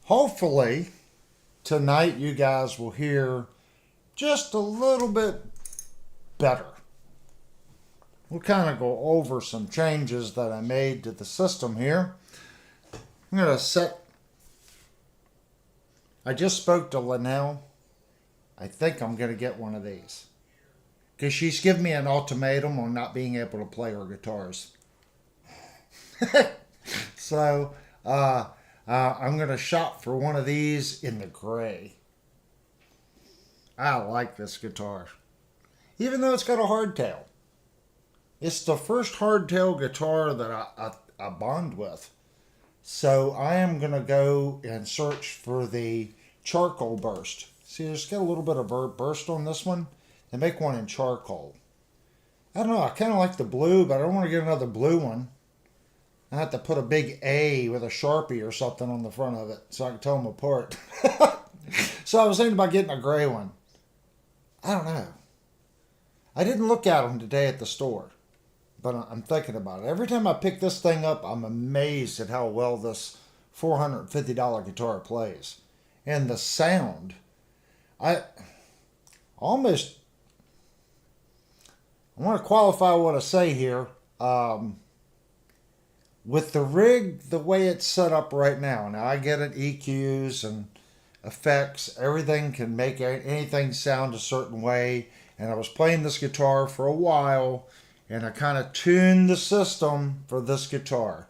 Hopefully, tonight you guys will hear just a little bit better. We'll kind of go over some changes that I made to the system here. I'm going to set... I just spoke to Linnell. I think I'm going to get one of these, because she's given me an ultimatum on not being able to play her guitars. So, I'm going to shop for one of these in the gray. I like this guitar, even though it's got a hardtail. It's the first hardtail guitar that I bond with. So I am going to go and search for the charcoal burst. See, there's got a little bit of burst on this one. They make one in charcoal. I don't know, I kind of like the blue, but I don't want to get another blue one. I have to put a big A with a Sharpie or something on the front of it so I can tell them apart. So I was thinking about getting a gray one. I don't know. I didn't look at them today at the store, but I'm thinking about it. Every time I pick this thing up, I'm amazed at how well this $450 guitar plays. And the sound, I want to qualify what I say here. With the rig the way it's set up right now I get it, EQs and effects, everything can make anything sound a certain way. And I was playing this guitar for a while, and I kind of tuned the system for this guitar.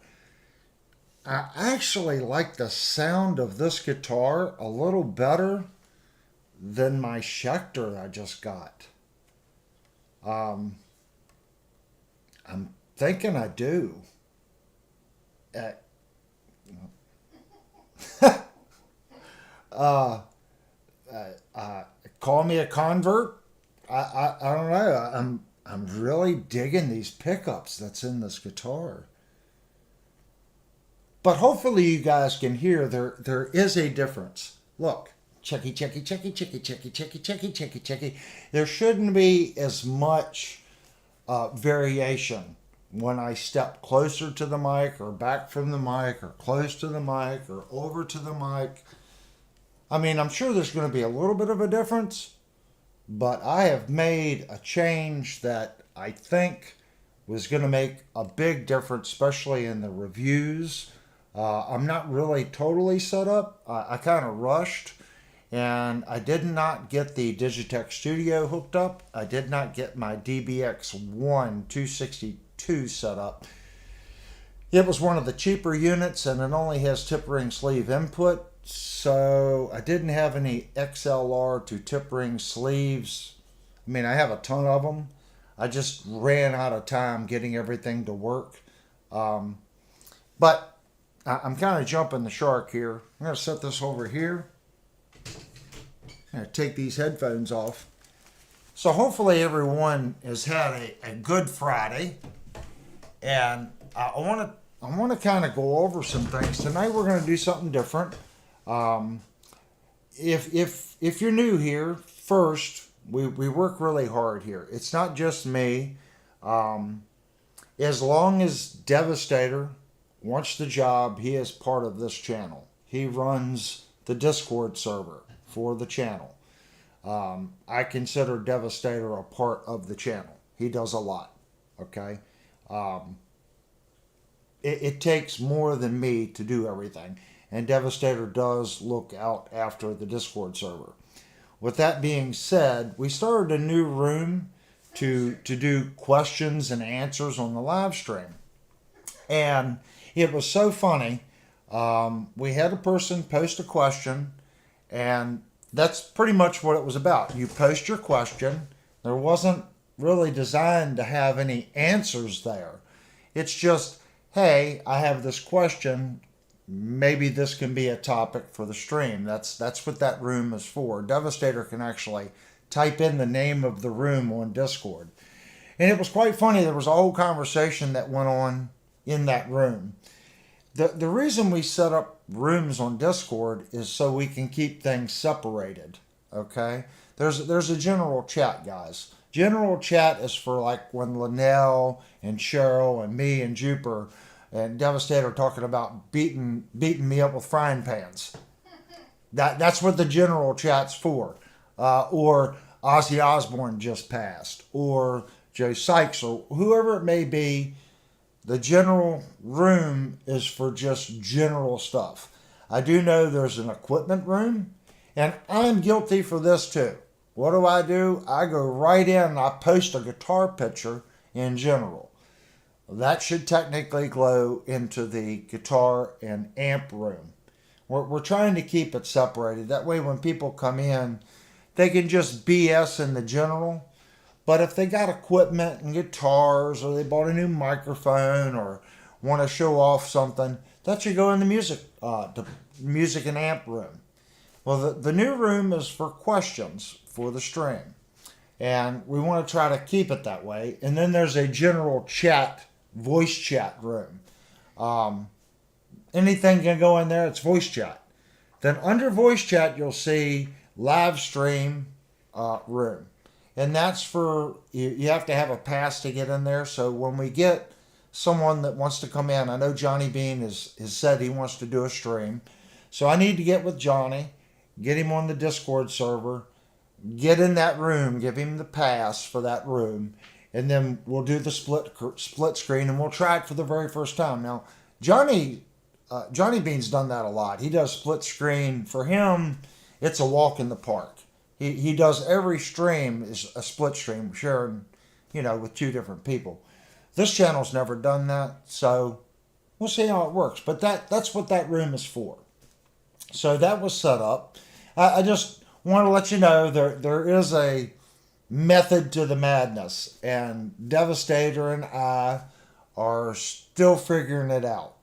I actually like the sound of this guitar a little better than my Schecter I just got. I'm thinking I do. Call me a convert. I don't know. I'm really digging these pickups that's in this guitar. But hopefully you guys can hear there is a difference. Look, checky, checky, checky, checky, checky, checky, checky, checky, checky. There shouldn't be as much variation when I step closer to the mic or back from the mic or close to the mic or over to the mic. I mean, I'm sure there's going to be a little bit of a difference, but I have made a change that I think was going to make a big difference, especially in the reviews. I'm not really totally set up. I kind of rushed, and I did not get the Digitech Studio hooked up. I did not get my DBX1 262 set up. It was one of the cheaper units, and it only has tip ring sleeve input. So I didn't have any XLR to tip ring sleeves. I mean, I have a ton of them. I just ran out of time getting everything to work. Um, but I'm kind of jumping the shark here. I'm going to set this over here. I'm going to take these headphones off. So hopefully everyone has had a good Friday. And I want to kind of go over some things. Tonight we're going to do something different. Um, if you're new here, first we work really hard here. It's not just me. Um, as long as Devastator wants the job, he is part of this channel. He runs the Discord server for the channel. I consider Devastator a part of the channel. He does a lot. Okay. Um, it takes more than me to do everything. And Devastator does look out after the Discord server. With that being said, we started a new room to do questions and answers on the live stream. And it was so funny. We had a person post a question, and that's pretty much what it was about. You post your question. There wasn't really designed to have any answers there. It's just, hey, I have this question. Maybe this can be a topic for the stream. That's what that room is for. Devastator can actually type in the name of the room on Discord. And it was quite funny. There was a whole conversation that went on in that room. The reason we set up rooms on Discord is so we can keep things separated. Okay? There's a general chat, guys. General chat is for like when Linnell and Cheryl and me and Jupiter and Devastator talking about beating me up with frying pans. That's what the general chat's for. Or Ozzy Osbourne just passed. Or Joe Sykes or whoever it may be. The general room is for just general stuff. I do know there's an equipment room. And I'm guilty for this too. What do? I go right in and I post a guitar picture in general. That should technically go into the guitar and amp room. We're trying to keep it separated. That way when people come in, they can just BS in the general. But if they got equipment and guitars or they bought a new microphone or want to show off something, that should go in the music and amp room. Well, the new room is for questions for the stream. And we want to try to keep it that way. And then there's a general chat, voice chat room. Anything can go in there, it's voice chat. Then under voice chat, you'll see live stream room. And that's for, you have to have a pass to get in there. So when we get someone that wants to come in, I know Johnny Bean has said he wants to do a stream. So I need to get with Johnny, get him on the Discord server, get in that room, give him the pass for that room, and then we'll do the split screen, and we'll try it for the very first time. Now, Johnny Bean's done that a lot. He does split screen. For him, it's a walk in the park. He does every stream is a split stream, sharing, with two different people. This channel's never done that, so we'll see how it works. But that's what that room is for. So that was set up. I just want to let you know there is a method to the madness, and Devastator and I are still figuring it out,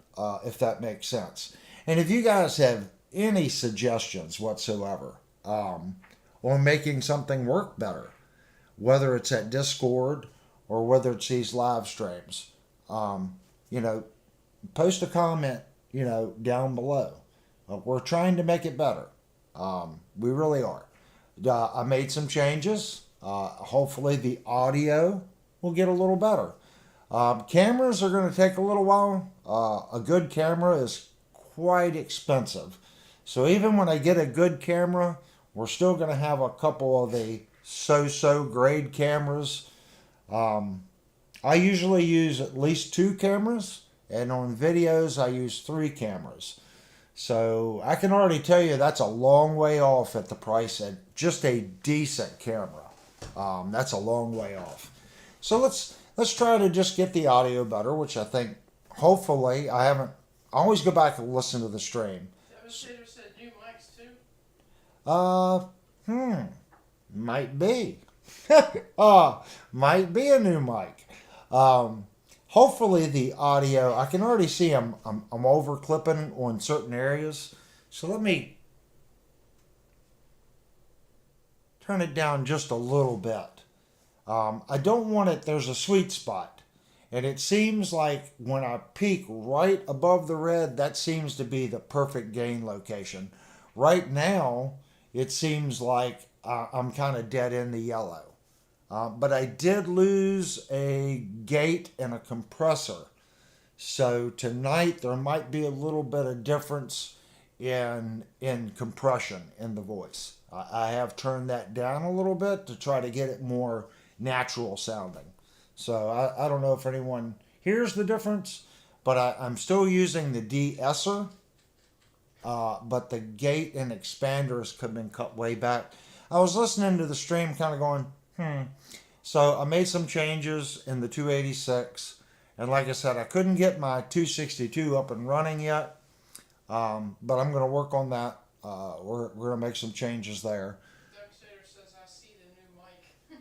if that makes sense. And if you guys have any suggestions whatsoever on making something work better, whether it's at Discord or whether it's these live streams, post a comment, down below. We're trying to make it better. We really are. I made some changes. Hopefully the audio will get a little better. Cameras are going to take a little while. A good camera is quite expensive. So even when I get a good camera, we're still going to have a couple of the so-so grade cameras. I usually use at least 2 cameras, and on videos I use 3 cameras. So I can already tell you that's a long way off at the price at just a decent camera. That's a long way off. So let's try to just get the audio better, which I think hopefully I always go back and listen to the stream. Devastator said new Uh, hmm, might be. Might be a new mic. Um, Hopefully the audio, I can already see I'm over clipping on certain areas. So let me turn it down just a little bit. I don't want it, there's a sweet spot. And it seems like when I peak right above the red, that seems to be the perfect gain location. Right now, it seems like I'm kind of dead in the yellow. But I did lose a gate and a compressor. So tonight there might be a little bit of difference in compression in the voice. I have turned that down a little bit to try to get it more natural sounding. So I don't know if anyone hears the difference, but I'm still using the de-esser, but the gate and expanders could have been cut way back. I was listening to the stream kind of going, So I made some changes in the 286. And like I said, I couldn't get my 262 up and running yet, but I'm going to work on that. We're going to make some changes there. Devastator says, I see the new mic.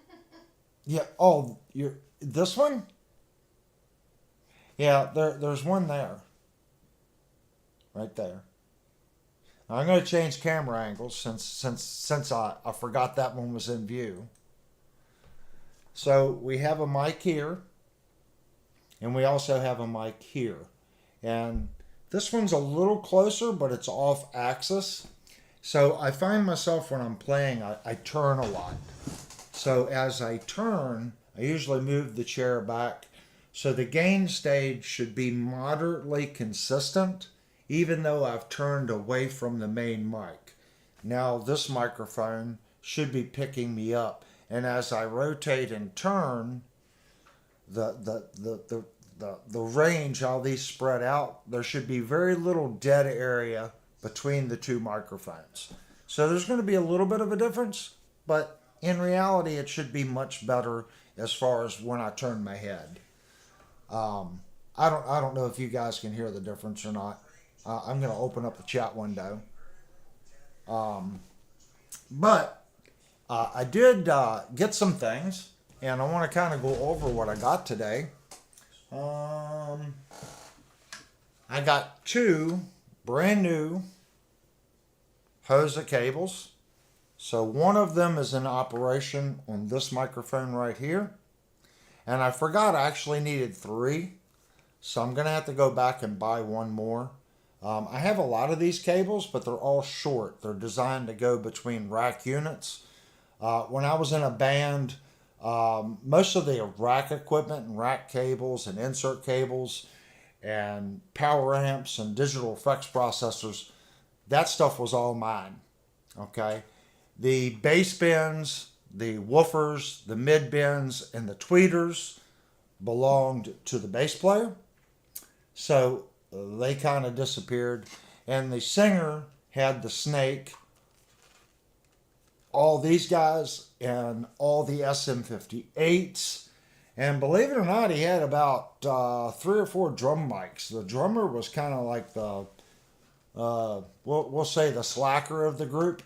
Yeah. Oh, this one? Yeah, there's one there. Right there. Now, I'm going to change camera angles since I forgot that one was in view. So we have a mic here, and we also have a mic here. And this one's a little closer, but it's off axis. So I find myself when I'm playing, I turn a lot. So as I turn, I usually move the chair back. So the gain stage should be moderately consistent, even though I've turned away from the main mic. Now this microphone should be picking me up. And as I rotate and turn, the range, how these spread out, there should be very little dead area between the two microphones. So there's going to be a little bit of a difference, but in reality, it should be much better as far as when I turn my head. I don't know if you guys can hear the difference or not. I'm going to open up the chat window. But I did get some things, and I want to kind of go over what I got today. I got two brand new Hosa cables. So one of them is in operation on this microphone right here. And I forgot I actually needed three. So I'm going to have to go back and buy one more. I have a lot of these cables, but they're all short. They're designed to go between rack units. When I was in a band, most of the rack equipment and rack cables and insert cables and power amps and digital effects processors, that stuff was all mine. Okay. The bass bins, the woofers, the mid bins, and the tweeters belonged to the bass player. So they kind of disappeared. And the singer had the snake, all these guys, and all the SM58s. And believe it or not, he had about 3 or 4 drum mics. The drummer was kind of like the, we'll say the slacker of the group.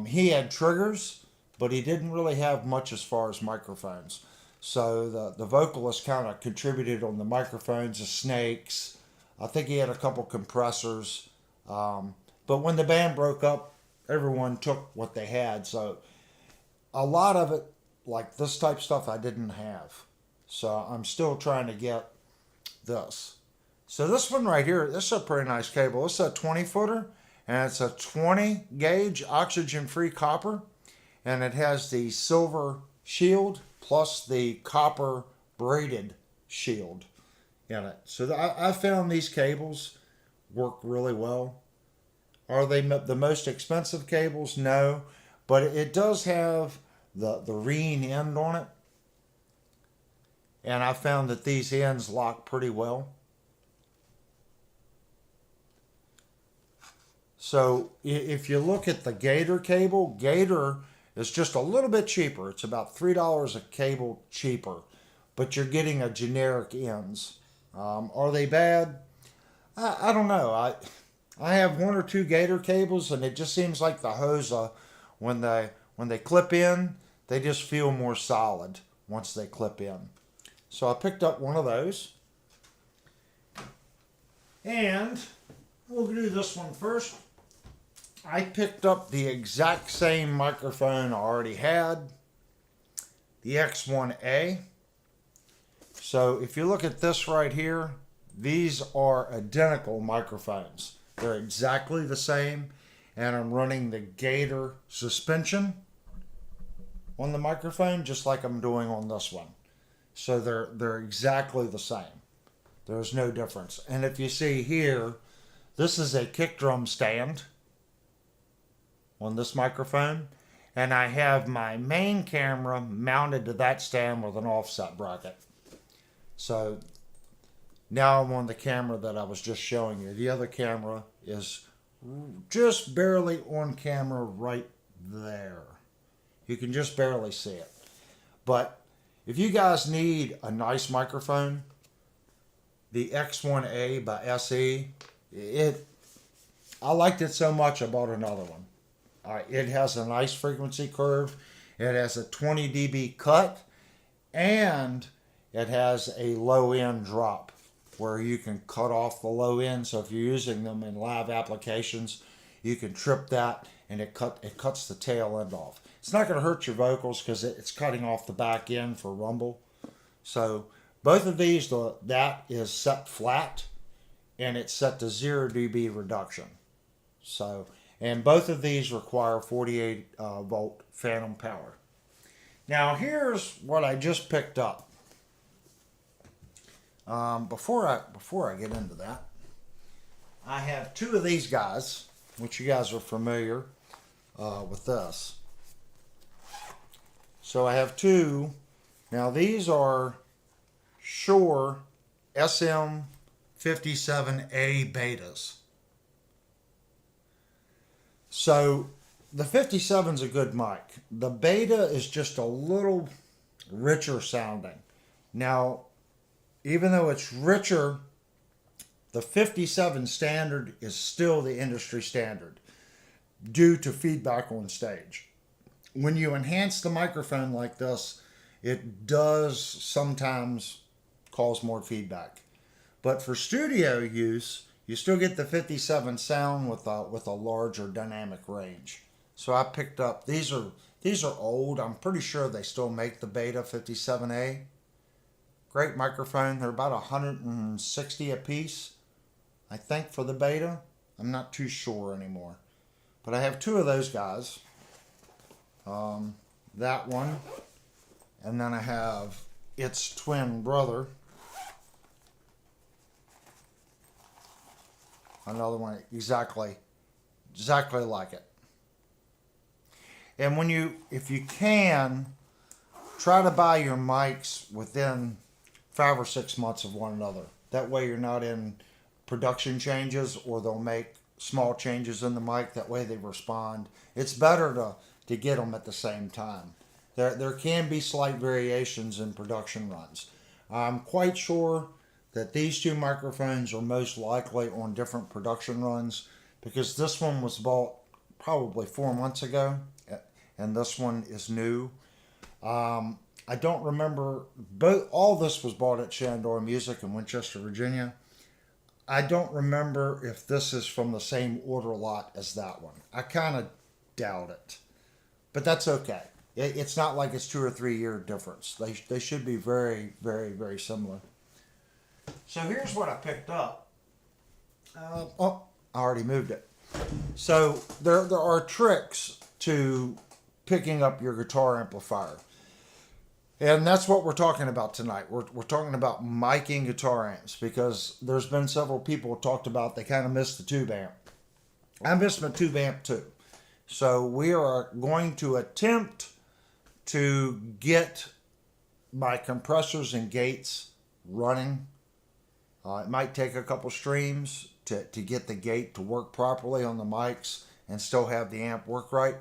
He had triggers, but he didn't really have much as far as microphones. So the vocalist kind of contributed on the microphones, the snakes. I think he had a couple compressors. But when the band broke up, everyone took what they had. So a lot of it, like this type stuff, I didn't have. So I'm still trying to get this. So this one right here, this is a pretty nice cable. It's a 20 footer, and it's a 20 gauge oxygen free copper, and it has the silver shield plus the copper braided shield in it. So I found these cables work really well. Are they the most expensive cables? No, but it does have the ring end on it, and I found that these ends lock pretty well. So if you look at the Gator cable, Gator is just a little bit cheaper. It's about $3 a cable cheaper, but you're getting a generic ends. Are they bad? I don't know. I have one or two gator cables, and it just seems like the hose, when they clip in, they just feel more solid once they clip in. So I picked up one of those, and we'll do this one first. I picked up the exact same microphone I already had, the X1A. So if you look at this right here, these are identical microphones. They're exactly the same, and I'm running the Gator suspension on the microphone just like I'm doing on this one. So they're exactly the same. There's no difference. And if you see here, this is a kick drum stand on this microphone, and I have my main camera mounted to that stand with an offset bracket. So now I'm on the camera that I was just showing you. The other camera is just barely on camera right there. You can just barely see it. But if you guys need a nice microphone, the X1A by SE, I liked it so much I bought another one. It has a nice frequency curve. It has a 20 dB cut, and it has a low end drop where you can cut off the low end. So if you're using them in live applications, you can trip that, and it cuts the tail end off. It's not going to hurt your vocals because it's cutting off the back end for rumble. So both of these, that is set flat, and it's set to 0 dB reduction. So, and both of these require 48 volt phantom power. Now here's what I just picked up. Before I get into that, I have two of these guys, which you guys are familiar with this. So I have two. Now these are Shure SM57A betas. So the 57's a good mic. The beta is just a little richer sounding. Now, even though it's richer, the 57 standard is still the industry standard due to feedback on stage. When you enhance the microphone like this, it does sometimes cause more feedback. But for studio use, you still get the 57 sound with a larger dynamic range. So I picked up, these are old. I'm pretty sure they still make the Beta 57A. Great microphone. They're about 160 a piece, I think, for the Beta. I'm not too sure anymore. But I have two of those guys. That one, and then I have its twin brother. Another one exactly like it. And if you can, try to buy your mics within 5 or 6 months of one another. That way you're not in production changes, or they'll make small changes in the mic. That way they respond. It's better to get them at the same time. There can be slight variations in production runs. I'm quite sure that these two microphones are most likely on different production runs, because this one was bought probably 4 months ago, and this one is new. I don't remember, all this was bought at Shandor Music in Winchester, Virginia. I don't remember if this is from the same order lot as that one. I kind of doubt it. But that's okay. It's not like it's 2 or 3 year difference. They should be very, very, very similar. So here's what I picked up. I already moved it. So there are tricks to picking up your guitar amplifier. And that's what we're talking about tonight. We're talking about miking guitar amps, because there's been several people talked about they kind of missed the tube amp. I missed my tube amp too. So we are going to attempt to get my compressors and gates running. It might take a couple streams to get the gate to work properly on the mics and still have the amp work right.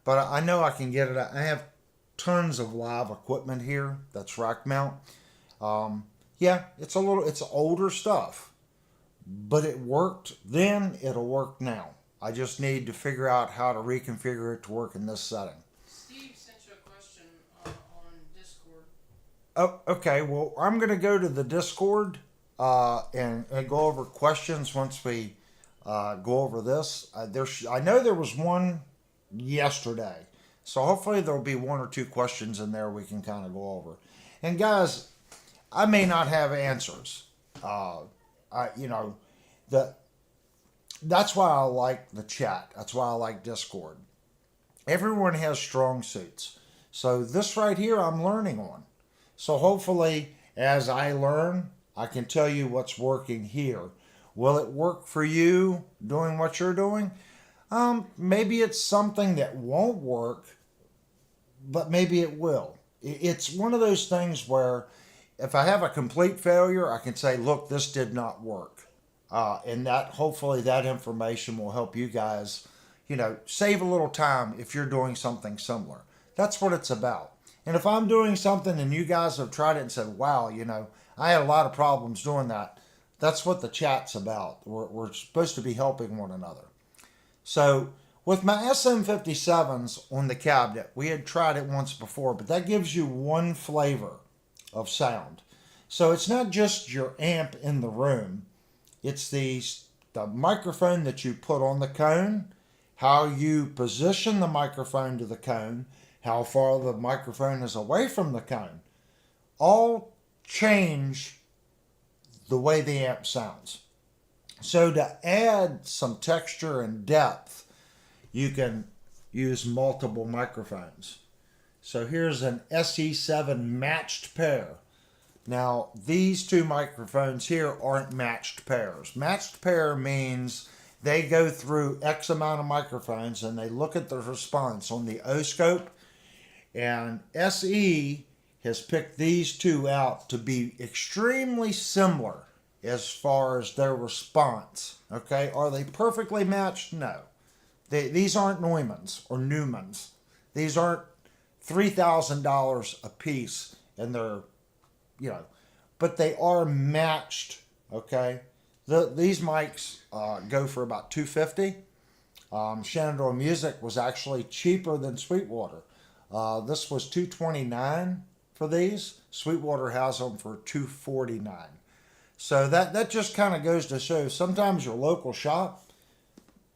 But I know I can get it. I have tons of live equipment here that's rack mount. Yeah, it's older stuff, but it worked then, it'll work now. I just need to figure out how to reconfigure it to work in this setting. Steve sent you a question on Discord. Oh, okay. Well, I'm going to go to the Discord and go over questions once we go over this. I know there was one yesterday, so hopefully there'll be one or two questions in there we can kind of go over. And guys, I may not have answers. You know, the that's why I like the chat. That's why I like Discord. Everyone has strong suits. So this right here, I'm learning on. So hopefully, as I learn, I can tell you what's working here. Will it work for you doing what you're doing? Maybe it's something that won't work, but maybe it will. It's one of those things where if I have a complete failure, I can say, look, this did not work. And that hopefully that information will help you guys, save a little time if you're doing something similar. That's what it's about. And if I'm doing something and you guys have tried it and said, wow, I had a lot of problems doing that, that's what the chat's about. We're supposed to be helping one another. So with my SM57s on the cabinet, we had tried it once before, but that gives you one flavor of sound. So it's not just your amp in the room, it's the microphone that you put on the cone, how you position the microphone to the cone, how far the microphone is away from the cone, all change the way the amp sounds. So to add some texture and depth, you can use multiple microphones. So here's an SE7 matched pair. Now, these two microphones here aren't matched pairs. Matched pair means they go through X amount of microphones and they look at the response on the O-scope. And SE has picked these two out to be extremely similar as far as their response. Okay, are they perfectly matched? No. These aren't Neumanns or Newmans. These aren't $3,000 a piece, and they're, but they are matched. Okay, these mics go for about $250. Shenandoah Music was actually cheaper than Sweetwater. This was $229 for these. Sweetwater has them for $249. So that just kind of goes to show sometimes your local shop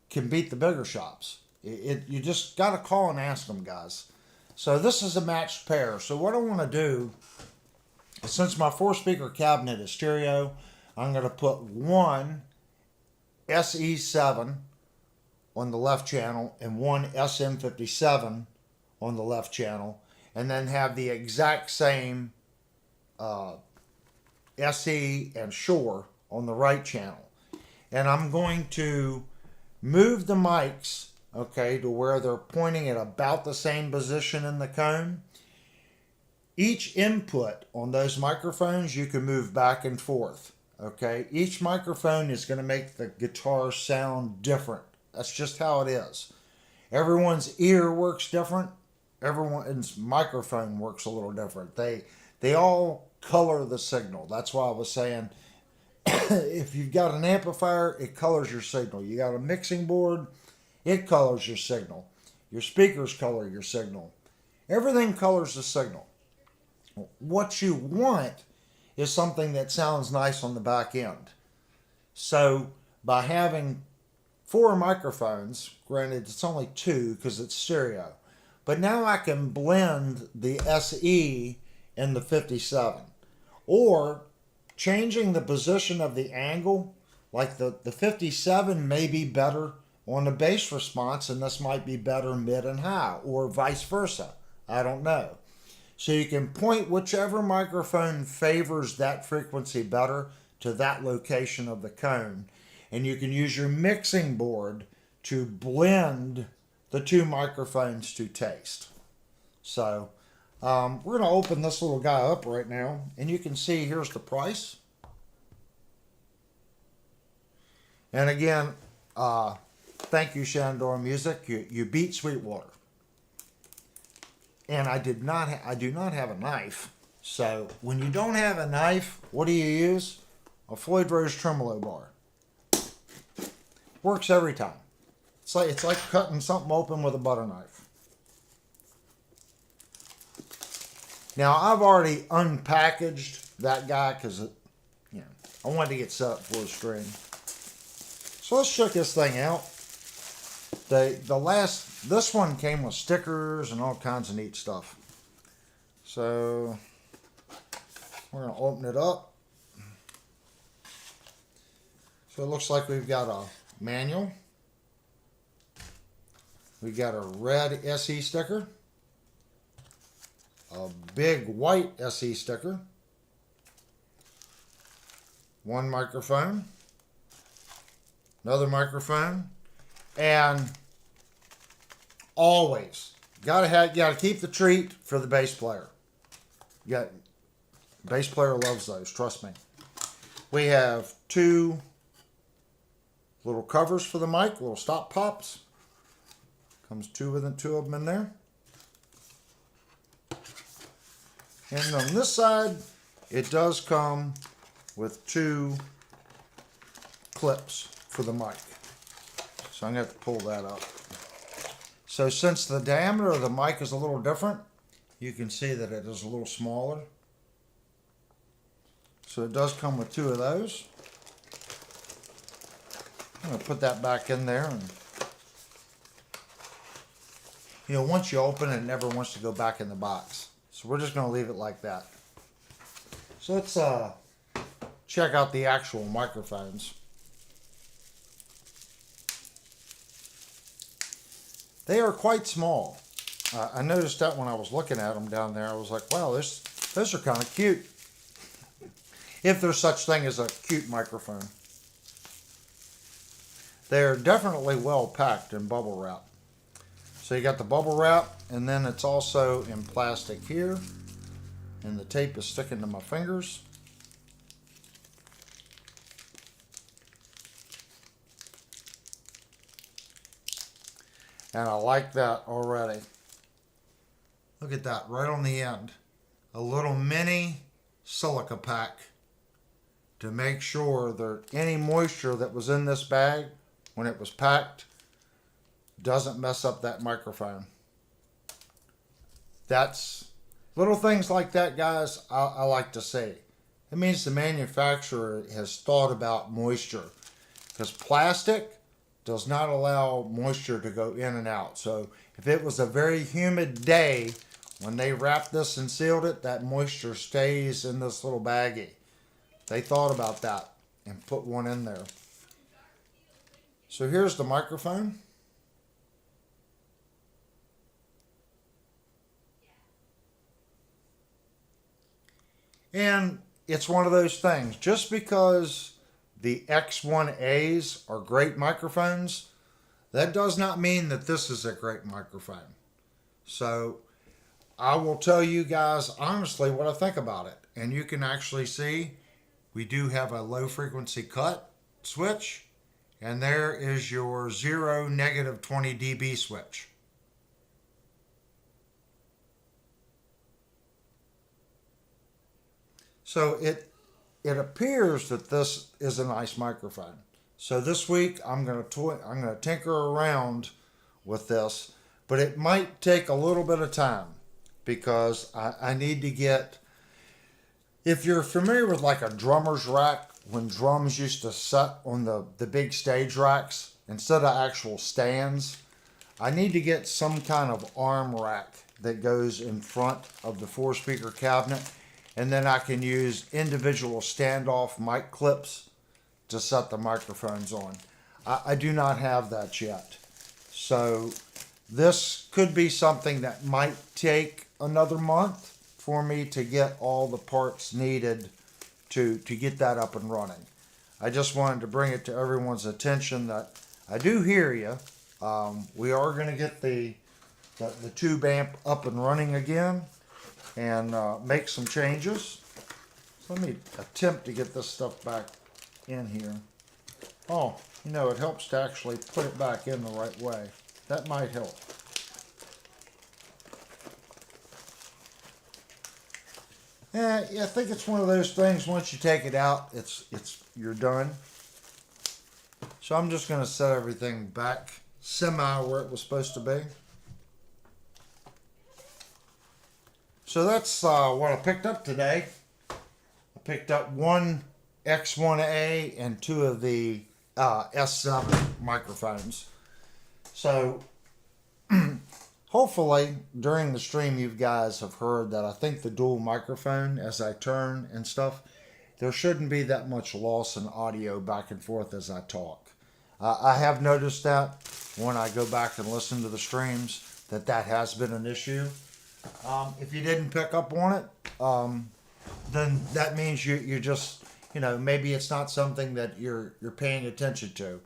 can beat the bigger shops. You just got to call and ask them, guys. So this is a matched pair. So what I want to do, since my 4-speaker cabinet is stereo, I'm going to put one SE7 on the left channel and one SM57 on the left channel, and then have the exact same SE and Shure on the right channel. And I'm going to move the mics, okay, to where they're pointing at about the same position in the cone. Each input on those microphones you can move back and forth, okay? Each microphone is going to make the guitar sound different. That's just how it is. Everyone's ear works different. Everyone's microphone works a little different. They all color the signal. That's why I was saying if you've got an amplifier, it colors your signal. You got a mixing board, it colors your signal. Your speakers color your signal. Everything colors the signal. What you want is something that sounds nice on the back end. So by having 4 microphones, granted it's only 2 because it's stereo, but now I can blend the SE and the 57. Or changing the position of the angle, like the 57 may be better on the bass response and this might be better mid and high, or vice versa. I don't know. So you can point whichever microphone favors that frequency better to that location of the cone. And you can use your mixing board to blend the 2 microphones to taste. So we're going to open this little guy up right now, and you can see here's the price. And again, thank you, Shenandoah Music. You beat Sweetwater. And I do not have a knife. So when you don't have a knife, what do you use? A Floyd Rose tremolo bar. Works every time. It's like cutting something open with a butter knife. Now I've already unpackaged that guy because I wanted to get set up for a stream. So let's check this thing out. This one came with stickers and all kinds of neat stuff. So we're gonna open it up. So it looks like we've got a manual. We got a red SE sticker, a big white SE sticker, one microphone, another microphone, and always gotta keep the treat for the bass player. Bass player loves those, trust me. We have two little covers for the mic, little stop pops. Comes two of them in there. And on this side, it does come with two clips for the mic. So I'm going to have to pull that up. So since the diameter of the mic is a little different, you can see that it is a little smaller. So it does come with two of those. I'm going to put that back in there. And once you open it, it never wants to go back in the box. So we're just going to leave it like that. So let's check out the actual microphones. They are quite small. I noticed that when I was looking at them down there. I was like, wow, those are kind of cute. If there's such thing as a cute microphone. They're definitely well packed in bubble wrap. So you got the bubble wrap, and then it's also in plastic here. And the tape is sticking to my fingers. And I like that already. Look at that, right on the end. A little mini silica pack to make sure that any moisture that was in this bag when it was packed doesn't mess up that microphone. That's little things like that, guys, I like to see. It means the manufacturer has thought about moisture, because plastic does not allow moisture to go in and out. So if it was a very humid day when they wrapped this and sealed it, that moisture stays in this little baggie. They thought about that and put one in there. So here's the microphone. And it's one of those things, just because the X1As are great microphones, that does not mean that this is a great microphone. So I will tell you guys honestly what I think about it. And you can actually see we do have a low frequency cut switch, and there is your 0 - 20 dB switch. So it appears that this is a nice microphone. So this week I'm going to tinker around with this, but it might take a little bit of time because I need to get. If you're familiar with like a drummer's rack, when drums used to sit on the big stage racks instead of actual stands, I need to get some kind of arm rack that goes in front of the 4-speaker cabinet. And then I can use individual standoff mic clips to set the microphones on. I do not have that yet. So this could be something that might take another month for me to get all the parts needed to get that up and running. I just wanted to bring it to everyone's attention that I do hear you. We are going to get the tube amp up and running again, and make some changes. So let me attempt to get this stuff back in here. Oh, it helps to actually put it back in the right way. That might help. Yeah, I think it's one of those things, once you take it out, you're done. So I'm just going to set everything back semi where it was supposed to be. So that's what I picked up today. I picked up one X1A and two of the S7 microphones. So hopefully during the stream you guys have heard that I think the dual microphone, as I turn and stuff, there shouldn't be that much loss in audio back and forth as I talk. I have noticed that when I go back and listen to the streams that has been an issue. If you didn't pick up on it, then that means you just, maybe it's not something that you're paying attention to.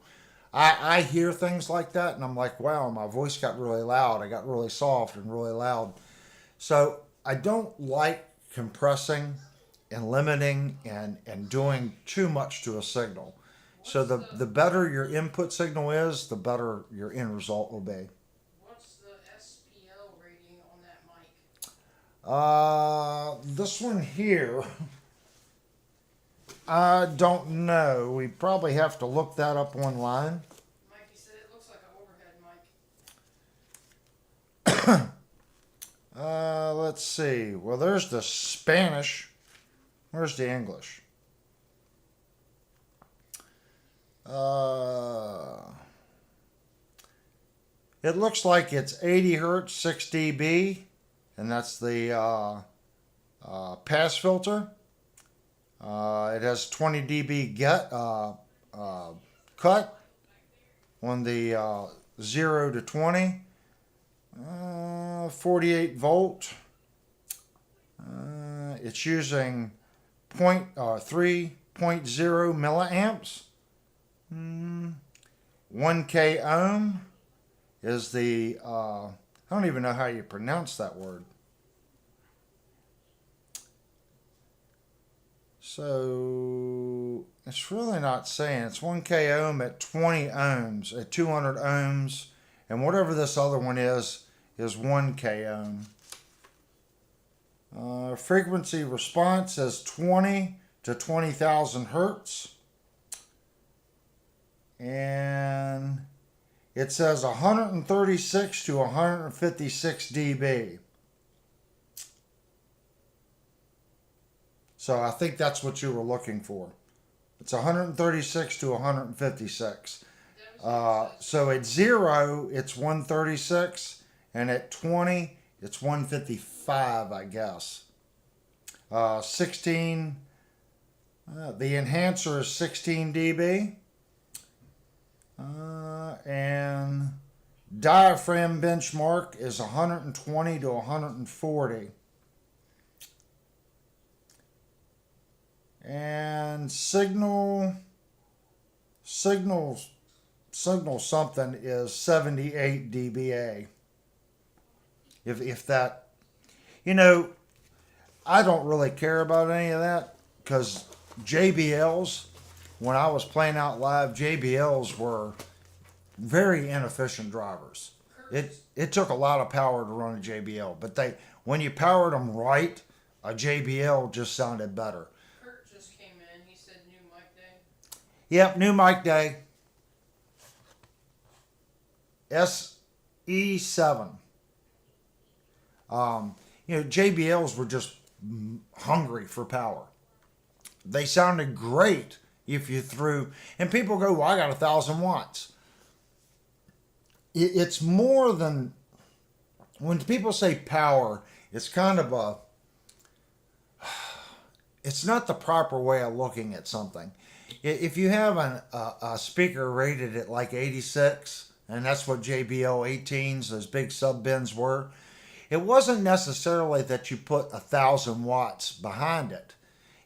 I hear things like that and I'm like, wow, my voice got really loud. I got really soft and really loud. So I don't like compressing and limiting and doing too much to a signal. So the better your input signal is, the better your end result will be. What's the SPL rating on that mic? This one here, I don't know. We probably have to look that up online. Mikey said it looks like an overhead mic. Let's see. Well, there's the Spanish. Where's the English? It looks like it's 80 hertz, 6 dB, and that's the pass filter. It has 20 dB cut on the 0 to 20, 48 volt. It's using 3.0 milliamps. 1K ohm is the, I don't even know how you pronounce that word. So it's really not saying. It's 1K ohm at 20 ohms, at 200 ohms, and whatever this other one is 1K ohm. Frequency response is 20 to 20,000 hertz. And it says 136 to 156 dB. So I think that's what you were looking for. It's 136 to 156. So at 0, it's 136, and at 20, it's 155, I guess. 16, the enhancer is 16 dB. And diaphragm benchmark is 120 to 140. And signal something is 78 dBA. If that, I don't really care about any of that because JBLs, when I was playing out live, JBLs were very inefficient drivers. It took a lot of power to run a JBL, but when you powered them right, a JBL just sounded better. Kurt just came in. He said new mic day. Yep, new mic day. SE7. JBLs were just hungry for power. They sounded great if you threw, and people go, well, I got 1,000 watts. It's more than, when people say power, it's kind of it's not the proper way of looking at something. If you have a speaker rated at like 86, and that's what JBL 18s, those big sub bins were, it wasn't necessarily that you put 1,000 watts behind it.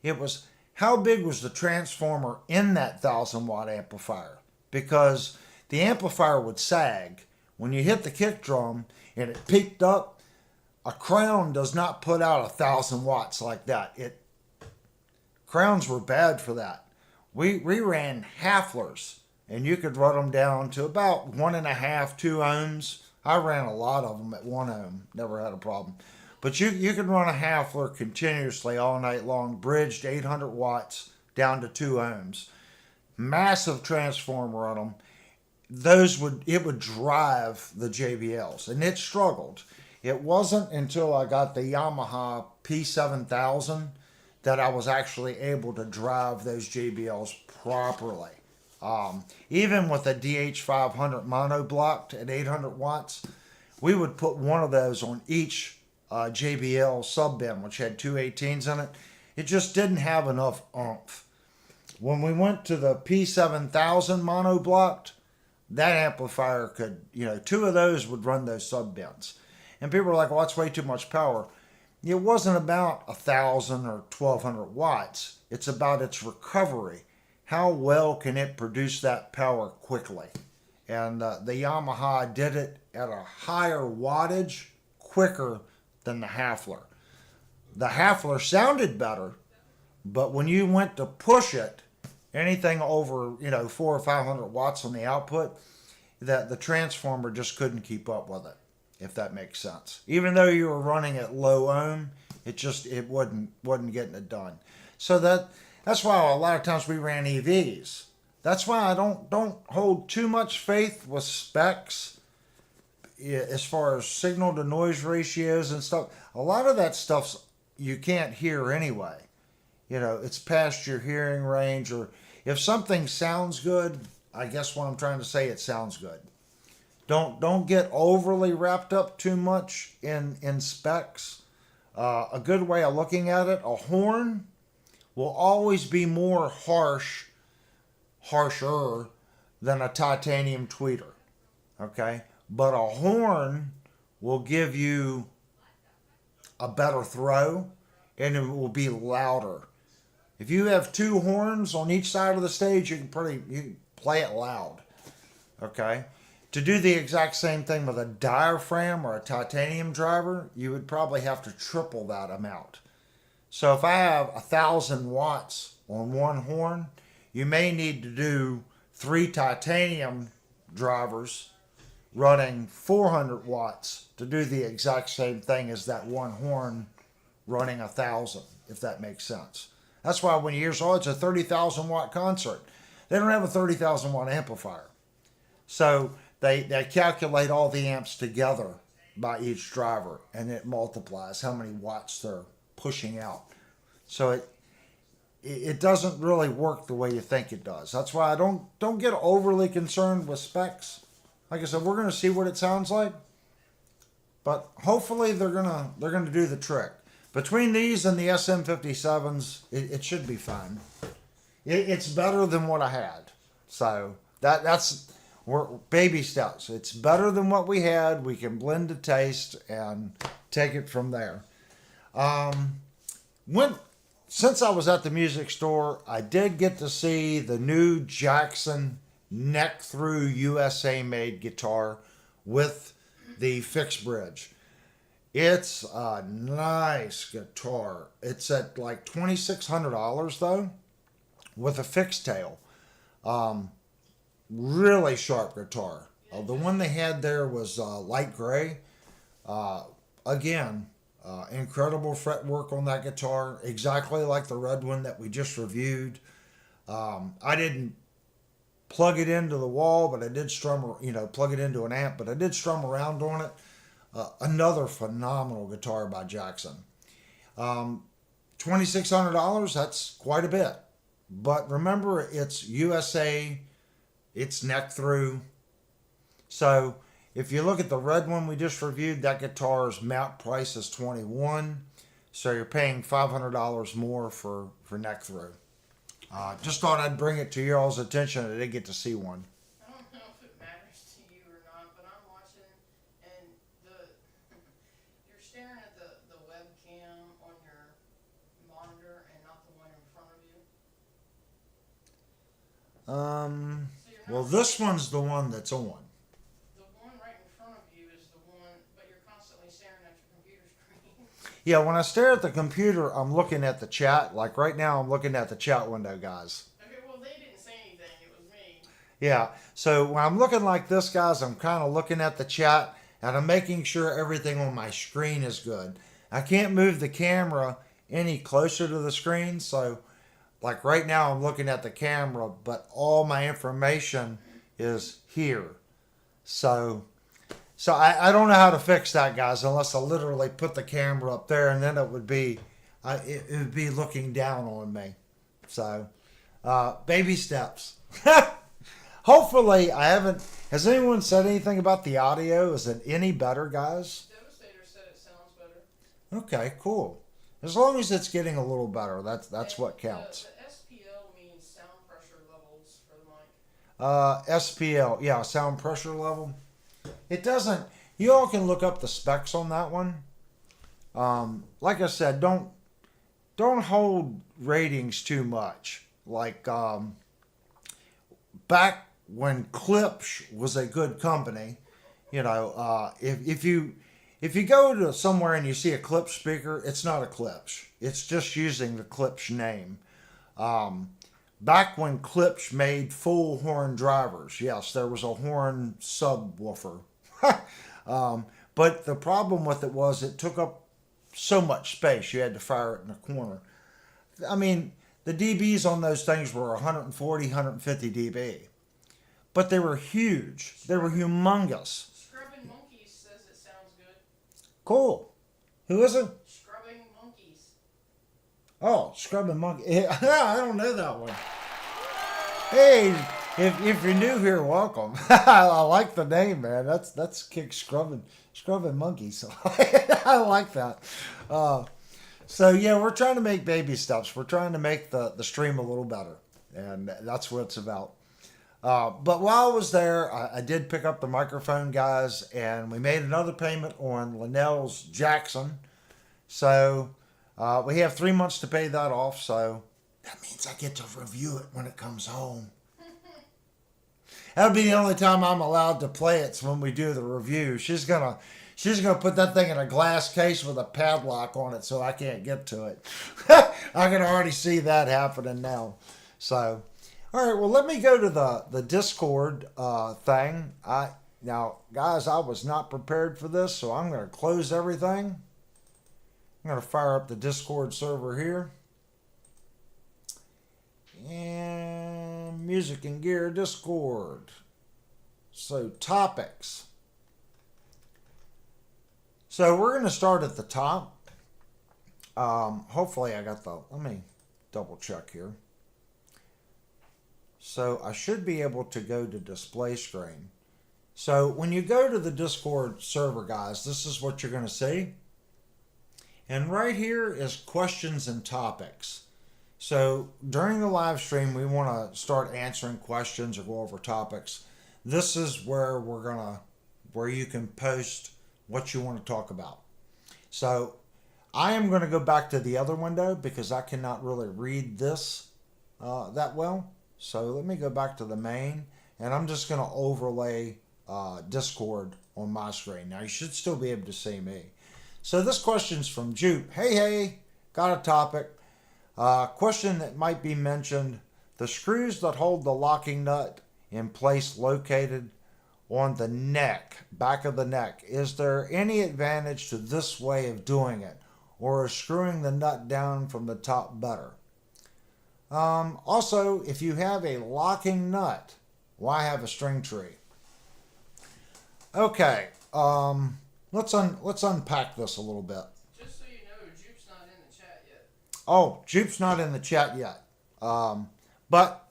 It was, how big was the transformer in that 1,000 watt amplifier? Because the amplifier would sag. When you hit the kick drum and it peaked up, a Crown does not put out 1,000 watts like that. Crowns were bad for that. We ran Haflers, and you could run them down to about 1.5, 2 ohms. I ran a lot of them at 1 ohm, never had a problem. But you could run a Hafler continuously all night long, bridged 800 watts down to 2 ohms. massive transformer on them. It would drive the JBLs, and it struggled. It wasn't until I got the Yamaha P7000 that I was actually able to drive those JBLs properly. Even with a DH500 monoblocked at 800 watts, we would put one of those on each JBL sub bin, which had two 18s in it. It just didn't have enough oomph. When we went to the P7000 monoblocked, that amplifier could, two of those would run those sub bins. And people were like, well, that's way too much power. It wasn't about 1,000 or 1,200 watts. It's about its recovery. How well can it produce that power quickly? And the Yamaha did it at a higher wattage quicker than the Hafler. The Hafler sounded better, but when you went to push it, anything over 400 or 500 watts on the output, that the transformer just couldn't keep up with it, if that makes sense. Even though you were running at low ohm, it wasn't getting it done. So that's why a lot of times we ran EVs. That's why I don't hold too much faith with specs as far as signal to noise ratios and stuff. A lot of that stuff's you can't hear anyway. It's past your hearing range, or if something sounds good, I guess what I'm trying to say, it sounds good. Don't get overly wrapped up too much in specs. A good way of looking at it, a horn will always be more harsher than a titanium tweeter. Okay? But a horn will give you a better throw, and it will be louder. If you have two horns on each side of the stage, you can play it loud. Okay? To do the exact same thing with a diaphragm or a titanium driver, you would probably have to triple that amount. So if I have 1,000 watts on one horn, you may need to do 3 titanium drivers running 400 watts to do the exact same thing as that one horn running 1,000, if that makes sense. That's why when you hear, it's a 30,000 watt concert. They don't have a 30,000 watt amplifier. So they calculate all the amps together by each driver, and it multiplies how many watts they're pushing out. So it doesn't really work the way you think it does. That's why I don't get overly concerned with specs. Like I said, we're going to see what it sounds like, but hopefully they're gonna do the trick. Between these and the SM57s, it should be fine. It's better than what I had. So we're baby steps. It's better than what we had. We can blend the taste and take it from there. Since I was at the music store, I did get to see the new Jackson neck through USA made guitar with the fixed bridge. It's a nice guitar. It's at like $2,600 though, with a fixed tail. Really sharp guitar. The one they had there was light gray. Again, incredible fretwork on that guitar, exactly like the red one that we just reviewed. I didn't plug it into the wall, but I did plug it into an amp, but I did strum around on it. Another phenomenal guitar by Jackson. $2,600, that's quite a bit. But remember, it's USA, it's neck through. So if you look at the red one we just reviewed, that guitar's mount price is $21. So you're paying $500 more for neck through. Just thought I'd bring it to y'all's attention. I didn't get to see one. I don't know if it matters to you or not, but I'm watching, and you're staring at the webcam on your monitor and not the one in front of you. Well, this one's the one that's on. The one right in front of you is the one, but you're constantly staring at your computer screen. Yeah, when I stare at the computer, I'm looking at the chat. Like right now, I'm looking at the chat window, guys. Okay, well, they didn't say anything. It was me. Yeah, so when I'm looking like this, guys, I'm kind of looking at the chat, and I'm making sure everything on my screen is good. I can't move the camera any closer to the screen, so like right now I'm looking at the camera, but all my information is here. So I don't know how to fix that, guys, unless I literally put the camera up there, and then it would be it would be looking down on me. So baby steps. Hopefully, I haven't. Has anyone said anything about the audio? Is it any better, guys? Devastator said it sounds better. Okay, cool. As long as it's getting a little better, that's And what counts. The SPL means sound pressure levels for the mic. SPL, yeah, sound pressure level. It doesn't. You all can look up the specs on that one. Like I said, don't hold ratings too much. Like back when Klipsch was a good company, if you go to somewhere and you see a Klipsch speaker, it's not a Klipsch. It's just using the Klipsch name. Back when Klipsch made full horn drivers, yes, there was a horn subwoofer. But the problem with it was it took up so much space. You had to fire it in a corner. I mean, the dBs on those things were 140, 150 dB. But they were huge. They were humongous. Scrubbing Monkeys says it sounds good. Cool. Who is it? Scrubbing Monkeys. Oh, Scrubbing Monkey. I don't know that one. Hey, if you're new here, welcome. I like the name, man. That's kick scrubbing monkeys. I like that. So yeah, we're trying to make baby steps. We're trying to make the stream a little better, and that's what it's about. But while I was there, I did pick up the microphone, guys, and we made another payment on Linnell's Jackson. So we have 3 months to pay that off. So that means I get to review it when it comes home. That'll be the only time I'm allowed to play it. When we do the review. She's gonna put that thing in a glass case with a padlock on it, so I can't get to it. I can already see that happening now. So, all right. Well, let me go to the Discord thing. Now, guys, I was not prepared for this, so I'm going to close everything. I'm going to fire up the Discord server here. And Music and Gear Discord. So topics. So we're going to start at the top. Hopefully I got let me double check here. So I should be able to go to display screen. So when you go to the Discord server, guys, this is what you're going to see. And right here is questions and topics. So during the live stream, we want to start answering questions or go over topics. This is where where you can post what you want to talk about. So I am going to go back to the other window because I cannot really read this that well. So let me go back to the main, and I'm just going to overlay Discord on my screen. Now you should still be able to see me. So this question's from Jupe. Hey, got a topic. Question that might be mentioned. The screws that hold the locking nut in place located on the neck, back of the neck. Is there any advantage to this way of doing it? Or is screwing the nut down from the top better? Also, if you have a locking nut, why have a string tree? Okay, let's unpack this a little bit. Just so you know, Jupe's not in the chat yet. Oh, Jupe's not in the chat yet. But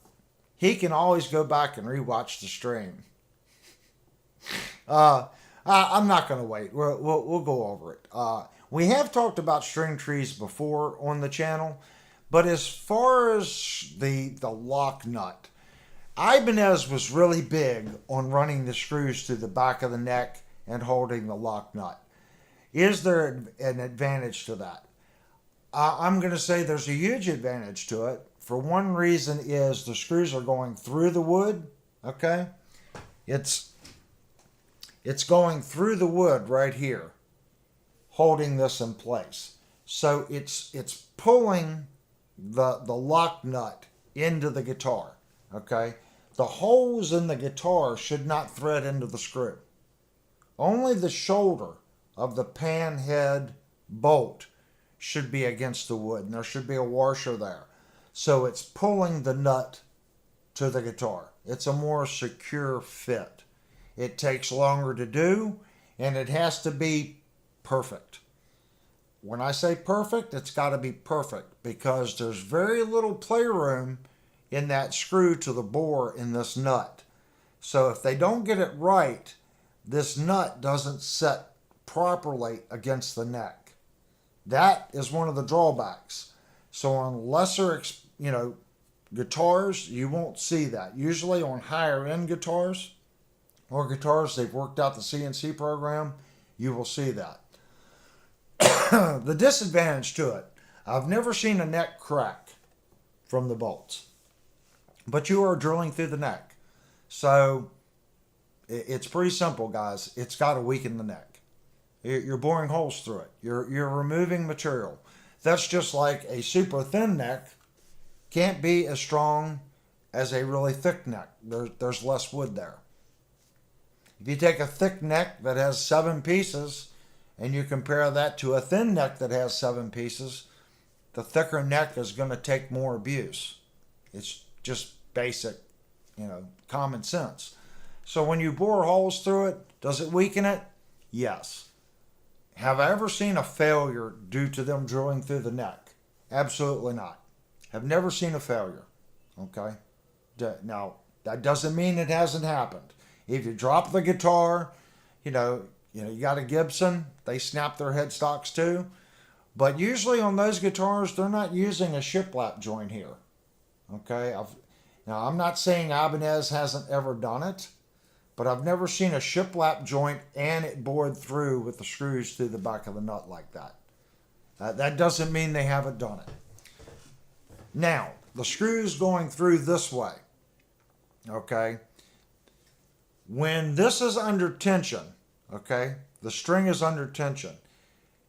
he can always go back and rewatch the stream. I'm not going to wait. We'll go over it. We have talked about string trees before on the channel, but as far as the lock nut, Ibanez was really big on running the screws through the back of the neck and holding the lock nut. Is there an advantage to that? I'm going to say there's a huge advantage to it. For one reason is the screws are going through the wood. Okay, it's going through the wood right here, holding this in place. So it's pulling the lock nut into the guitar. Okay, the holes in the guitar should not thread into the screw. Only the shoulder of the pan head bolt should be against the wood, and there should be a washer there. So it's pulling the nut to the guitar. It's a more secure fit. It takes longer to do, and it has to be perfect. When I say perfect, it's got to be perfect because there's very little playroom in that screw to the bore in this nut. So if they don't get it right, this nut doesn't set properly against the neck. That is one of the drawbacks. So on lesser, guitars, you won't see that. Usually on higher end guitars or guitars they've worked out the CNC program, you will see that. The disadvantage to it, I've never seen a neck crack from the bolts, but you are drilling through the neck. So it's pretty simple, guys. It's got to weaken the neck. You're boring holes through it. You're removing material. That's just like a super thin neck can't be as strong as a really thick neck. There's less wood there. If you take a thick neck that has 7 pieces and you compare that to a thin neck that has 7 pieces, the thicker neck is going to take more abuse. It's just basic, common sense. So when you bore holes through it, does it weaken it? Yes. Have I ever seen a failure due to them drilling through the neck? Absolutely not. Have never seen a failure. Okay? Now, that doesn't mean it hasn't happened. If you drop the guitar, you got a Gibson, they snap their headstocks too. But usually on those guitars, they're not using a shiplap joint here. Okay? Now, I'm not saying Ibanez hasn't ever done it, but I've never seen a shiplap joint and it bored through with the screws through the back of the nut like that. That doesn't mean they haven't done it. Now, the screws going through this way, okay? When this is under tension, okay, the string is under tension,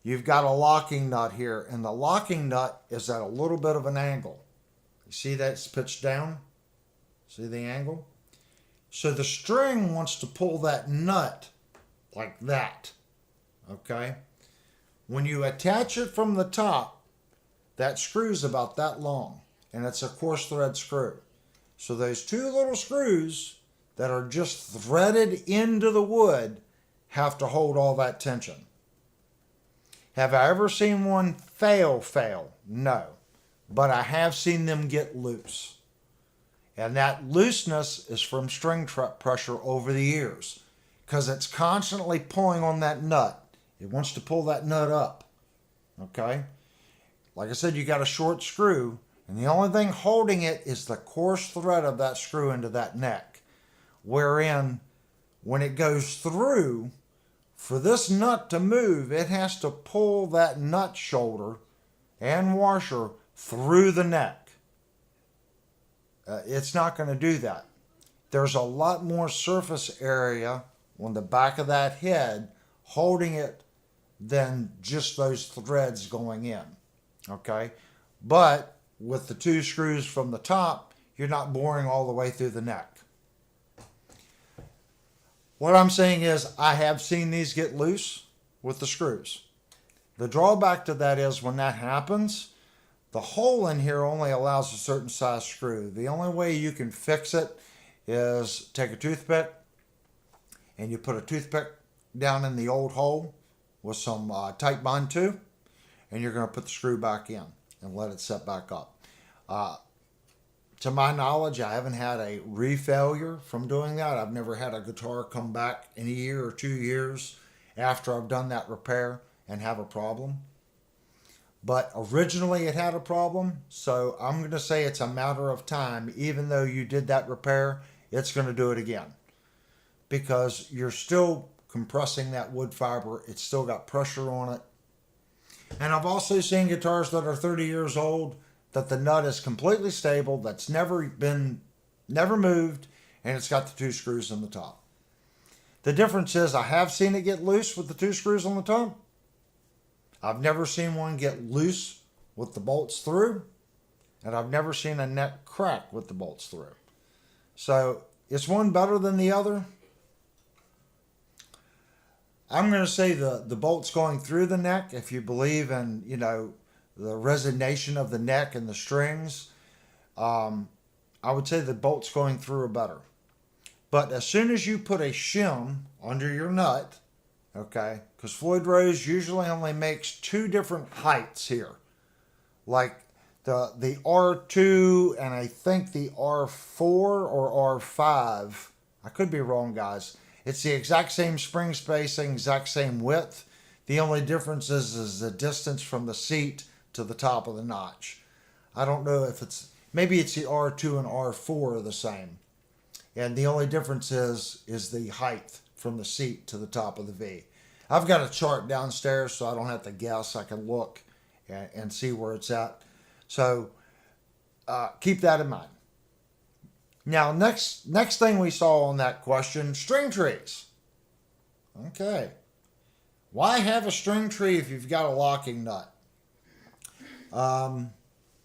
you've got a locking nut here, and the locking nut is at a little bit of an angle. You see that's pitched down? See the angle? So the string wants to pull that nut like that, okay? When you attach it from the top, that screw's about that long, and it's a coarse thread screw. So those 2 little screws that are just threaded into the wood have to hold all that tension. Have I ever seen one fail? No. But I have seen them get loose. And that looseness is from string pressure over the years, because it's constantly pulling on that nut. It wants to pull that nut up, okay? Like I said, you got a short screw, and the only thing holding it is the coarse thread of that screw into that neck, wherein when it goes through, for this nut to move, it has to pull that nut shoulder and washer through the neck. It's not going to do that. There's a lot more surface area on the back of that head holding it than just those threads going in. Okay? But with the 2 screws from the top, you're not boring all the way through the neck. What I'm saying is I have seen these get loose with the screws. The drawback to that is when that happens, the hole in here only allows a certain size screw. The only way you can fix it is take a toothpick and you put a toothpick down in the old hole with some tight bond tube, and you're going to put the screw back in and let it set back up. To my knowledge, I haven't had a re-failure from doing that. I've never had a guitar come back in a year or 2 years after I've done that repair and have a problem. But originally it had a problem, so I'm going to say it's a matter of time. Even though you did that repair, it's going to do it again, because you're still compressing that wood fiber. It's still got pressure on it. And I've also seen guitars that are 30 years old that the nut is completely stable, that's never moved, and it's got the 2 screws in the top. The difference is I have seen it get loose with the 2 screws on the top. I've never seen one get loose with the bolts through, and I've never seen a neck crack with the bolts through. So is one better than the other? I'm going to say the bolts going through the neck, if you believe in, the resonation of the neck and the strings, I would say the bolts going through are better. But as soon as you put a shim under your nut, okay, because Floyd Rose usually only makes two different heights here. Like the R2 and I think the R4 or R5. I could be wrong, guys. It's the exact same spring spacing, exact same width. The only difference is the distance from the seat to the top of the notch. I don't know if maybe it's the R2 and R4 are the same. And the only difference is the height from the seat to the top of the V. I've got a chart downstairs so I don't have to guess. I can look and see where it's at. So keep that in mind. Now, next thing we saw on that question, string trees. Okay. Why have a string tree if you've got a locking nut? Well,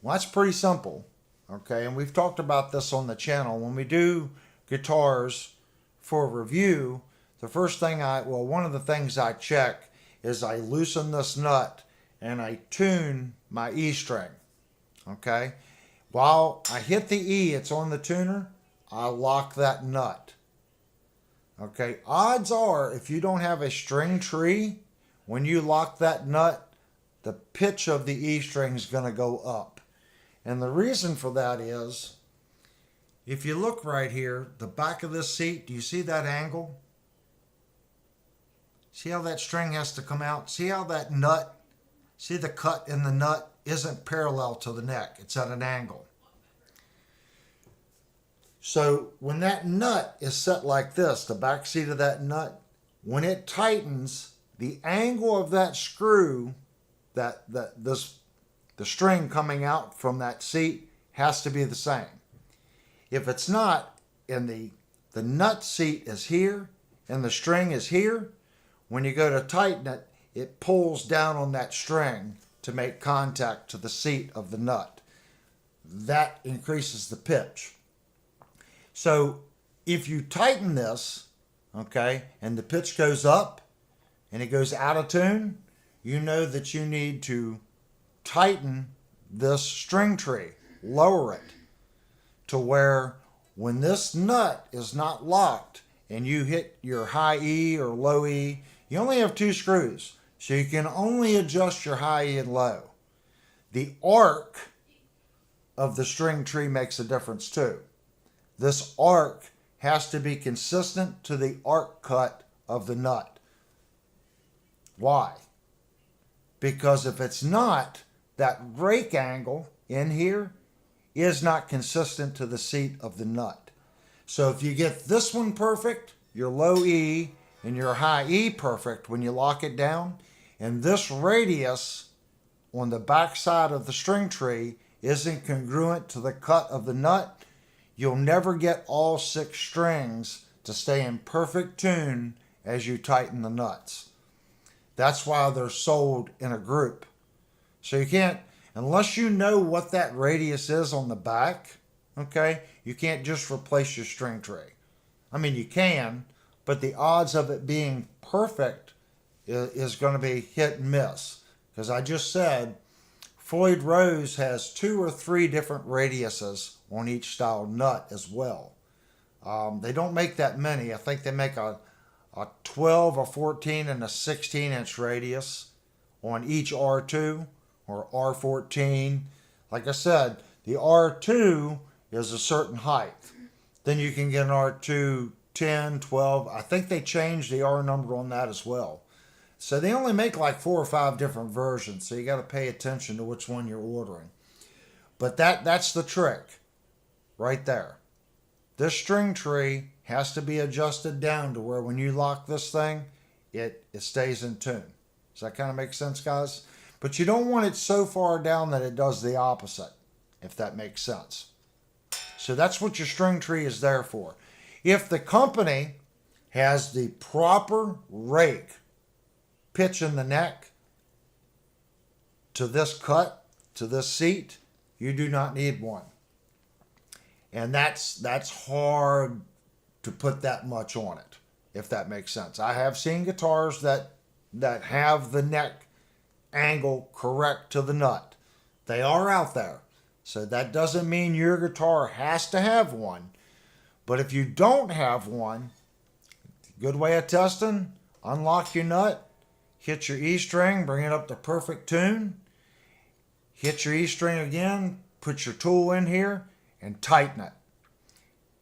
that's pretty simple. Okay, and we've talked about this on the channel. When we do guitars for review, the first thing one of the things I check is I loosen this nut and I tune my E string. Okay, while I hit the E, it's on the tuner, I lock that nut. Okay, odds are if you don't have a string tree, when you lock that nut, the pitch of the E string is going to go up. And the reason for that is, if you look right here, the back of this seat, do you see that angle? See how that string has to come out? See how that nut, see the cut in the nut isn't parallel to the neck. It's at an angle. So when that nut is set like this, the back seat of that nut, when it tightens, the angle of that screw, the string coming out from that seat has to be the same. If it's not, and the nut seat is here and the string is here, when you go to tighten it, it pulls down on that string to make contact to the seat of the nut. That increases the pitch. So if you tighten this, okay, and the pitch goes up and it goes out of tune, you know that you need to tighten this string tree, lower it to where when this nut is not locked and you hit your high E or low E, you only have two screws, so you can only adjust your high E and low. The arc of the string tree makes a difference too. This arc has to be consistent to the arc cut of the nut. Why? Because if it's not, that rake angle in here is not consistent to the seat of the nut. So if you get this one perfect, your low E and your high E perfect when you lock it down, and this radius on the back side of the string tree isn't congruent to the cut of the nut, you'll never get all 6 strings to stay in perfect tune as you tighten the nuts. That's why they're sold in a group. So you can't, unless you know what that radius is on the back, okay, you can't just replace your string tree. I mean, you can, but the odds of it being perfect is going to be hit and miss. Because I just said, Floyd Rose has 2 or 3 different radiuses on each style nut as well. They don't make that many. I think they make a 12, a 14, and a 16-inch radius on each R2 or R14. Like I said, the R2 is a certain height. Then you can get an R2 10, 12. I think they changed the R number on that as well. So they only make like 4 or 5 different versions, so you got to pay attention to which one you're ordering. But that's the trick right there. This string tree has to be adjusted down to where when you lock this thing, it stays in tune. Does that kind of make sense, guys? But you don't want it so far down that it does the opposite, if that makes sense. So that's what your string tree is there for. If the company has the proper rake pitch in the neck to this cut, to this seat, you do not need one. And that's hard to put that much on it, if that makes sense. I have seen guitars that have the neck angle correct to the nut. They are out there, So that doesn't mean your guitar has to have one. But if you don't have one, good way of testing, unlock your nut, hit your E string, bring it up to perfect tune, hit your E string again, put your tool in here, and tighten it.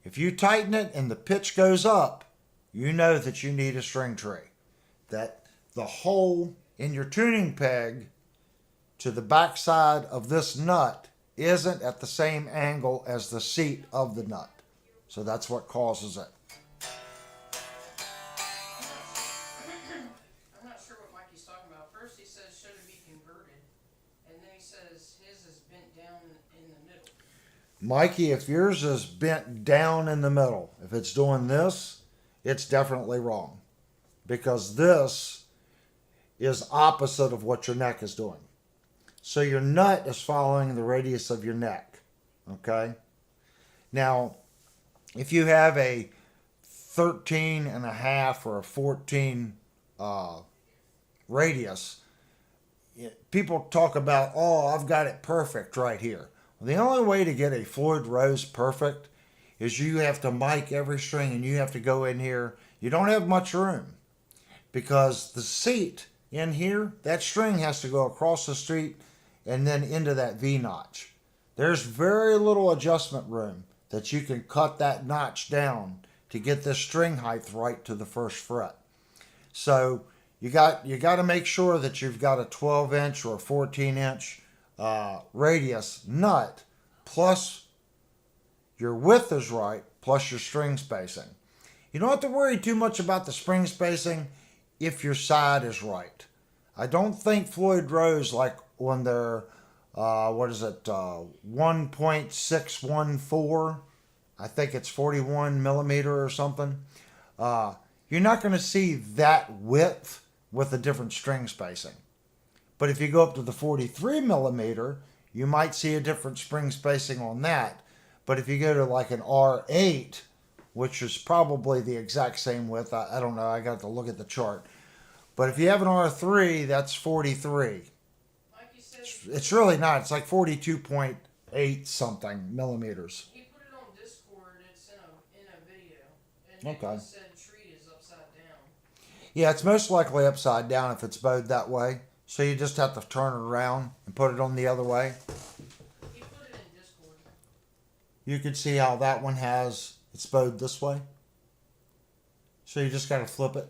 If you tighten it and the pitch goes up, you know that you need a string tree. That the hole in your tuning peg to the backside of this nut isn't at the same angle as the seat of the nut. So that's what causes it. I'm not sure what Mikey's talking about. First he says should it be converted, and then he says his is bent down in the middle. Mikey, if yours is bent down in the middle, if it's doing this, it's definitely wrong. Because this is opposite of what your neck is doing. So your nut is following the radius of your neck. Okay? Now, if you have a 13 and a half or a 14 radius, people talk about, oh, I've got it perfect right here. Well, the only way to get a Floyd Rose perfect is you have to mic every string and you have to go in here. You don't have much room because the seat in here, that string has to go across the street and then into that V notch. There's very little adjustment room that you can cut that notch down to get this string height right to the first fret. So you got to make sure that you've got a 12-inch or a 14-inch radius nut, plus your width is right, plus your string spacing. You don't have to worry too much about the string spacing if your side is right. I don't think Floyd Rose, like when they're 1.614, I think it's 41 millimeter or something. You're not going to see that width with a different string spacing. But if you go up to the 43 millimeter, you might see a different string spacing on that. But if you go to like an R8, which is probably the exact same width, I don't know, I got to look at the chart. But if you have an R3, that's 43. Like you said, It's really not. It's like 42.8 something millimeters. he put it on Discord. It's in a video, and Okay. he said tree is upside down. Yeah, it's most likely upside down if it's bowed that way. So you just have to turn it around and put it on the other way. He put it in Discord. You can see how that one has, it's bowed this way. So you just got to flip it.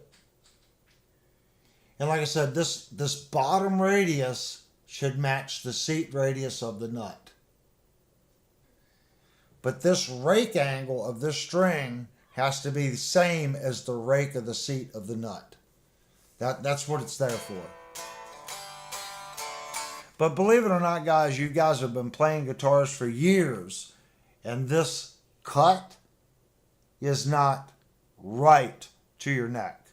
And like I said, this bottom radius should match the seat radius of the nut. But this rake angle of this string has to be the same as the rake of the seat of the nut. That's what it's there for. But believe it or not, guys, you guys have been playing guitars for years, and this cut is not right to your neck.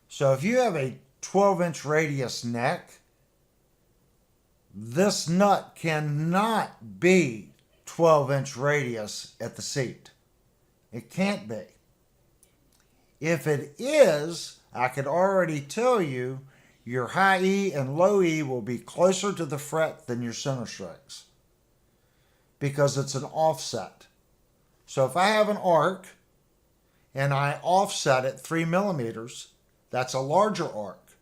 So if you have a 12-inch radius neck, this nut cannot be 12-inch radius at the seat. It can't be. If it is, I could already tell you your high E and low E will be closer to the fret than your center strings because it's an offset. So if I have an arc and I offset it 3 millimeters, that's a larger arc.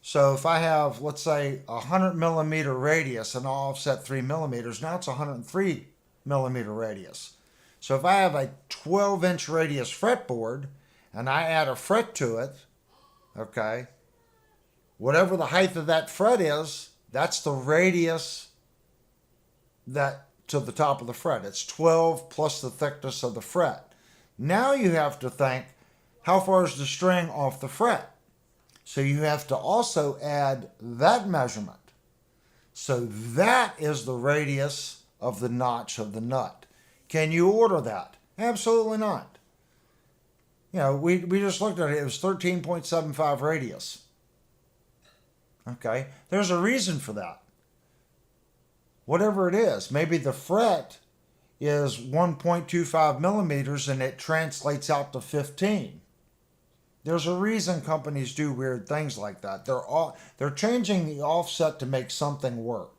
So if I have, let's say, a 100 millimeter radius and I'll offset 3 millimeters, now it's a 103 millimeter radius. So if I have a 12-inch radius fretboard and I add a fret to it, okay, whatever the height of that fret is, that's the radius that to the top of the fret. It's 12 plus the thickness of the fret. Now you have to think, how far is the string off the fret? So you have to also add that measurement. So that is the radius of the notch of the nut. Can you order that? Absolutely not. You know, we just looked at it. It was 13.75 radius. Okay, there's a reason for that. Whatever it is, maybe the fret is 1.25 millimeters and it translates out to 15. There's a reason companies do weird things like that. They're changing the offset to make something work.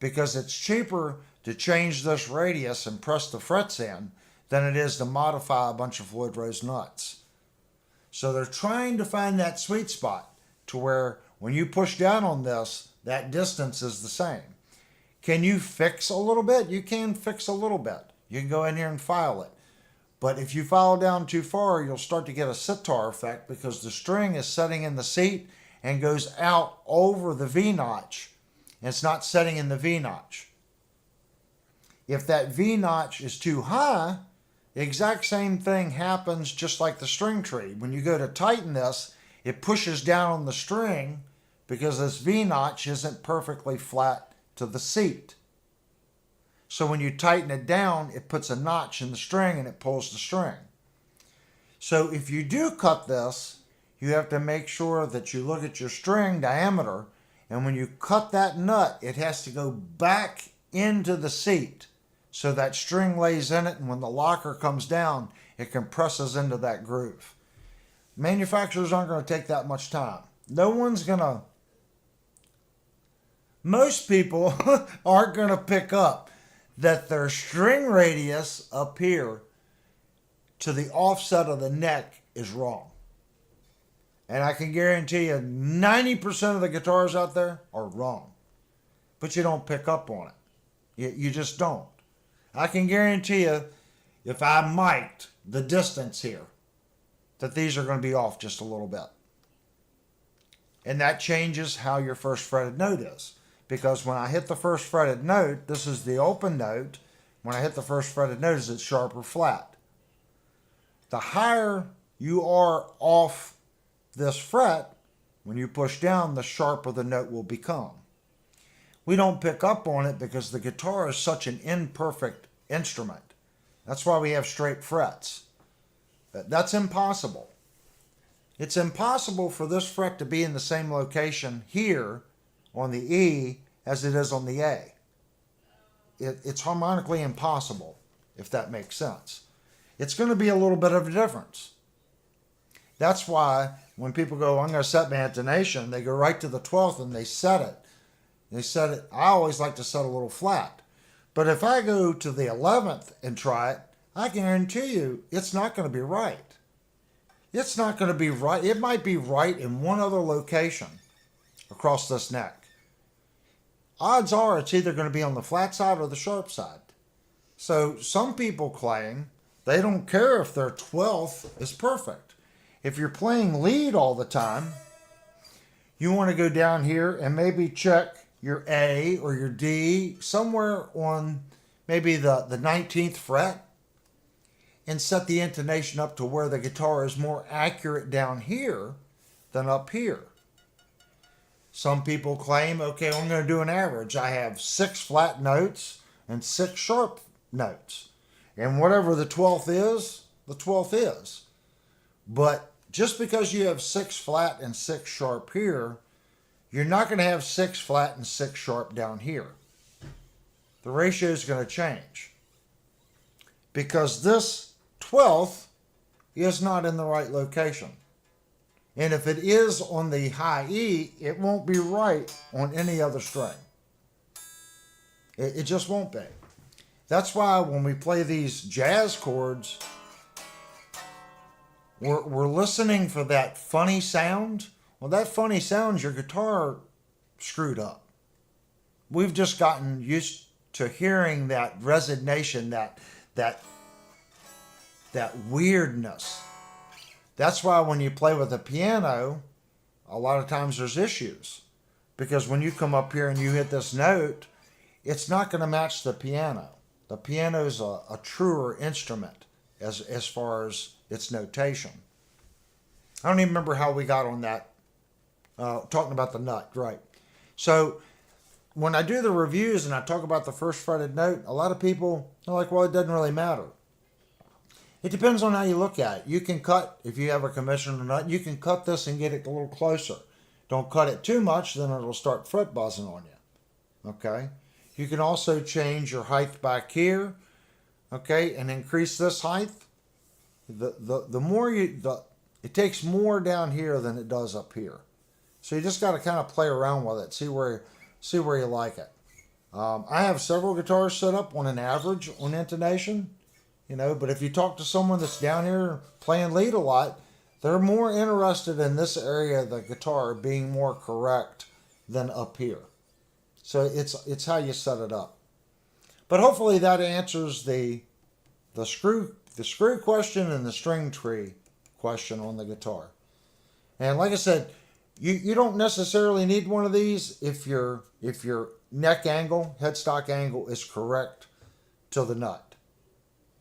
because it's cheaper to change this radius and press the frets in than it is to modify a bunch of Lloyd Rose nuts. So they're trying to find that sweet spot to where when you push down on this, that distance is the same. Can you fix a little bit? You can fix a little bit. You can go in here and file it. But if you file down too far, you'll start to get a sitar effect because the string is setting in the seat and goes out over the V-notch. And it's not setting in the V-notch. If that V-notch is too high, the exact same thing happens just like the string tree. When you go to tighten this, it pushes down on the string because this V-notch isn't perfectly flat to the seat. So when you tighten it down, it puts a notch in the string and it pulls the string. So if you do cut this, you have to make sure that you look at your string diameter, and when you cut that nut, it has to go back into the seat so that string lays in it, and when the locker comes down, it compresses into that groove. Manufacturers aren't going to take that much time. Most people aren't going to pick up that their string radius up here to the offset of the neck is wrong. And I can guarantee you 90% of the guitars out there are wrong. But you don't pick up on it. You just don't. I can guarantee you, if I mic'd the distance here, that these are going to be off just a little bit. And that changes how your first fretted note is. Because when I hit the first fretted note, this is the open note. When I hit the first fretted note, is it sharp or flat? The higher you are off this fret, when you push down, the sharper the note will become. We don't pick up on it because the guitar is such an imperfect instrument. That's why we have straight frets. That's impossible. It's impossible for this fret to be in the same location here on the E as it is on the A. It's harmonically impossible, if that makes sense. It's going to be a little bit of a difference. That's why when people go, I'm going to set my intonation, they go right to the 12th and they set it. I always like to set a little flat. But if I go to the 11th and try it, I can guarantee you it's not going to be right. It's not going to be right. It might be right in one other location across this neck. Odds are it's either going to be on the flat side or the sharp side. So some people claim they don't care if their 12th is perfect. If you're playing lead all the time, you want to go down here and maybe check your A or your D somewhere on maybe the 19th fret and set the intonation up to where the guitar is more accurate down here than up here. Some people claim, okay, I'm going to do an average. I have 6 flat notes and 6 sharp notes. And whatever the 12th is, the 12th is. But just because you have 6 flat and 6 sharp here, you're not going to have 6 flat and 6 sharp down here. The ratio is going to change. Because this 12th is not in the right location. And if it is on the high E, it won't be right on any other string. It just won't be. That's why when we play these jazz chords, we're listening for that funny sound. Well, that funny sound's your guitar screwed up. We've just gotten used to hearing that resignation, that weirdness. That's why when you play with a piano, a lot of times there's issues. Because when you come up here and you hit this note, it's not going to match the piano. The piano is a truer instrument as far as its notation. I don't even remember how we got on that, talking about the nut, right. So when I do the reviews and I talk about the first fretted note, a lot of people are like, well, it doesn't really matter. It depends on how you look at it. You can cut, if you have a commissioner nut, you can cut this and get it a little closer. Don't cut it too much, then it'll start fret buzzing on you. Okay? You can also change your height back here, okay, and increase this height. The more it takes more down here than it does up here. So you just got to kind of play around with it, see where you like it. I have several guitars set up on an average on intonation, but if you talk to someone that's down here playing lead a lot, they're more interested in this area of the guitar being more correct than up here. So it's how you set it up. But hopefully that answers the screw question and the string tree question on the guitar. And like I said, you don't necessarily need one of these if your neck angle, headstock angle is correct to the nut.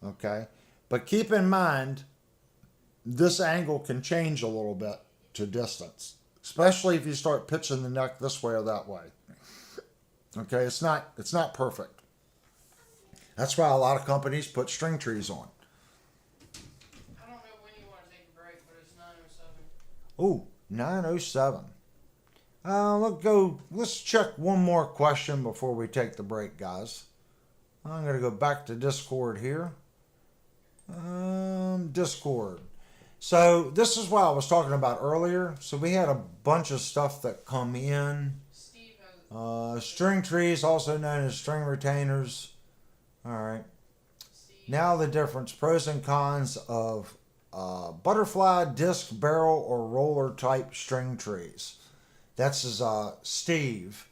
Okay? But keep in mind this angle can change a little bit to distance, especially if you start pitching the neck this way or that way. Okay, it's not perfect. That's why a lot of companies put string trees on. I don't know when you want to take a break, but it's 9:07. Ooh, 907. Let's check one more question before we take the break, guys. I'm going to go back to Discord here. Discord. So this is what I was talking about earlier. So we had a bunch of stuff that come in. Steve has. String trees, also known as string retainers. All right. Steve, Now the difference, pros and cons of butterfly, disc, barrel, or roller type string trees. That's Steve.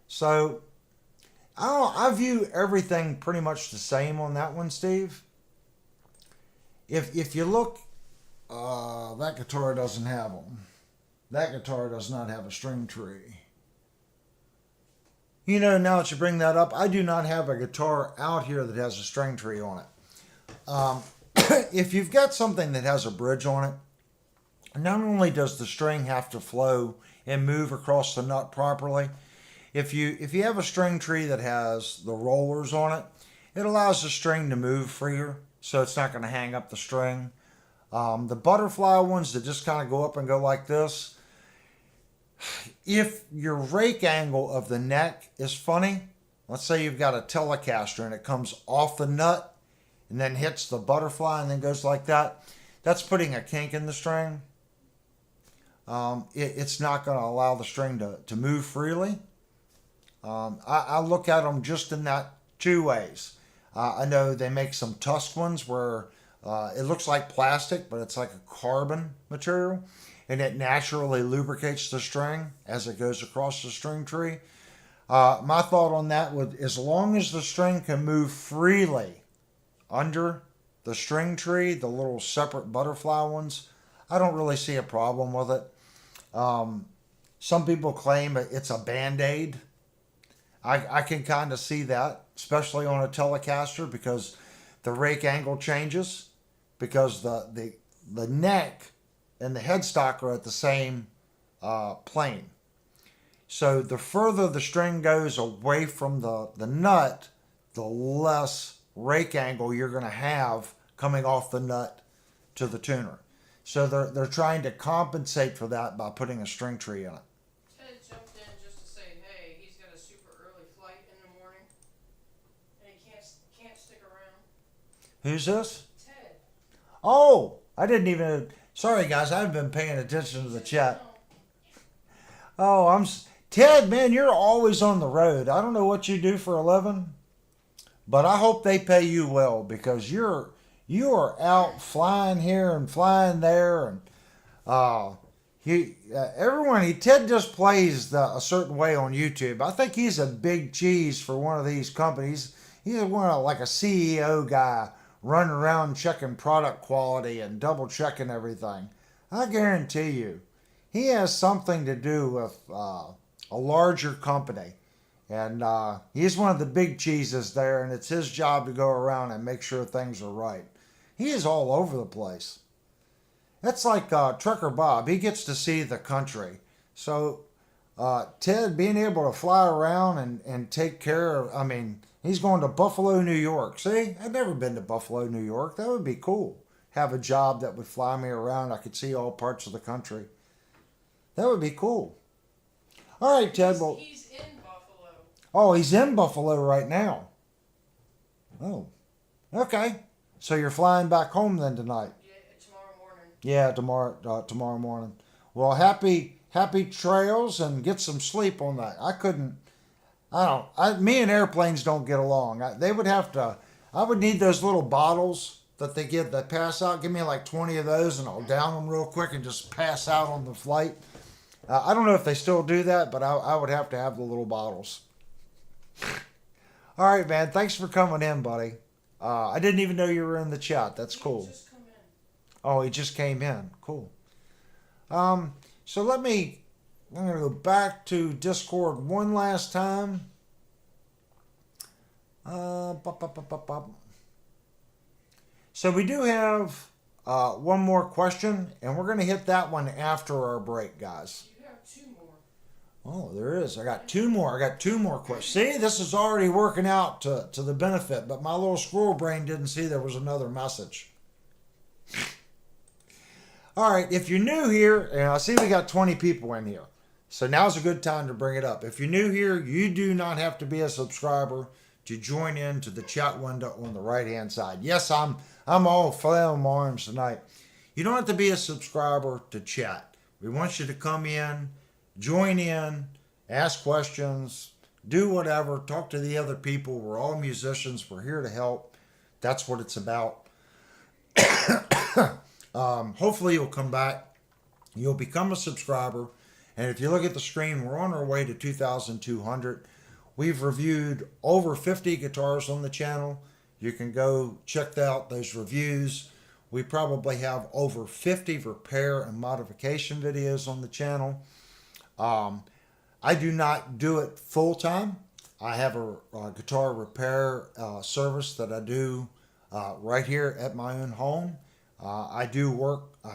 So I view everything pretty much the same on that one, Steve. If you look, that guitar doesn't have them. That guitar does not have a string tree. Now that you bring that up, I do not have a guitar out here that has a string tree on it. If you've got something that has a bridge on it, not only does the string have to flow and move across the nut properly, if you have a string tree that has the rollers on it, it allows the string to move freer, so it's not going to hang up the string. The butterfly ones that just kind of go up and go like this, if your rake angle of the neck is funny, let's say you've got a Telecaster and it comes off the nut and then hits the butterfly and then goes like that, that's putting a kink in the string. It's not going to allow the string to move freely. I look at them just in that two ways. I know they make some tusk ones where it looks like plastic, but it's like a carbon material, and it naturally lubricates the string as it goes across the string tree. My thought on that would, as long as the string can move freely under the string tree, the little separate butterfly ones, I don't really see a problem with it. Some people claim it's a band-aid. I can kind of see that, especially on a Telecaster, because the rake angle changes, because the neck and the headstock are at the same plane. So the further the string goes away from the nut, the less rake angle you're going to have coming off the nut to the tuner. So they're trying to compensate for that by putting a string tree in it. Ted jumped in just to say, hey, he's got a super early flight in the morning, and he can't stick around. Who's this? Ted. Oh, I didn't even. Sorry, guys, I haven't been paying attention to the chat. Oh, Ted, man, you're always on the road. I don't know what you do for a living, but I hope they pay you well, because you are out flying here and flying there, and Ted just plays a certain way on YouTube. I think he's a big cheese for one of these companies. He's like a CEO guy running around checking product quality and double checking everything. I guarantee you, he has something to do with a larger company. And he's one of the big cheeses there, and it's his job to go around and make sure things are right. He is all over the place. That's like Trucker Bob. He gets to see the country. So Ted being able to fly around and take care of, he's going to Buffalo, New York. See, I've never been to Buffalo, New York. That would be cool. Have a job that would fly me around. I could see all parts of the country. That would be cool. All right, Ted. Well, He's in Buffalo. oh, he's in Buffalo right now. Oh, okay. So you're flying back home then tonight? Yeah, tomorrow morning. Yeah, tomorrow morning. Well, happy trails, and get some sleep on that. Me and airplanes don't get along. They would have to. I would need those little bottles that they give that pass out. Give me like 20 of those, and I'll down them real quick and just pass out on the flight. I don't know if they still do that, but I would have to have the little bottles. All right, man. Thanks for coming in, buddy. I didn't even know you were in the chat. That's cool. Just come in. Oh, he just came in. Cool. So I'm going to go back to Discord one last time. Bop, bop, bop, bop, bop. So we do have one more question, and we're going to hit that one after our break, guys. You have two more. Oh, there is. I got two more. Questions. See, this is already working out to the benefit, but my little squirrel brain didn't see there was another message. All right, if you're new here, and I see we got 20 people in here, so now's a good time to bring it up. If you're new here, you do not have to be a subscriber to join in to the chat window on the right-hand side. Yes, I'm all flailing my arms tonight. You don't have to be a subscriber to chat. We want you to come in, join in, ask questions, do whatever, talk to the other people. We're all musicians. We're here to help. That's what it's about. Hopefully you'll come back. You'll become a subscriber. And if you look at the screen, we're on our way to 2,200. We've reviewed over 50 guitars on the channel. You can go check out those reviews. We probably have over 50 repair and modification videos on the channel. I do not do it full time. I have a guitar repair service that I do right here at my own home. I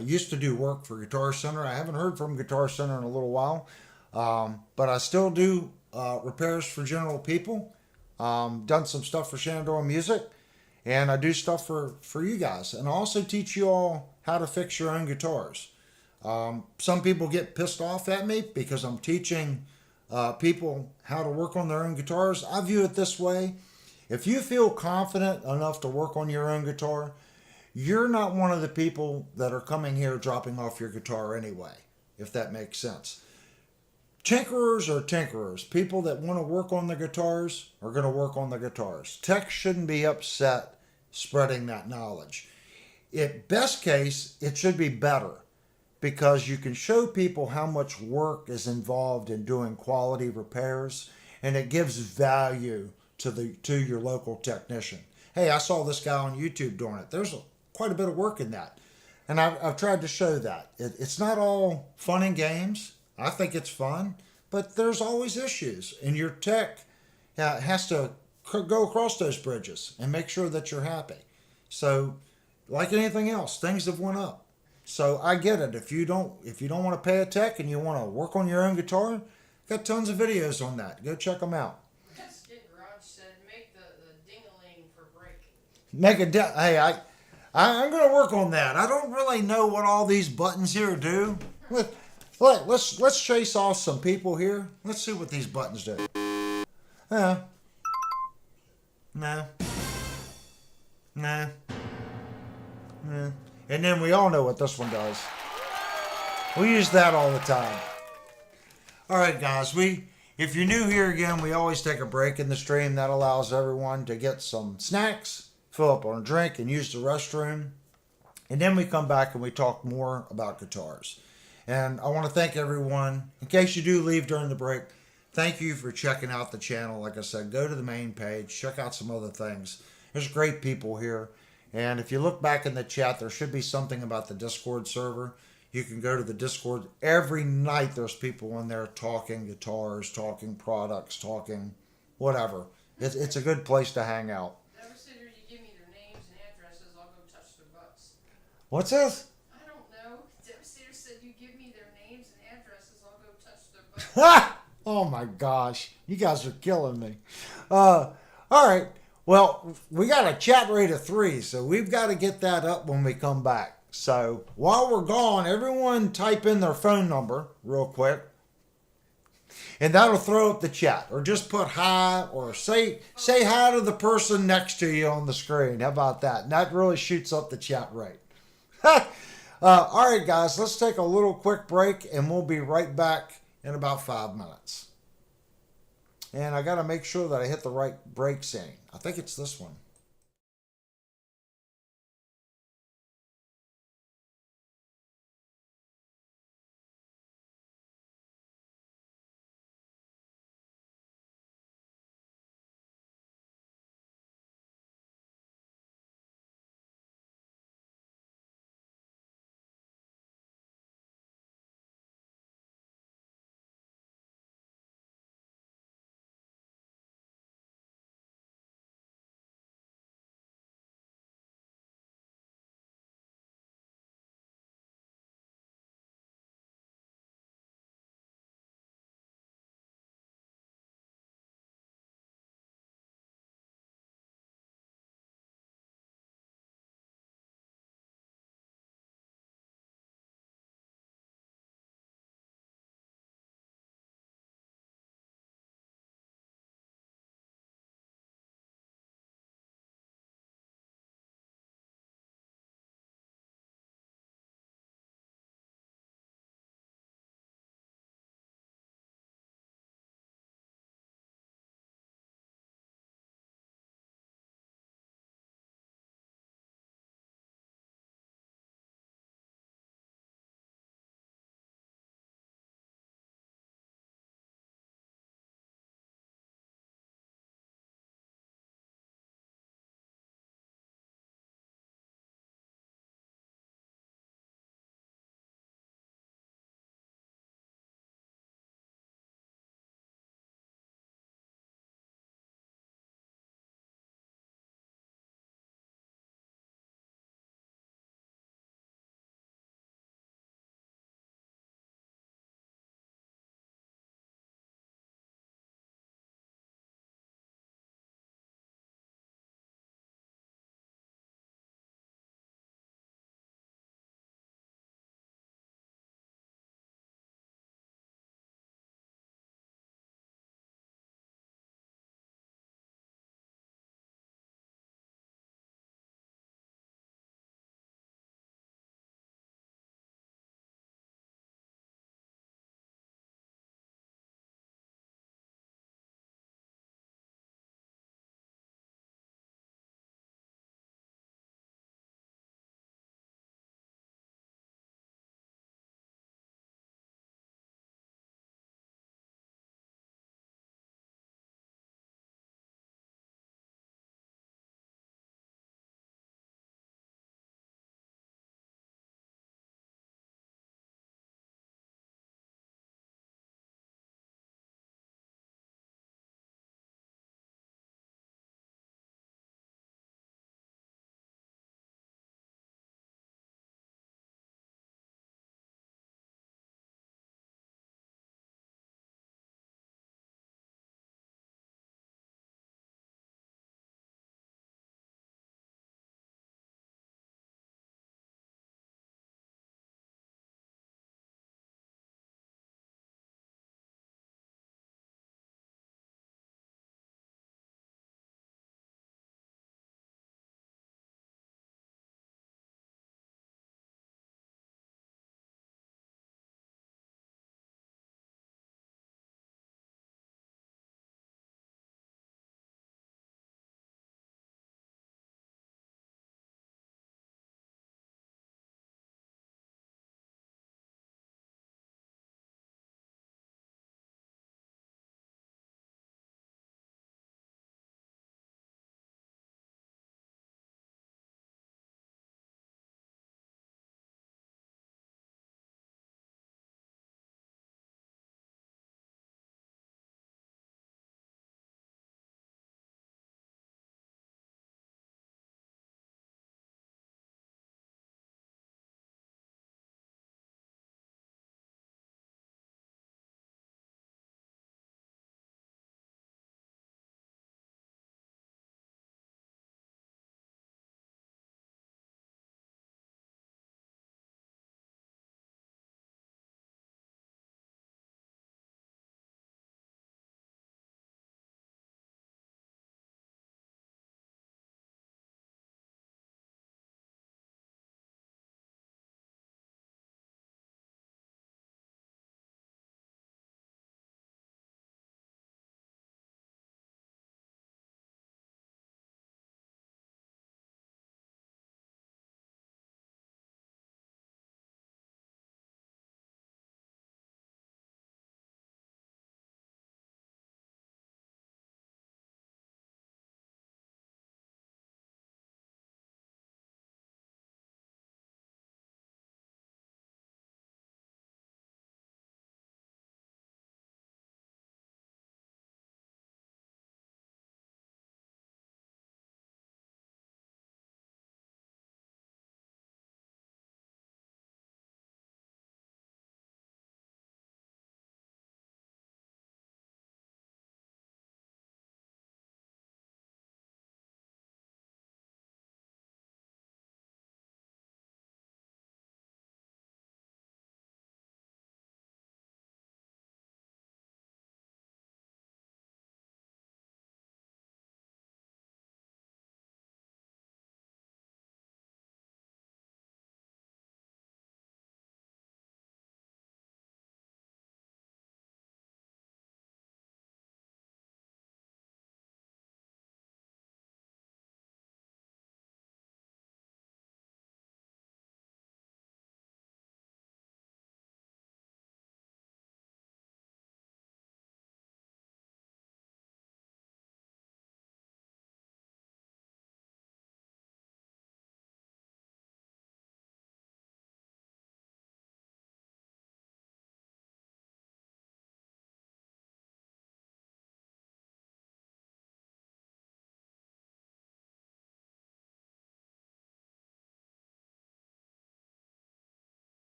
used to do work for Guitar Center. I haven't heard from Guitar Center in a little while, but I still do repairs for general people. Done some stuff for Shenandoah Music, and I do stuff for you guys. And I also teach you all how to fix your own guitars. Some people get pissed off at me because I'm teaching people how to work on their own guitars. I view it this way. If you feel confident enough to work on your own guitar, you're not one of the people that are coming here dropping off your guitar anyway, if that makes sense. Tinkerers are tinkerers. People that want to work on the guitars are going to work on the guitars. Techs shouldn't be upset spreading that knowledge. At best case, it should be better because you can show people how much work is involved in doing quality repairs, and it gives value to your local technician. Hey, I saw this guy on YouTube doing it. There's quite a bit of work in that. And I've tried to show that. It's not all fun and games. I think it's fun, but there's always issues. And your tech has to go across those bridges and make sure that you're happy. So, like anything else, things have went up. So I get it. If you don't want to pay a tech and you want to work on your own guitar, got tons of videos on that. Go check them out. Raj said, make the ding-a-ling for break. Hey, I'm going to work on that. I don't really know what all these buttons here do. Let's chase off some people here. Let's see what these buttons do. No. And then we all know what this one does. We use that all the time. All right, guys. If you're new here again, we always take a break in the stream. That allows everyone to get some snacks, fill up on a drink, and use the restroom. And then we come back and we talk more about guitars. And I want to thank everyone. In case you do leave during the break, thank you for checking out the channel. Like I said, go to the main page, check out some other things. There's great people here. And if you look back in the chat, there should be something about the Discord server. You can go to the Discord. Every night there's people in there talking guitars, talking products, talking whatever. It's a good place to hang out. Devastator, you give me their names and addresses, I'll go touch their butts. What's this? I don't know. Devastator said you give me their names and addresses, I'll go touch their butts. Oh my gosh. You guys are killing me. All right. Well, we got a chat rate of 3, so we've got to get that up when we come back. So while we're gone, everyone type in their phone number real quick. And that'll throw up the chat. Or just put hi or say hi to the person next to you on the screen. How about that? And that really shoots up the chat rate. All right, guys, let's take a little quick break and we'll be right back in about 5 minutes. And I got to make sure that I hit the right brake setting. I think it's this one.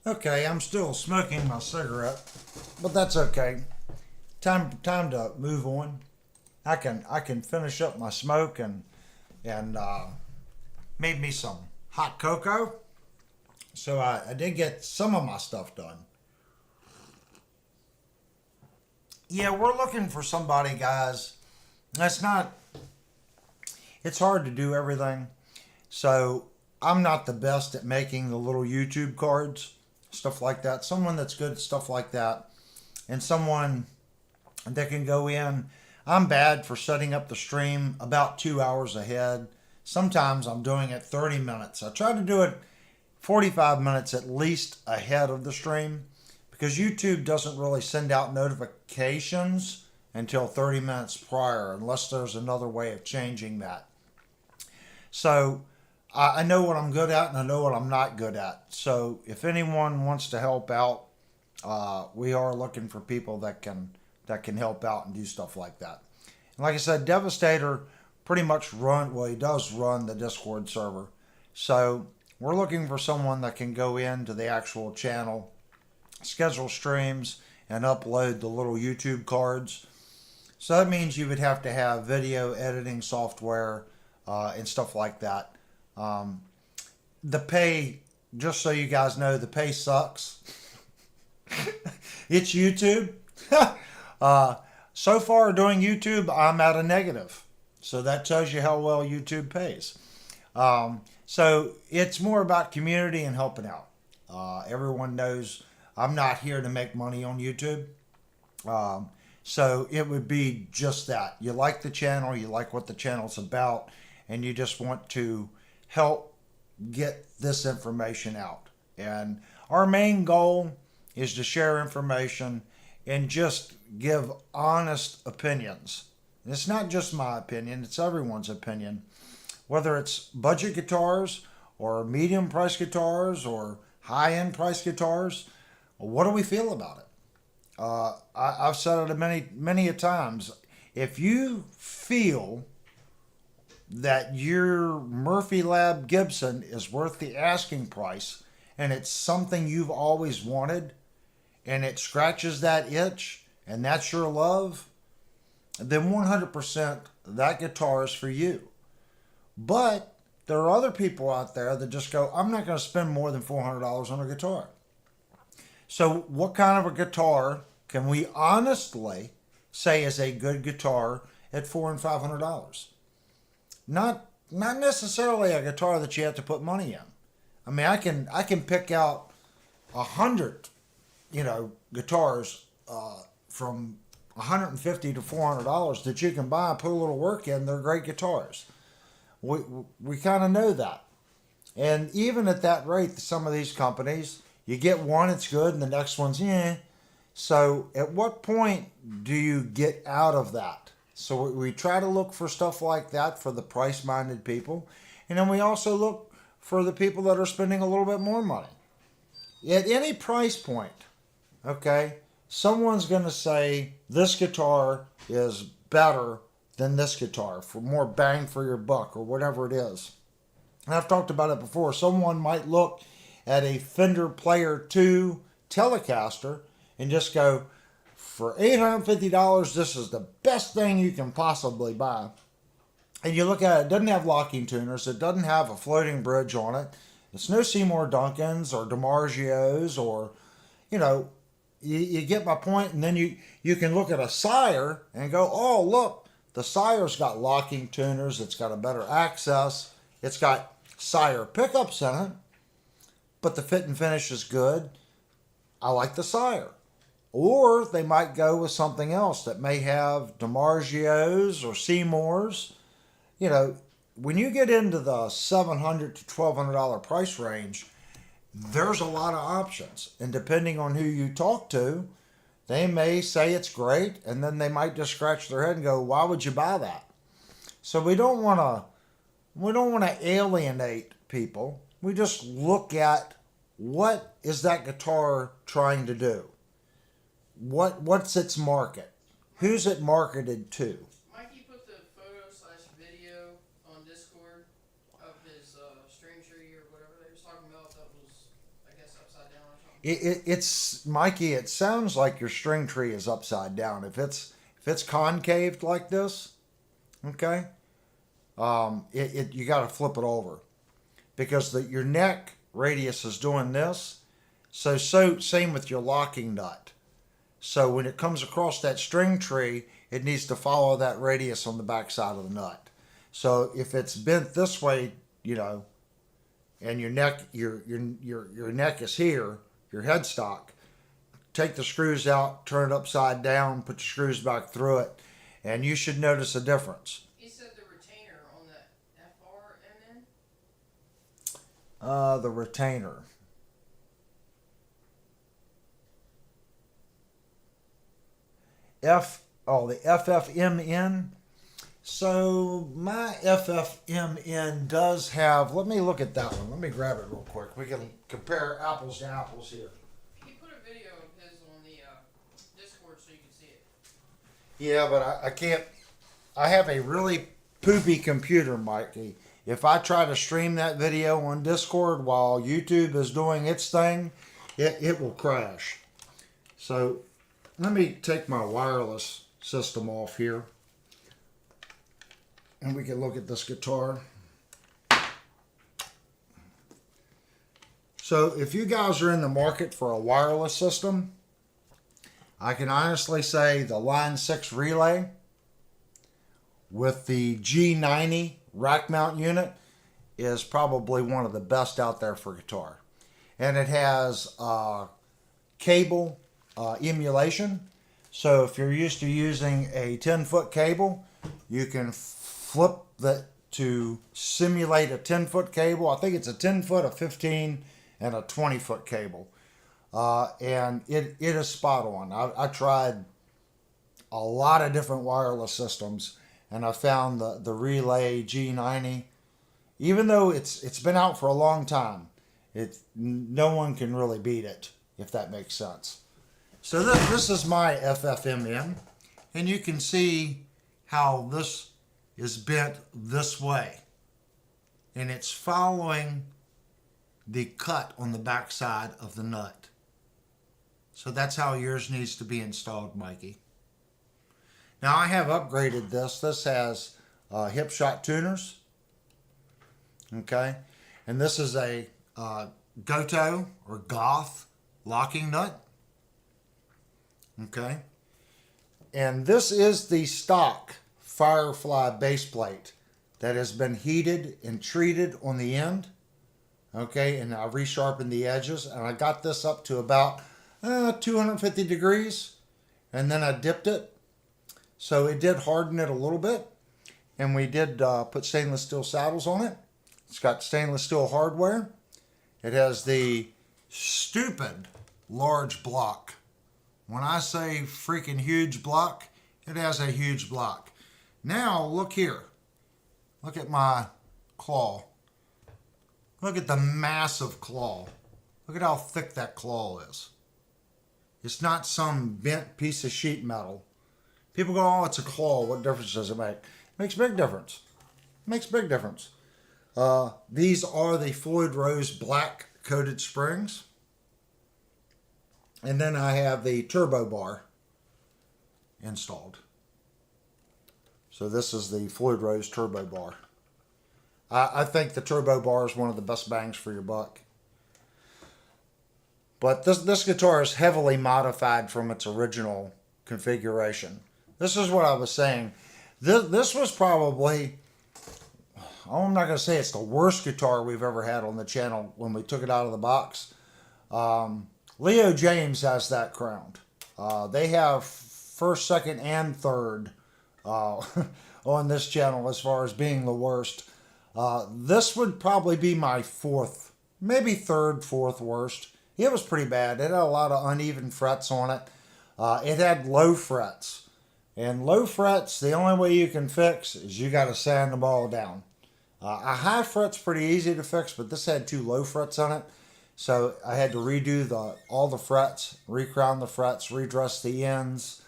Okay, I'm still smoking my cigarette, but that's okay. Time to move on. I can finish up my smoke and made me some hot cocoa. So I did get some of my stuff done. Yeah, we're looking for somebody, guys. That's not. It's hard to do everything. So I'm not the best at making the little YouTube cards, stuff like that. Someone that's good at stuff like that, and someone that can go in. I'm bad for setting up the stream about 2 hours ahead. Sometimes I'm doing it 30 minutes. I try to do it 45 minutes at least ahead of the stream because YouTube doesn't really send out notifications until 30 minutes prior unless there's another way of changing that. So I know what I'm good at and I know what I'm not good at. So if anyone wants to help out, we are looking for people that can help out and do stuff like that. And like I said, Devastator pretty much he does run the Discord server. So we're looking for someone that can go into the actual channel, schedule streams, and upload the little YouTube cards. So that means you would have to have video editing software and stuff like that. The pay, just so you guys know, the pay sucks. It's YouTube. So far doing YouTube, I'm at a negative. So that tells you how well YouTube pays. So it's more about community and helping out. Everyone knows I'm not here to make money on YouTube. So it would be just that. You like the channel, you like what the channel's about, and you just want to help get this information out. And our main goal is to share information and just give honest opinions. And it's not just my opinion, it's everyone's opinion. Whether it's budget guitars or medium price guitars or high end price guitars, what do we feel about it? I've said it many a times. If you feel that your Murphy Lab Gibson is worth the asking price and it's something you've always wanted and it scratches that itch and that's your love, then 100% that guitar is for you. But there are other people out there that just go, I'm not going to spend more than $400 on a guitar. So what kind of a guitar can we honestly say is a good guitar at $400 and $500? Not necessarily a guitar that you have to put money in. I mean, I can pick out 100, guitars from $150 to $400 that you can buy and put a little work in. They're great guitars. We kind of know that. And even at that rate, some of these companies, you get one, it's good, and the next one's, yeah. So at what point do you get out of that? So we try to look for stuff like that for the price-minded people. And then we also look for the people that are spending a little bit more money. At any price point, okay, someone's going to say this guitar is better than this guitar for more bang for your buck or whatever it is. And I've talked about it before. Someone might look at a Fender Player 2 Telecaster and just go, for $850, this is the best thing you can possibly buy. And you look at it, it doesn't have locking tuners, it doesn't have a floating bridge on it. It's no Seymour Duncans or DiMarzio's or, you get my point. And then you can look at a Sire and go, oh, look, the Sire's got locking tuners, it's got a better access, it's got Sire pickups in it, but the fit and finish is good. I like the Sire. Or they might go with something else that may have DiMarzio's or Seymour's. When you get into the $700 to $1,200 price range, there's a lot of options. And depending on who you talk to, they may say it's great, and then they might just scratch their head and go, why would you buy that? So we don't want to alienate people. We just look at what is that guitar trying to do? What's its market? Who's it marketed to? Mikey put the photo/video on Discord of his stream tree or whatever they was talking about. That was, I guess, guess upside down or something. It's Mikey. It sounds like your string tree is upside down. If it's concaved like this, okay, you got to flip it over because your neck radius is doing this. So same with your locking nut. So when it comes across that string tree, it needs to follow that radius on the back side of the nut. So if it's bent this way, and your neck is here, your headstock, take the screws out, turn it upside down, put your screws back through it, and you should notice a difference. He said the retainer on that FRMN. The retainer. The FFMN. So my FFMN does have, let me look at that one. Let me grab it real quick. We can compare apples to apples here. He put a video of his on the Discord so you can see it. Yeah, but I can't, I have a really poopy computer, Mikey. If I try to stream that video on Discord while YouTube is doing its thing, it will crash. So let me take my wireless system off here. And we can look at this guitar. So if you guys are in the market for a wireless system, I can honestly say the Line 6 relay with the G90 rack mount unit is probably one of the best out there for guitar. And it has cable emulation. So if you're used to using a 10-foot cable, you can flip that to simulate a 10-foot cable. I think it's a 10-foot, a 15, and a 20-foot cable. And it is spot on. I tried a lot of different wireless systems, and I found the Relay G90. Even though it's been out for a long time, no one can really beat it, if that makes sense. So this is my FFMN, and you can see how this is bent this way, and it's following the cut on the back side of the nut. So that's how yours needs to be installed, Mikey. Now I have upgraded this. This has hip shot tuners, okay, and this is a Goto or Goth locking nut, okay, and this is the stock Firefly base plate that has been heated and treated on the end, okay, and I resharpened the edges, and I got this up to about 250 degrees, and then I dipped it, so it did harden it a little bit, and we did put stainless steel saddles on it. It's got stainless steel hardware. It has the stupid large block. When I say freaking huge block, it has a huge block. Now, look here. Look at my claw. Look at the massive claw. Look at how thick that claw is. It's not some bent piece of sheet metal. People go, oh, it's a claw. What difference does it make? It makes a big difference. It makes a big difference. These are the Floyd Rose black coated springs. And then I have the turbo bar installed. So this is the Floyd Rose turbo bar. I think the turbo bar is one of the best bangs for your buck. But this guitar is heavily modified from its original configuration. This is what I was saying. This was probably, I'm not going to say it's the worst guitar we've ever had on the channel when we took it out of the box. Leo James has that crowned. They have first, second, and third on this channel as far as being the worst. This would probably be my fourth, maybe third, fourth worst. It was pretty bad. It had a lot of uneven frets on it. It had low frets. And low frets, the only way you can fix is you got to sand them all down. A high fret's pretty easy to fix, but this had 2 low frets on it. So I had to redo all the frets, recrown the frets, redress the ends.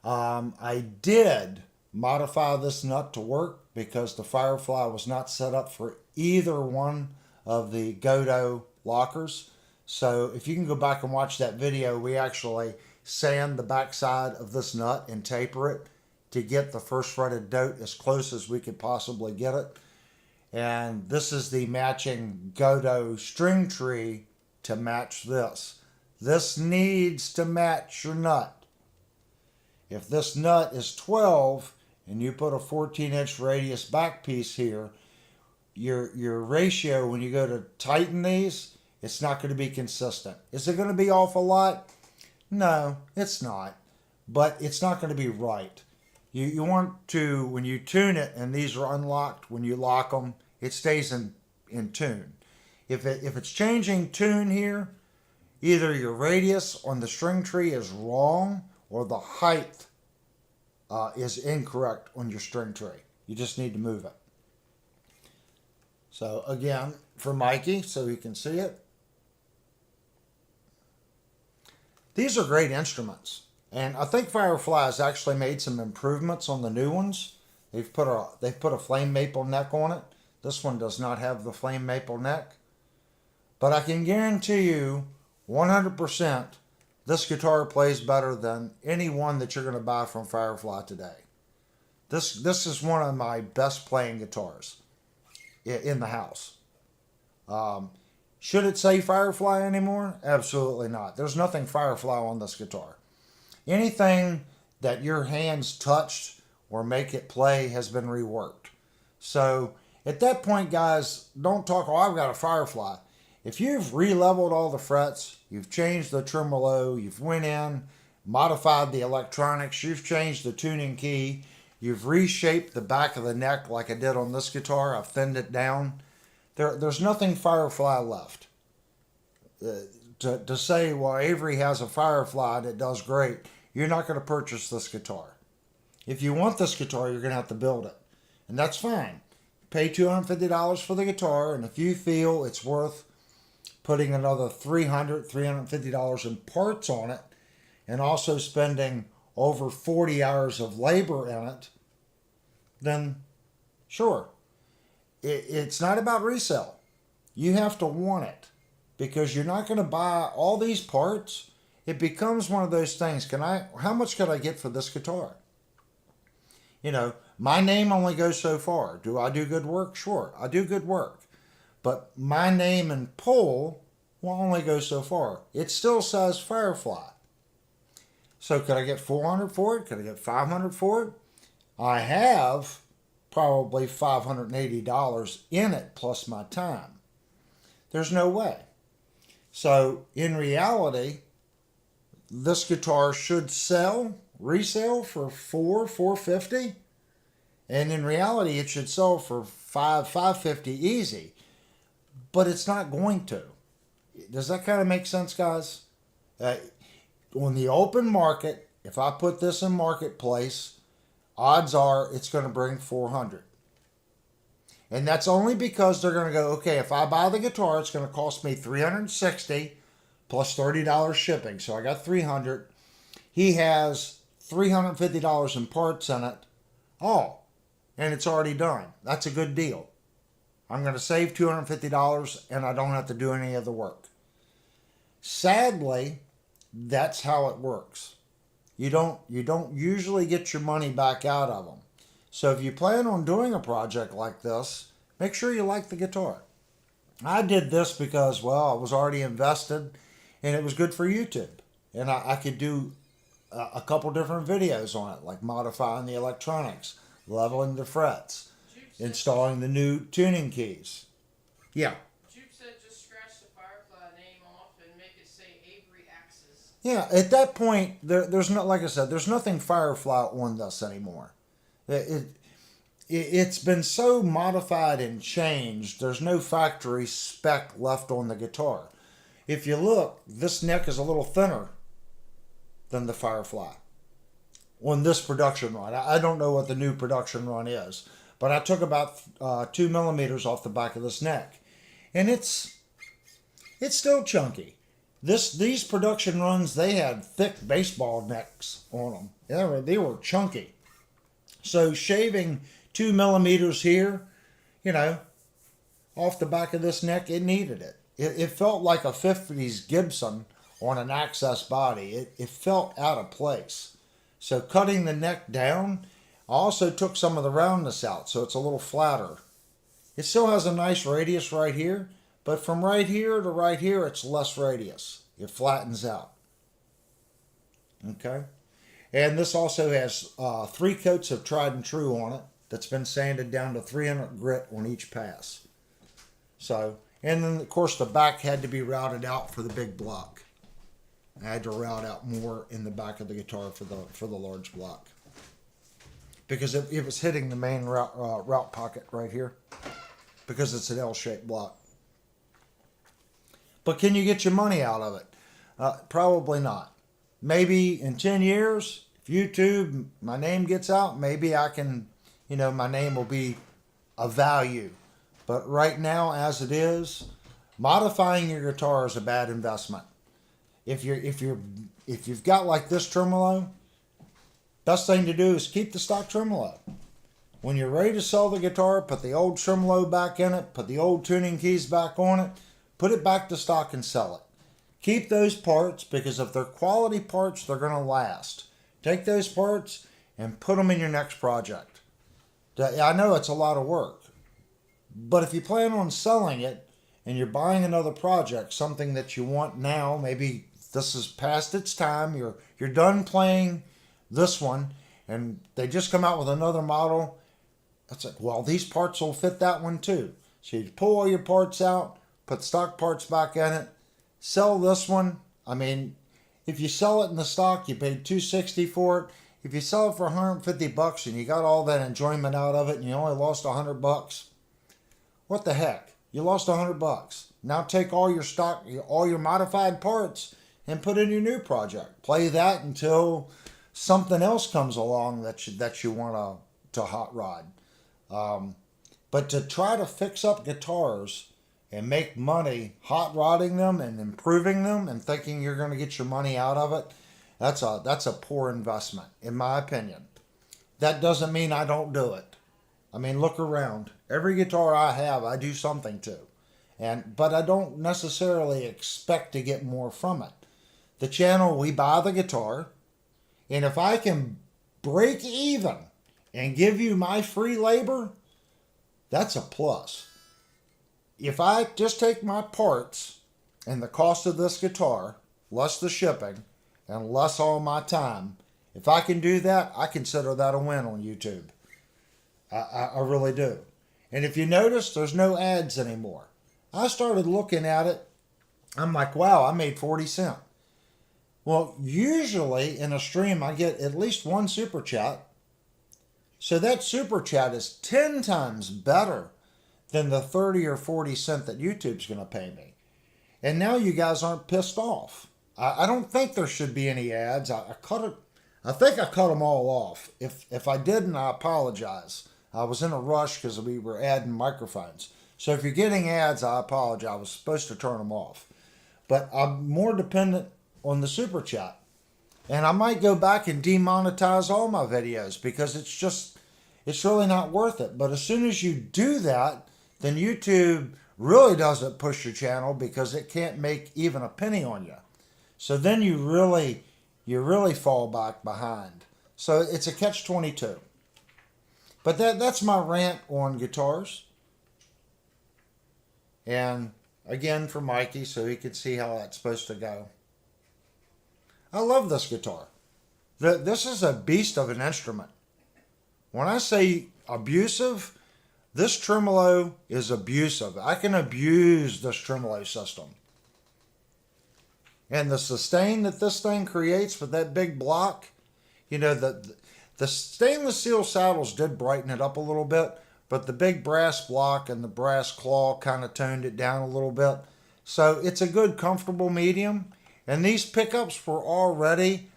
I did modify this nut to work because the Firefly was not set up for either one of the Goto lockers. So if you can go back and watch that video, we actually sand the backside of this nut and taper it to get the first fretted note as close as we could possibly get it. And this is the matching Godot string tree to match this. This needs to match your nut. If this nut is 12 and you put a 14-inch radius back piece here, your ratio when you go to tighten these, it's not going to be consistent. Is it going to be off a lot? No, it's not. But it's not going to be right. You want to, when you tune it and these are unlocked, when you lock them, it stays in tune. If it's changing tune here, either your radius on the string tree is wrong or the height is incorrect on your string tree. You just need to move it. So again, for Mikey, so he can see it. These are great instruments. And I think Firefly has actually made some improvements on the new ones. They've put a flame maple neck on it. This one does not have the flame maple neck. But I can guarantee you 100% this guitar plays better than any one that you're going to buy from Firefly today. This is one of my best playing guitars in the house. Should it say Firefly anymore? Absolutely not. There's nothing Firefly on this guitar. Anything that your hands touched or make it play has been reworked. So at that point, guys, don't talk, oh, I've got a Firefly. If you've re-leveled all the frets, you've changed the tremolo, you've went in, modified the electronics, you've changed the tuning key, you've reshaped the back of the neck like I did on this guitar, I've thinned it down, there's nothing Firefly left. To say, well, Avery has a Firefly that does great, you're not going to purchase this guitar. If you want this guitar, you're going to have to build it. And that's fine. Pay $250 for the guitar, and if you feel it's worth putting another $300, $350 in parts on it, and also spending over 40 hours of labor in it, then sure. It's not about resale. You have to want it. Because you're not going to buy all these parts. It becomes one of those things. How much could I get for this guitar? You know, my name only goes so far. Do I do good work? Sure, I do good work. But my name and pull will only go so far. It still says Firefly. So could I get $400 for it? Could I get $500 for it? I have probably $580 in it plus my time. There's no way. So in reality, this guitar should resell for $450, and in reality, it should sell for $550 easy. But it's not going to. Does that kind of make sense, guys? On the open market, if I put this in marketplace, odds are it's going to bring $400. And that's only because they're going to go, okay, if I buy the guitar, it's going to cost me $360 plus $30 shipping. So I got $300. He has $350 in parts in it. Oh, and it's already done. That's a good deal. I'm going to save $250 and I don't have to do any of the work. Sadly, that's how it works. You don't usually get your money back out of them. So if you plan on doing a project like this, make sure you like the guitar. I did this because, well, I was already invested and it was good for YouTube. And I could do a couple different videos on it, like modifying the electronics, leveling the frets, installing the new tuning keys. Yeah. Jupe said just scratch the Firefly name off and make it say Avery Axis. Yeah, at that point, there's not, like I said, there's nothing Firefly on this anymore. It's been so modified and changed, there's no factory spec left on the guitar. If you look, this neck is a little thinner than the Firefly on this production run. I don't know what the new production run is, but I took about 2 millimeters off the back of this neck, and it's still chunky. These production runs, they had thick baseball necks on them. They were chunky. So shaving 2 millimeters here, off the back of this neck, it needed it. It felt like a 50s Gibson on an access body. It felt out of place. So cutting the neck down, I also took some of the roundness out so it's a little flatter. It still has a nice radius right here, but from right here to right here, it's less radius. It flattens out. Okay? And this also has 3 coats of tried and true on it that's been sanded down to 300 grit on each pass. So, and then of course the back had to be routed out for the big block. I had to route out more in the back of the guitar for the large block, because it was hitting the main route pocket right here, because it's an L-shaped block. But can you get your money out of it? Probably not. Maybe in 10 years, if YouTube, my name gets out, maybe I can, my name will be of value. But right now, as it is, modifying your guitar is a bad investment. If you've got like this tremolo, best thing to do is keep the stock tremolo. When you're ready to sell the guitar, put the old tremolo back in it, put the old tuning keys back on it, put it back to stock and sell it. Keep those parts, because if they're quality parts, they're going to last. Take those parts and put them in your next project. I know it's a lot of work, but if you plan on selling it and you're buying another project, something that you want now, maybe this is past its time, you're done playing this one and they just come out with another model, it's like, well, these parts will fit that one too. So you pull all your parts out, put stock parts back in it, sell this one. I mean, if you sell it in the stock, you paid $260 for it. If you sell it for $150 and you got all that enjoyment out of it and you only lost $100, what the heck? You lost $100. Now take all your stock, all your modified parts, and put in your new project. Play that until something else comes along that you want to hot rod. But to try to fix up guitars and make money hot rodding them and improving them and thinking you're going to get your money out of it, that's a poor investment, in my opinion. That doesn't mean I don't do it. I mean, look around. Every guitar I have, I do something to. But I don't necessarily expect to get more from it. The channel, we buy the guitar, and if I can break even and give you my free labor, that's a plus. If I just take my parts and the cost of this guitar, less the shipping, and less all my time, if I can do that, I consider that a win on YouTube. I really do. And if you notice, there's no ads anymore. I started looking at it. I'm like, wow, I made 40 cents. Well, usually in a stream, I get at least one super chat. So that super chat is 10 times better than the 30 or 40 cents that YouTube's going to pay me. And now you guys aren't pissed off. I don't think there should be any ads. I think I cut them all off. If I didn't, I apologize. I was in a rush because we were adding microphones. So if you're getting ads, I apologize. I was supposed to turn them off. But I'm more dependent on the super chat. And I might go back and demonetize all my videos because it's really not worth it. But as soon as you do that, then YouTube really doesn't push your channel because it can't make even a penny on you. So then you really fall back behind. So it's a catch-22. But that's my rant on guitars. And again for Mikey so he could see how that's supposed to go. I love this guitar. This is a beast of an instrument. When I say abusive, this tremolo is abusive. I can abuse this tremolo system. And the sustain that this thing creates with that big block, the stainless steel saddles did brighten it up a little bit, but the big brass block and the brass claw kind of toned it down a little bit. So it's a good, comfortable medium. And these pickups were already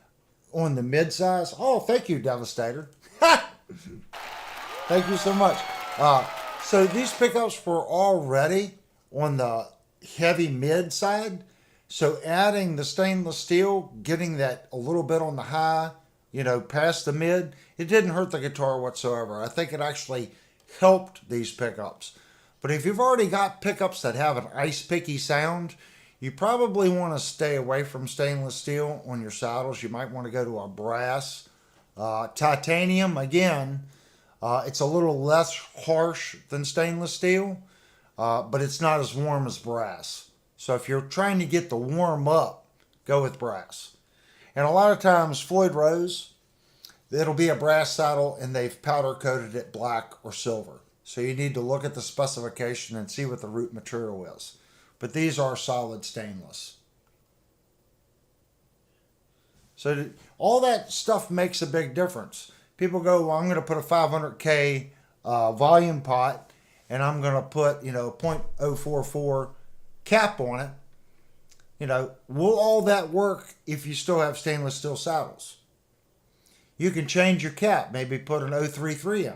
on the mid-size. Oh, thank you, Devastator. Thank you so much. So these pickups were already on the heavy mid side. So adding the stainless steel, getting that a little bit on the high, past the mid, it didn't hurt the guitar whatsoever. I think it actually helped these pickups. But if you've already got pickups that have an ice picky sound, you probably want to stay away from stainless steel on your saddles. You might want to go to a brass. Titanium, again, it's a little less harsh than stainless steel, but it's not as warm as brass. So if you're trying to get the warm up, go with brass. And a lot of times, Floyd Rose, it'll be a brass saddle and they've powder coated it black or silver. So you need to look at the specification and see what the root material is. But these are solid stainless. So all that stuff makes a big difference. People go, well, I'm going to put a 500K volume pot and I'm going to put, 0.044 cap on it. Will all that work if you still have stainless steel saddles? You can change your cap, maybe put an 033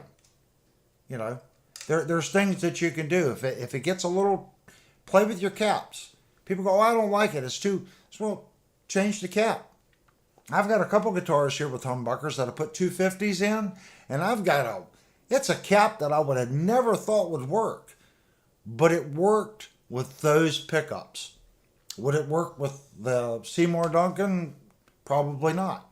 in. There's things that you can do. If it gets a little, play with your caps. People go, oh, I don't like it. It's too, well, change the cap. I've got a couple guitars here with humbuckers that I put 250s in, and I've got it's a cap that I would have never thought would work, but it worked with those pickups. Would it work with the Seymour Duncan? Probably not.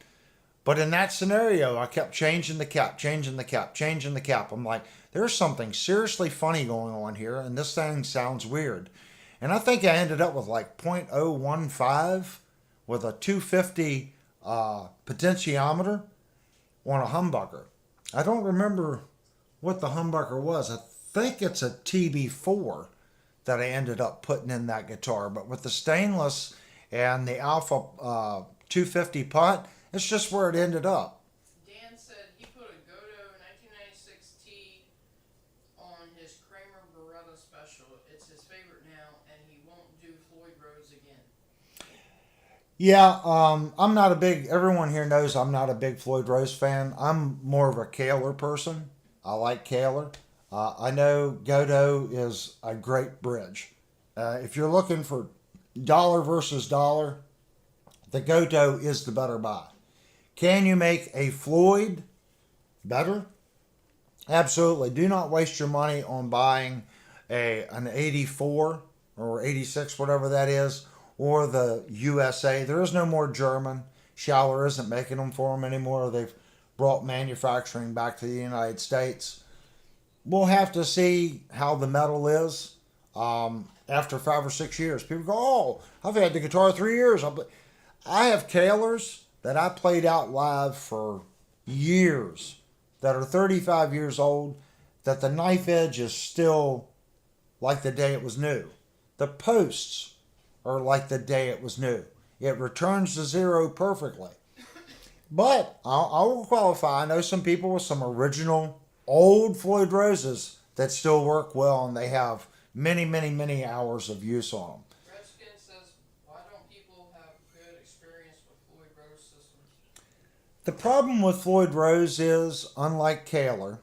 But in that scenario, I kept changing the cap, changing the cap, changing the cap. I'm like, there's something seriously funny going on here, and this thing sounds weird. And I think I ended up with like 0.015 with a 250 potentiometer on a humbucker. I don't remember what the humbucker was. I think it's a TB4 that I ended up putting in that guitar. But with the stainless and the Alpha 250 pot, it's just where it ended up. Dan said he put a Godo 1996T on his Kramer Beretta Special. It's his favorite now, and he won't do Floyd Rose again. Yeah, I'm not a big, everyone here knows I'm not a big Floyd Rose fan. I'm more of a Kahler person. I like Kahler. I know Godo is a great bridge. If you're looking for dollar versus dollar, the Godo is the better buy. Can you make a Floyd better? Absolutely. Do not waste your money on buying an 84 or 86, whatever that is, or the USA. There is no more German. Schaller isn't making them for them anymore. They've brought manufacturing back to the United States. We'll have to see how the metal is after 5 or 6 years. People go, oh, I've had the guitar 3 years. I have Kahlers that I played out live for years that are 35 years old, that the knife edge is still like the day it was new. The posts are like the day it was new. It returns to zero perfectly. But I will qualify. I know some people with some original old Floyd Roses that still work well, and they have many, many, many hours of use on them. Redskin says, why don't people have good experience with Floyd Rose systems? The problem with Floyd Rose is, unlike Kahler,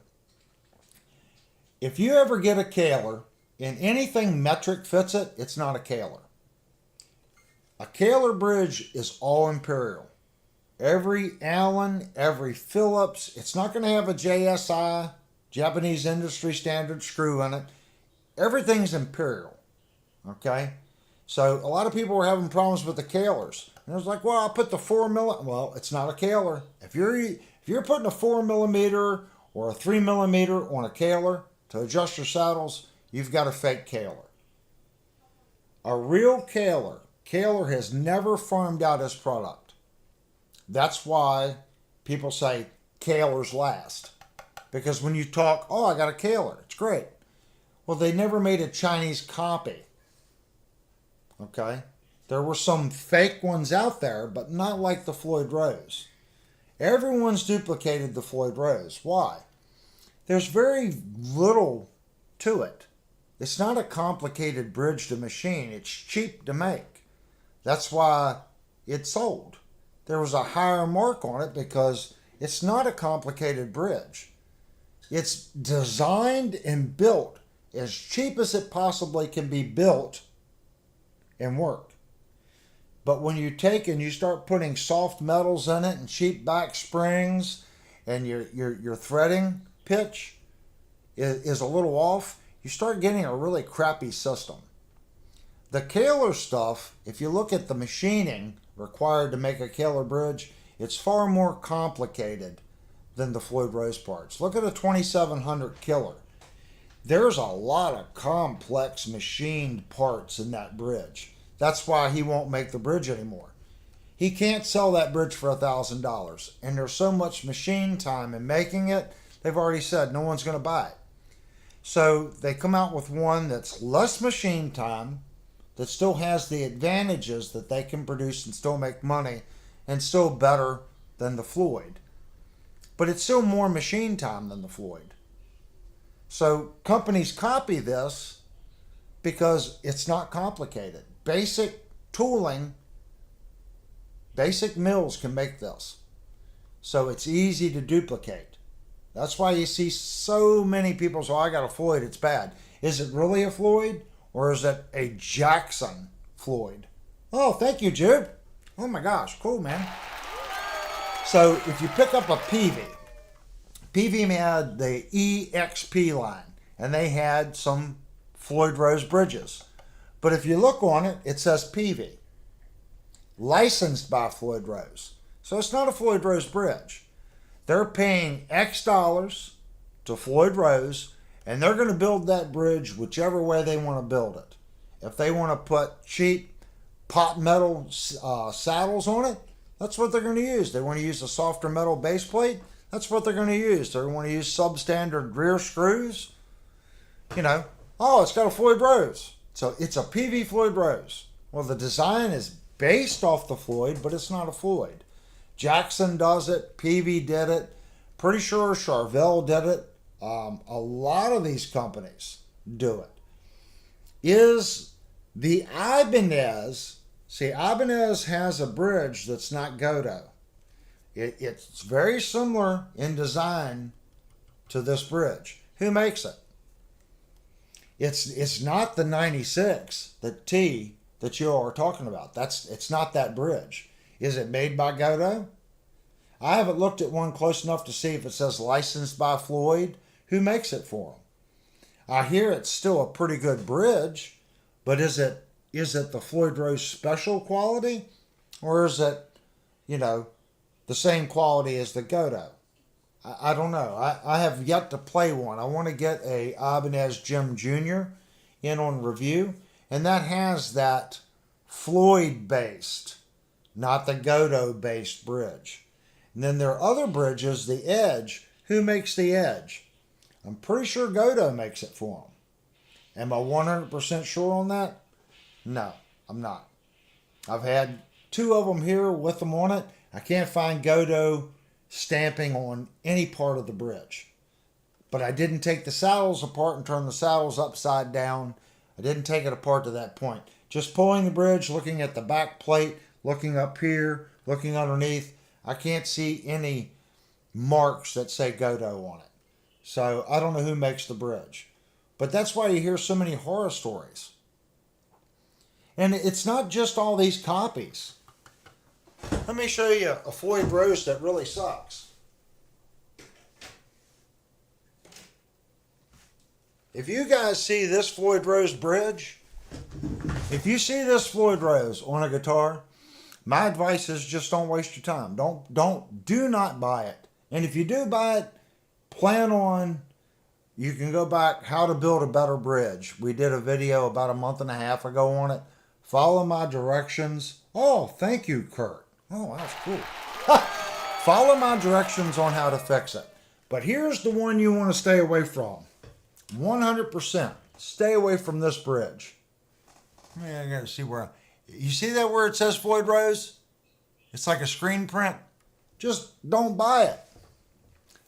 if you ever get a Kahler and anything metric fits it, it's not a Kahler. A Kahler bridge is all imperial. Every Allen, every Phillips, it's not going to have a JSI, Japanese industry standard screw in it. Everything's imperial. Okay? So a lot of people were having problems with the Kahlers. And it was like, well, I'll put the 4mm. Well, it's not a Kahler. If you're putting a 4mm or a 3mm on a Kahler to adjust your saddles, you've got a fake Kahler. A real Kahler has never farmed out his product. That's why people say Kahlers last. Because when you talk, oh, I got a Kahler, it's great. Well, they never made a Chinese copy. Okay? There were some fake ones out there, but not like the Floyd Rose. Everyone's duplicated the Floyd Rose. Why? There's very little to it. It's not a complicated bridge to machine. It's cheap to make. That's why it sold. There was a higher mark on it because it's not a complicated bridge. It's designed and built as cheap as it possibly can be built and work. But when you take and you start putting soft metals in it and cheap back springs and your threading pitch is a little off, you start getting a really crappy system. The Kaler stuff, if you look at the machining required to make a Kaler bridge, it's far more complicated than the Floyd Rose parts. Look at a 2700 Killer. There's a lot of complex machined parts in that bridge. That's why he won't make the bridge anymore. He can't sell that bridge for $1,000. And there's so much machine time in making it, they've already said no one's going to buy it. So they come out with one that's less machine time, that still has the advantages that they can produce and still make money, and still better than the Floyd. But it's still more machine time than the Floyd. So companies copy this because it's not complicated. Basic tooling, basic mills can make this. So it's easy to duplicate. That's why you see so many people say, oh, I got a Floyd, it's bad. Is it really a Floyd, or is it a Jackson Floyd? Oh, thank you, Jude. Oh my gosh, cool, man. So if you pick up a PV had the EXP line, and they had some Floyd Rose bridges. But if you look on it, it says PV, licensed by Floyd Rose. So it's not a Floyd Rose bridge. They're paying X dollars to Floyd Rose, and they're going to build that bridge whichever way they want to build it. If they want to put cheap pot metal saddles on it, that's what they're going to use. They want to use a softer metal base plate, that's what they're going to use. They're going to use substandard rear screws. You know, oh, it's got a Floyd Rose. So it's a PV Floyd Rose. Well, the design is based off the Floyd, but it's not a Floyd. Jackson does it. PV did it. Pretty sure Charvel did it. A lot of these companies do it. Is the Ibanez... See, Ibanez has a bridge that's not Godo. It's very similar in design to this bridge. Who makes it? It's not the 96, the T that you all are talking about. It's not that bridge. Is it made by Godo? I haven't looked at one close enough to see if it says licensed by Floyd. Who makes it for them? I hear it's still a pretty good bridge, but is it the Floyd Rose special quality, or is it, the same quality as the Godo? I don't know. I have yet to play one. I want to get a Ibanez Jim Jr. in on review, and that has that Floyd-based, not the Godo-based bridge. And then there are other bridges, the Edge. Who makes the Edge? I'm pretty sure Godo makes it for them. Am I 100% sure on that? No, I'm not. I've had 2 of them here with them on it. I can't find Godo stamping on any part of the bridge. But I didn't take the saddles apart and turn the saddles upside down. I didn't take it apart to that point. Just pulling the bridge, looking at the back plate, looking up here, looking underneath. I can't see any marks that say Godo on it. So I don't know who makes the bridge. But that's why you hear so many horror stories. And it's not just all these copies. Let me show you a Floyd Rose that really sucks. If you guys see this Floyd Rose bridge, if you see this Floyd Rose on a guitar, my advice is just don't waste your time. Do not buy it. And if you do buy it, plan on, you can go back, how to build a better bridge. We did a video about a month and a half ago on it. Follow my directions. Oh, thank you, Kurt. Oh, that's cool. Follow my directions on how to fix it. But here's the one you want to stay away from. 100%. Stay away from this bridge. I gotta see where. You see that where it says Floyd Rose? It's like a screen print. Just don't buy it.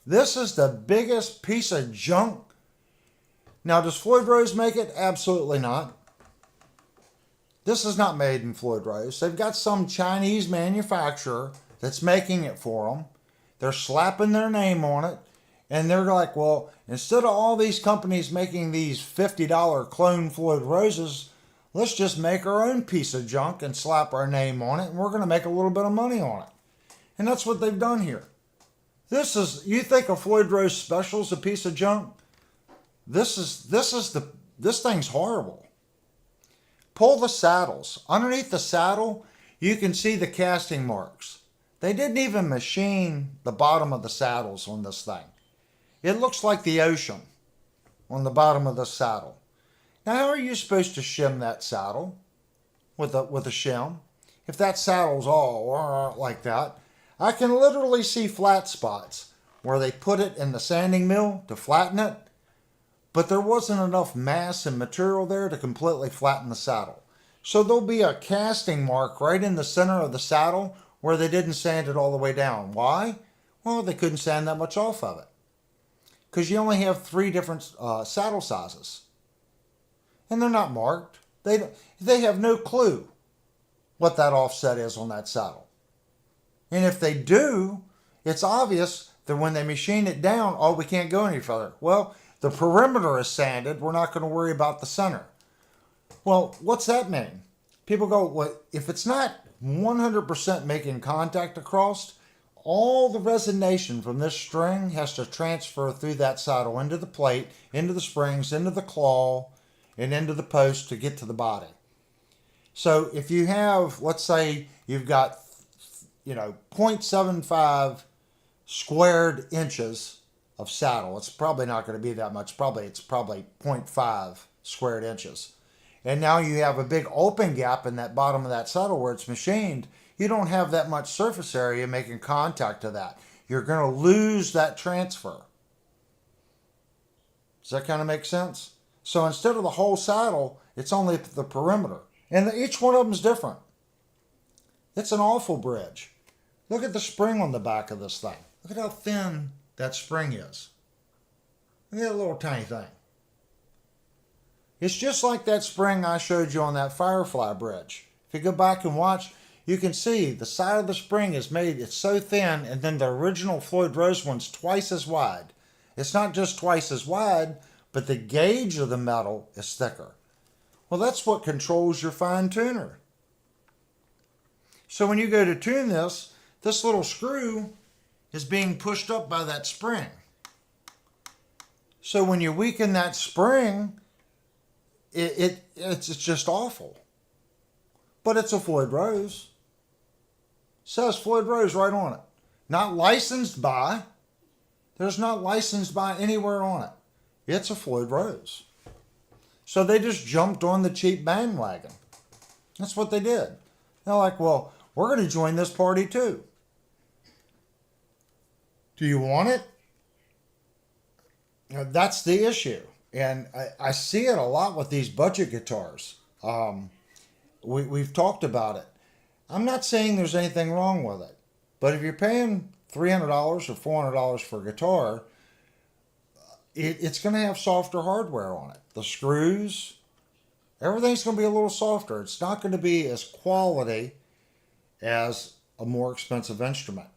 This is the biggest piece of junk. Now, does Floyd Rose make it? Absolutely not. This is not made in Floyd Rose. They've got some Chinese manufacturer that's making it for them. They're slapping their name on it. And they're like, well, instead of all these companies making these $50 clone Floyd Roses, let's just make our own piece of junk and slap our name on it, and we're going to make a little bit of money on it. And that's what they've done here. You think a Floyd Rose Special is a piece of junk? This thing's horrible. Pull the saddles. Underneath the saddle, you can see the casting marks. They didn't even machine the bottom of the saddles on this thing. It looks like the ocean on the bottom of the saddle. Now, how are you supposed to shim that saddle with a shim? If that saddle's all like that, I can literally see flat spots where they put it in the sanding mill to flatten it, but there wasn't enough mass and material there to completely flatten the saddle. So there'll be a casting mark right in the center of the saddle where they didn't sand it all the way down. Why? Well, they couldn't sand that much off of it, because you only have 3 different saddle sizes, and they're not marked. They have no clue what that offset is on that saddle. And if they do, it's obvious that when they machine it down, oh, we can't go any further. Well, the perimeter is sanded. We're not going to worry about the center. Well, what's that mean? People go, well, if it's not 100% making contact across, all the resonation from this string has to transfer through that saddle into the plate, into the springs, into the claw, and into the post to get to the body. So if you have, let's say you've got, 0.75 squared inches of saddle. It's probably not going to be that much. It's probably 0.5 squared inches. And now you have a big open gap in that bottom of that saddle where it's machined. You don't have that much surface area making contact to that. You're going to lose that transfer. Does that kind of make sense? So instead of the whole saddle, it's only the perimeter. And each one of them is different. It's an awful bridge. Look at the spring on the back of this thing. Look at how thin that spring is. Look at that little tiny thing. It's just like that spring I showed you on that Firefly bridge. If you go back and watch, you can see the side of the spring is made, it's so thin, and then the original Floyd Rose one's twice as wide. It's not just twice as wide, but the gauge of the metal is thicker. Well, that's what controls your fine tuner. So when you go to tune this little screw is being pushed up by that spring. So when you weaken that spring, it's just awful. But it's a Floyd Rose. It says Floyd Rose right on it. Not licensed by. There's not licensed by anywhere on it. It's a Floyd Rose. So they just jumped on the cheap bandwagon. That's what they did. They're like, well, we're going to join this party too. Do you want it? That's the issue. And I see it a lot with these budget guitars. We've talked about it. I'm not saying there's anything wrong with it. But if you're paying $300 or $400 for a guitar, it's going to have softer hardware on it. The screws, everything's going to be a little softer. It's not going to be as quality as a more expensive instrument.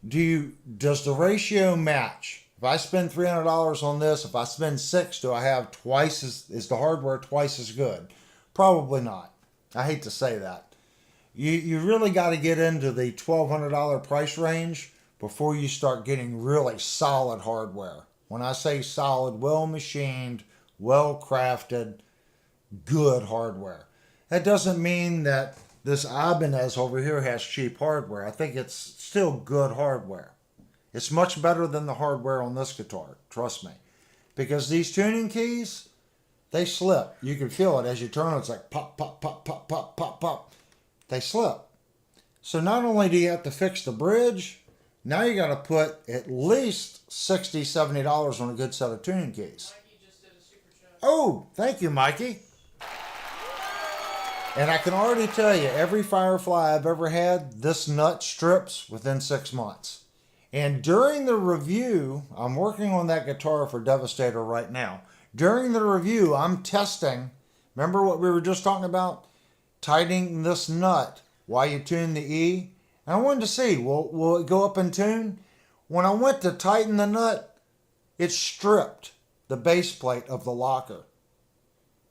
Does the ratio match? If I spend $300 on this, if I spend $600, do I have is the hardware twice as good? Probably not. I hate to say that. You really got to get into the $1,200 price range before you start getting really solid hardware. When I say solid, well machined, well crafted, good hardware. That doesn't mean that this Ibanez over here has cheap hardware. I think it's still good hardware. It's much better than the hardware on this guitar, trust me. Because these tuning keys, they slip. You can feel it as you turn it. It's like pop, pop, pop, pop, pop, pop, pop. They slip. So not only do you have to fix the bridge, now you got to put at least $60, $70 on a good set of tuning keys. Mikey just did a super chat. Oh, thank you, Mikey. And I can already tell you, every Firefly I've ever had, this nut strips within 6 months. And during the review, I'm working on that guitar for Devastator right now. During the review, I'm testing, remember what we were just talking about? Tightening this nut while you tune the E. And I wanted to see, will it go up in tune? When I went to tighten the nut, it stripped the base plate of the locker.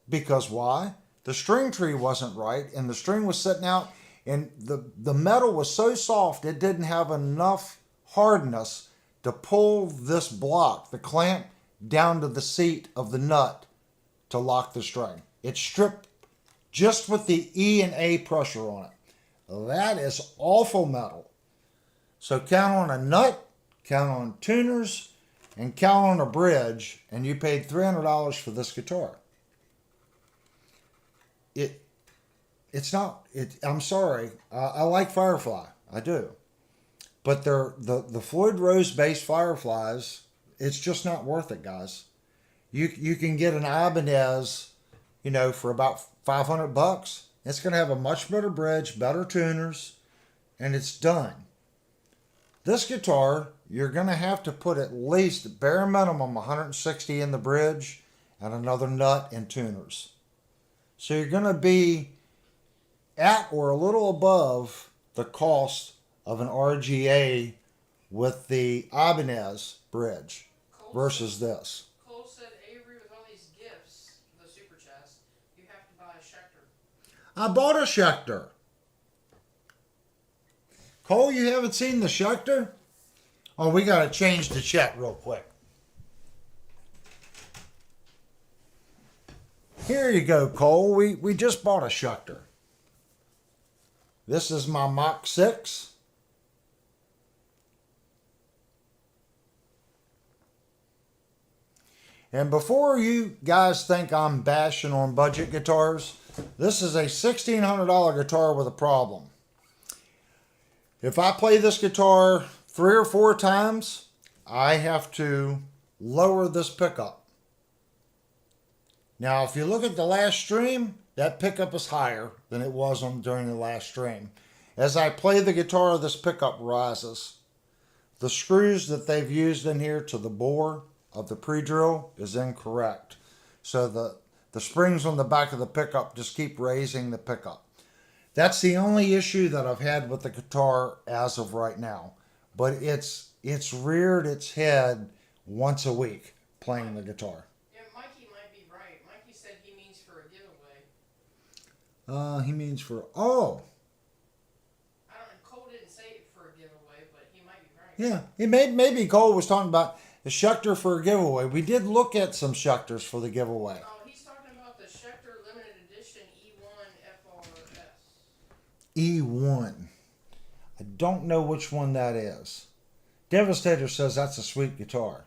Because why? The string tree wasn't right, and the string was sitting out, and the metal was so soft it didn't have enough hardness to pull this block, the clamp, down to the seat of the nut to lock the string. It's stripped just with the E and A pressure on it. That is awful metal. So count on a nut, count on tuners, and count on a bridge, and you paid $300 for this guitar. It's not. I'm sorry. I like Firefly. I do. But the Floyd Rose bass Fireflies, it's just not worth it, guys. You can get an Ibanez, for about $500. It's going to have a much better bridge, better tuners, and it's done. This guitar, you're going to have to put at least bare minimum 160 in the bridge and another nut and tuners. So you're going to be at or a little above the cost of an RGA with the Ibanez bridge versus this. Cole said, Avery, with all these gifts, the super chest, you have to buy a Schecter. I bought a Schecter. Cole, you haven't seen the Schecter? Oh, we got to change the chat real quick. Here you go, Cole. We just bought a Schecter. This is my Mach 6. And before you guys think I'm bashing on budget guitars, this is a $1,600 guitar with a problem. If I play this guitar 3 or 4 times, I have to lower this pickup. Now, if you look at the last stream, that pickup is higher than it was during the last stream. As I play the guitar, this pickup rises. The screws that they've used in here to the bore of the pre-drill is incorrect. So the springs on the back of the pickup just keep raising the pickup. That's the only issue that I've had with the guitar as of right now. But it's reared its head once a week playing the guitar. Yeah, Mikey might be right. Mikey said he means for a giveaway. He means for, I don't know, Cole didn't say it for a giveaway, but he might be right. Yeah, maybe Cole was talking about the Schecter for a giveaway. We did look at some Schecters for the giveaway. Oh, he's talking about the Schecter limited edition E1 FRS. E1. I don't know which one that is. Devastator says that's a sweet guitar.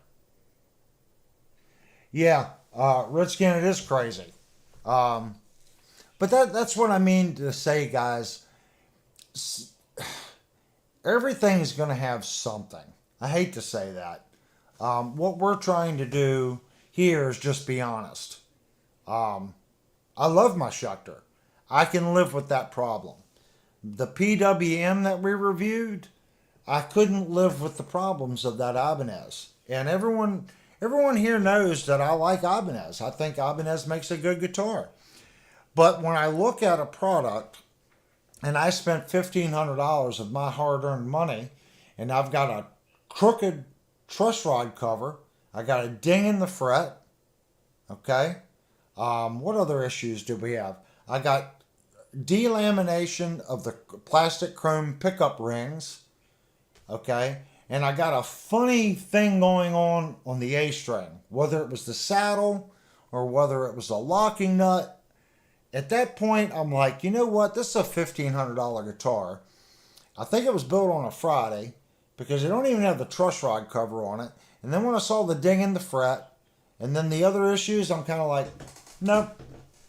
Yeah, Redskin, it is crazy. But that's what I mean to say, guys. Everything's going to have something. I hate to say that. What we're trying to do here is just be honest. I love my Schecter. I can live with that problem. The PWM that we reviewed, I couldn't live with the problems of that Ibanez. And everyone here knows that I like Ibanez. I think Ibanez makes a good guitar. But when I look at a product and I spent $1,500 of my hard-earned money and I've got a crooked truss rod cover, I got a ding in the fret, okay? What other issues do we have? I got delamination of the plastic chrome pickup rings, okay? And I got a funny thing going on the A string, whether it was the saddle or whether it was a locking nut. At that point, I'm like, you know what? This is a $1,500 guitar. I think it was built on a Friday because they don't even have the truss rod cover on it. And then when I saw the ding in the fret and then the other issues, I'm kind of like, nope,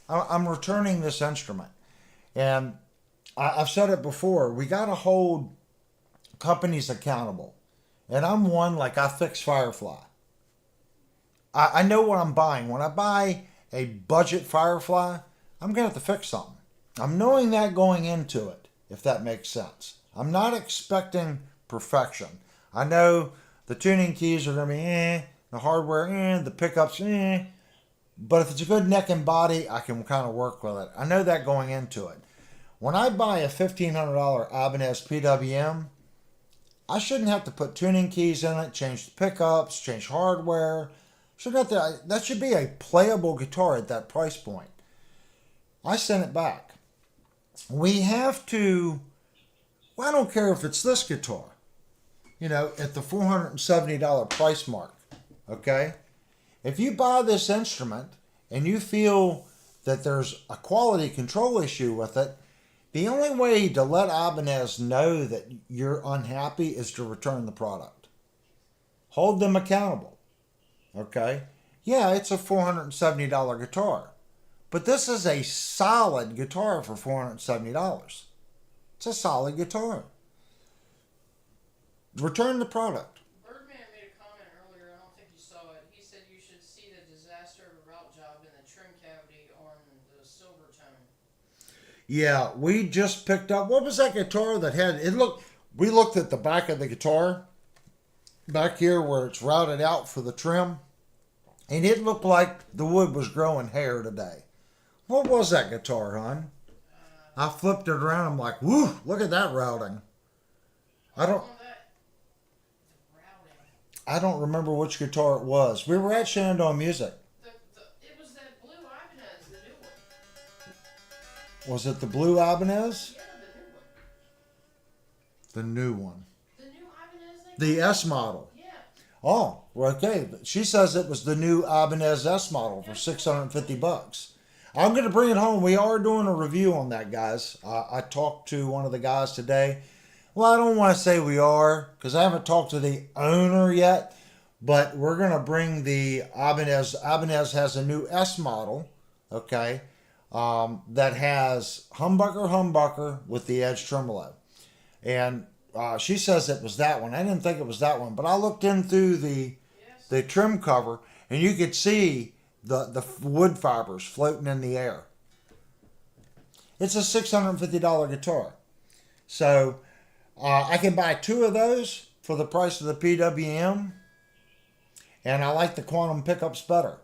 I'm returning this instrument. And I've said it before, we got to hold companies accountable. And I'm one, like I fix Firefly. I know what I'm buying. When I buy a budget Firefly, I'm going to have to fix something. I'm knowing that going into it, if that makes sense. I'm not expecting perfection. I know the tuning keys are going to be the hardware the pickups but if it's a good neck and body, I can kind of work with it. I know that going into it. When I buy a $1,500 Ibanez PWM, I shouldn't have to put tuning keys in it, change the pickups, change hardware. Shouldn't have to, that should be a playable guitar at that price point. I sent it back. We have to, well, I don't care if it's this guitar, at the $470 price mark, okay? If you buy this instrument and you feel that there's a quality control issue with it, the only way to let Ibanez know that you're unhappy is to return the product. Hold them accountable. Okay? Yeah, it's a $470 guitar. But this is a solid guitar for $470. It's a solid guitar. Return the product. Birdman made a comment earlier, I don't think you saw it. He said you should see the disaster of a route job in the trim cavity on the silver tone. Yeah, we just picked up, what was that guitar that had, we looked at the back of the guitar, back here where it's routed out for the trim, and it looked like the wood was growing hair today. What was that guitar, hon? I flipped it around, I'm like, woo, look at that routing. I don't remember which guitar it was. We were at Shenandoah Music. It was that blue Ibanez, the new one. Was it the blue Ibanez? Yeah, the new one. The new one. The new Ibanez? The S model. Yeah. Oh, well, okay. She says it was the new Ibanez S model for $650. I'm going to bring it home. We are doing a review on that, guys. I talked to one of the guys today. Well, I don't want to say we are because I haven't talked to the owner yet, but we're going to bring the Ibanez. Ibanez has a new S model, okay, that has humbucker with the edge tremolo. And she says it was that one. I didn't think it was that one, but I looked in through the trim cover, and you could see the wood fibers floating in the air. It's a $650 guitar. So I can buy two of those for the price of the PWM, and I like the quantum pickups better.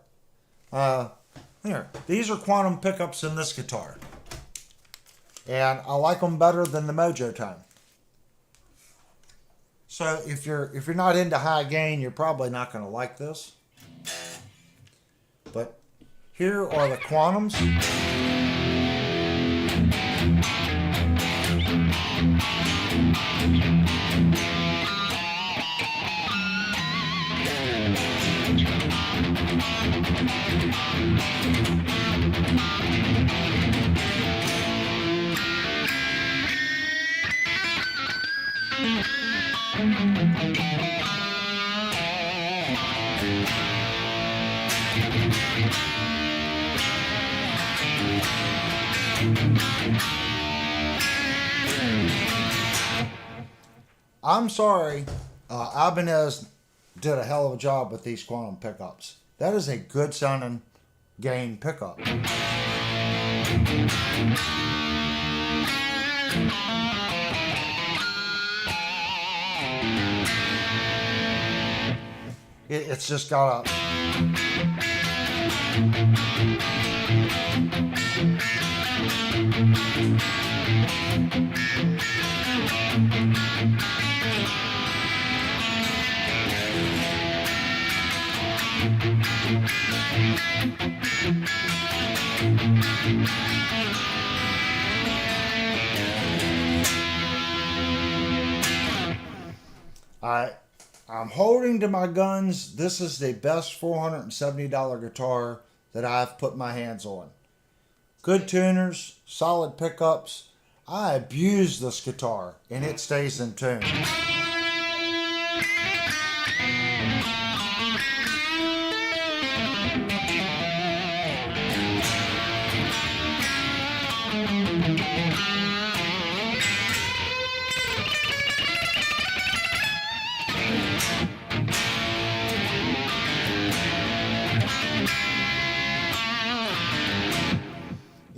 Here, these are quantum pickups in this guitar, and I like them better than the Mojo Tone. So if you're not into high gain, you're probably not going to like this. But here are the quantums. I'm sorry, Ibanez did a hell of a job with these quantum pickups. That is a good sounding gain pickup. It's just got a... I'm holding to my guns. This is the best $470 guitar that I've put my hands on. Good tuners, solid pickups. I abuse this guitar and it stays in tune.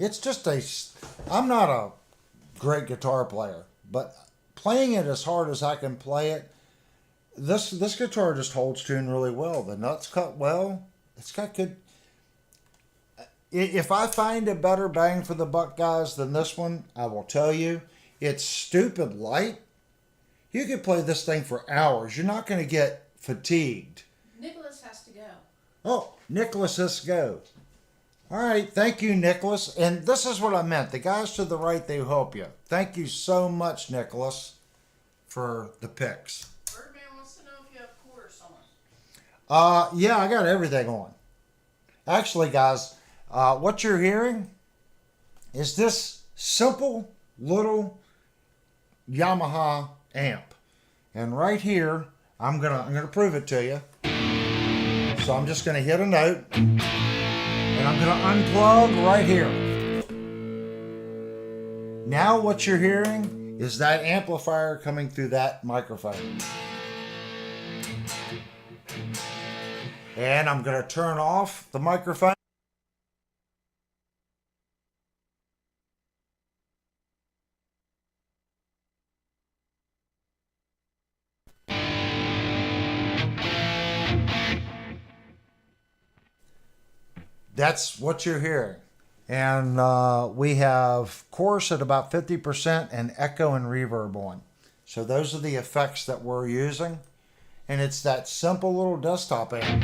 It's just I'm not a great guitar player, but playing it as hard as I can play it, this guitar just holds tune really well. The nuts cut well. It's got good... If I find a better bang for the buck, guys, than this one, I will tell you, it's stupid light. You could play this thing for hours. You're not going to get fatigued. Nicholas has to go. Oh, Nicholas has to go. All right, thank you, Nicholas. And this is what I meant. The guys to the right, they help you. Thank you so much, Nicholas, for the picks. Birdman wants to know if you have quarters Yeah, I got everything on. Actually, guys, what you're hearing is this simple little Yamaha amp. And right here, I'm gonna prove it to you. So I'm just gonna hit a note, and I'm gonna unplug right here. Now what you're hearing is that amplifier coming through that microphone. And I'm gonna turn off the microphone. That's what you're hearing. And we have chorus at about 50% and echo and reverb on. So those are the effects that we're using. And it's that simple little desktop amp.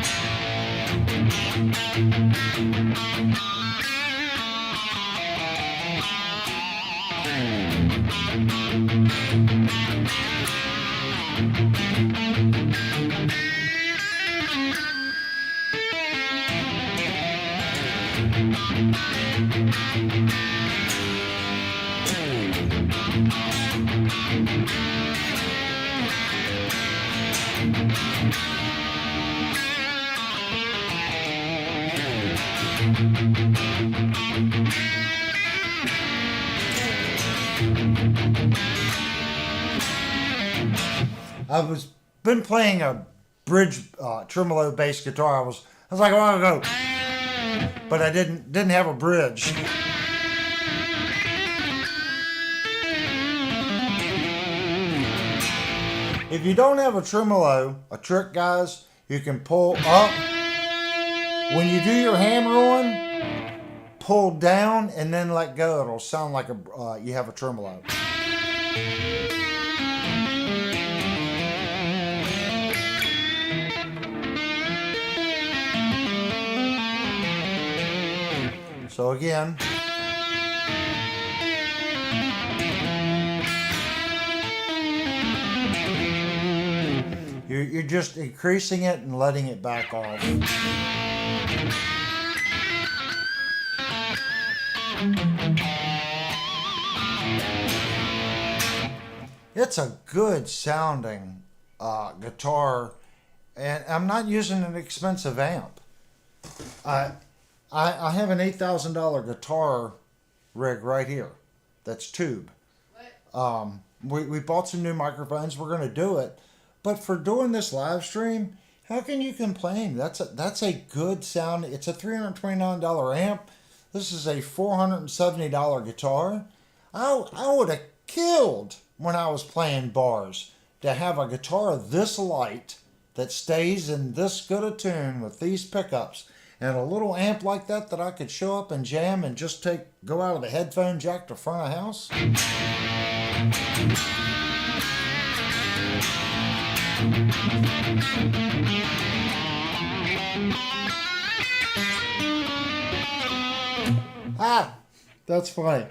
I was been playing a bridge tremolo bass guitar. I was like, I want to go, but I didn't have a bridge. If you don't have a tremolo, a trick, guys, you can pull up. When you do your hammer on, pull down and then let go. It'll sound like you have a tremolo. So again, you're just increasing it and letting it back off. It's a good sounding guitar, and I'm not using an expensive amp. I have an $8,000 guitar rig right here. That's tube. We bought some new microphones. We're going to do it. But for doing this live stream, how can you complain? That's a good sound. It's a $329 amp. This is a $470 guitar. I would have killed when I was playing bars to have a guitar this light that stays in this good a tune with these pickups and a little amp like that I could show up and jam and just go out of the headphone jack to front of house. Ah, that's funny.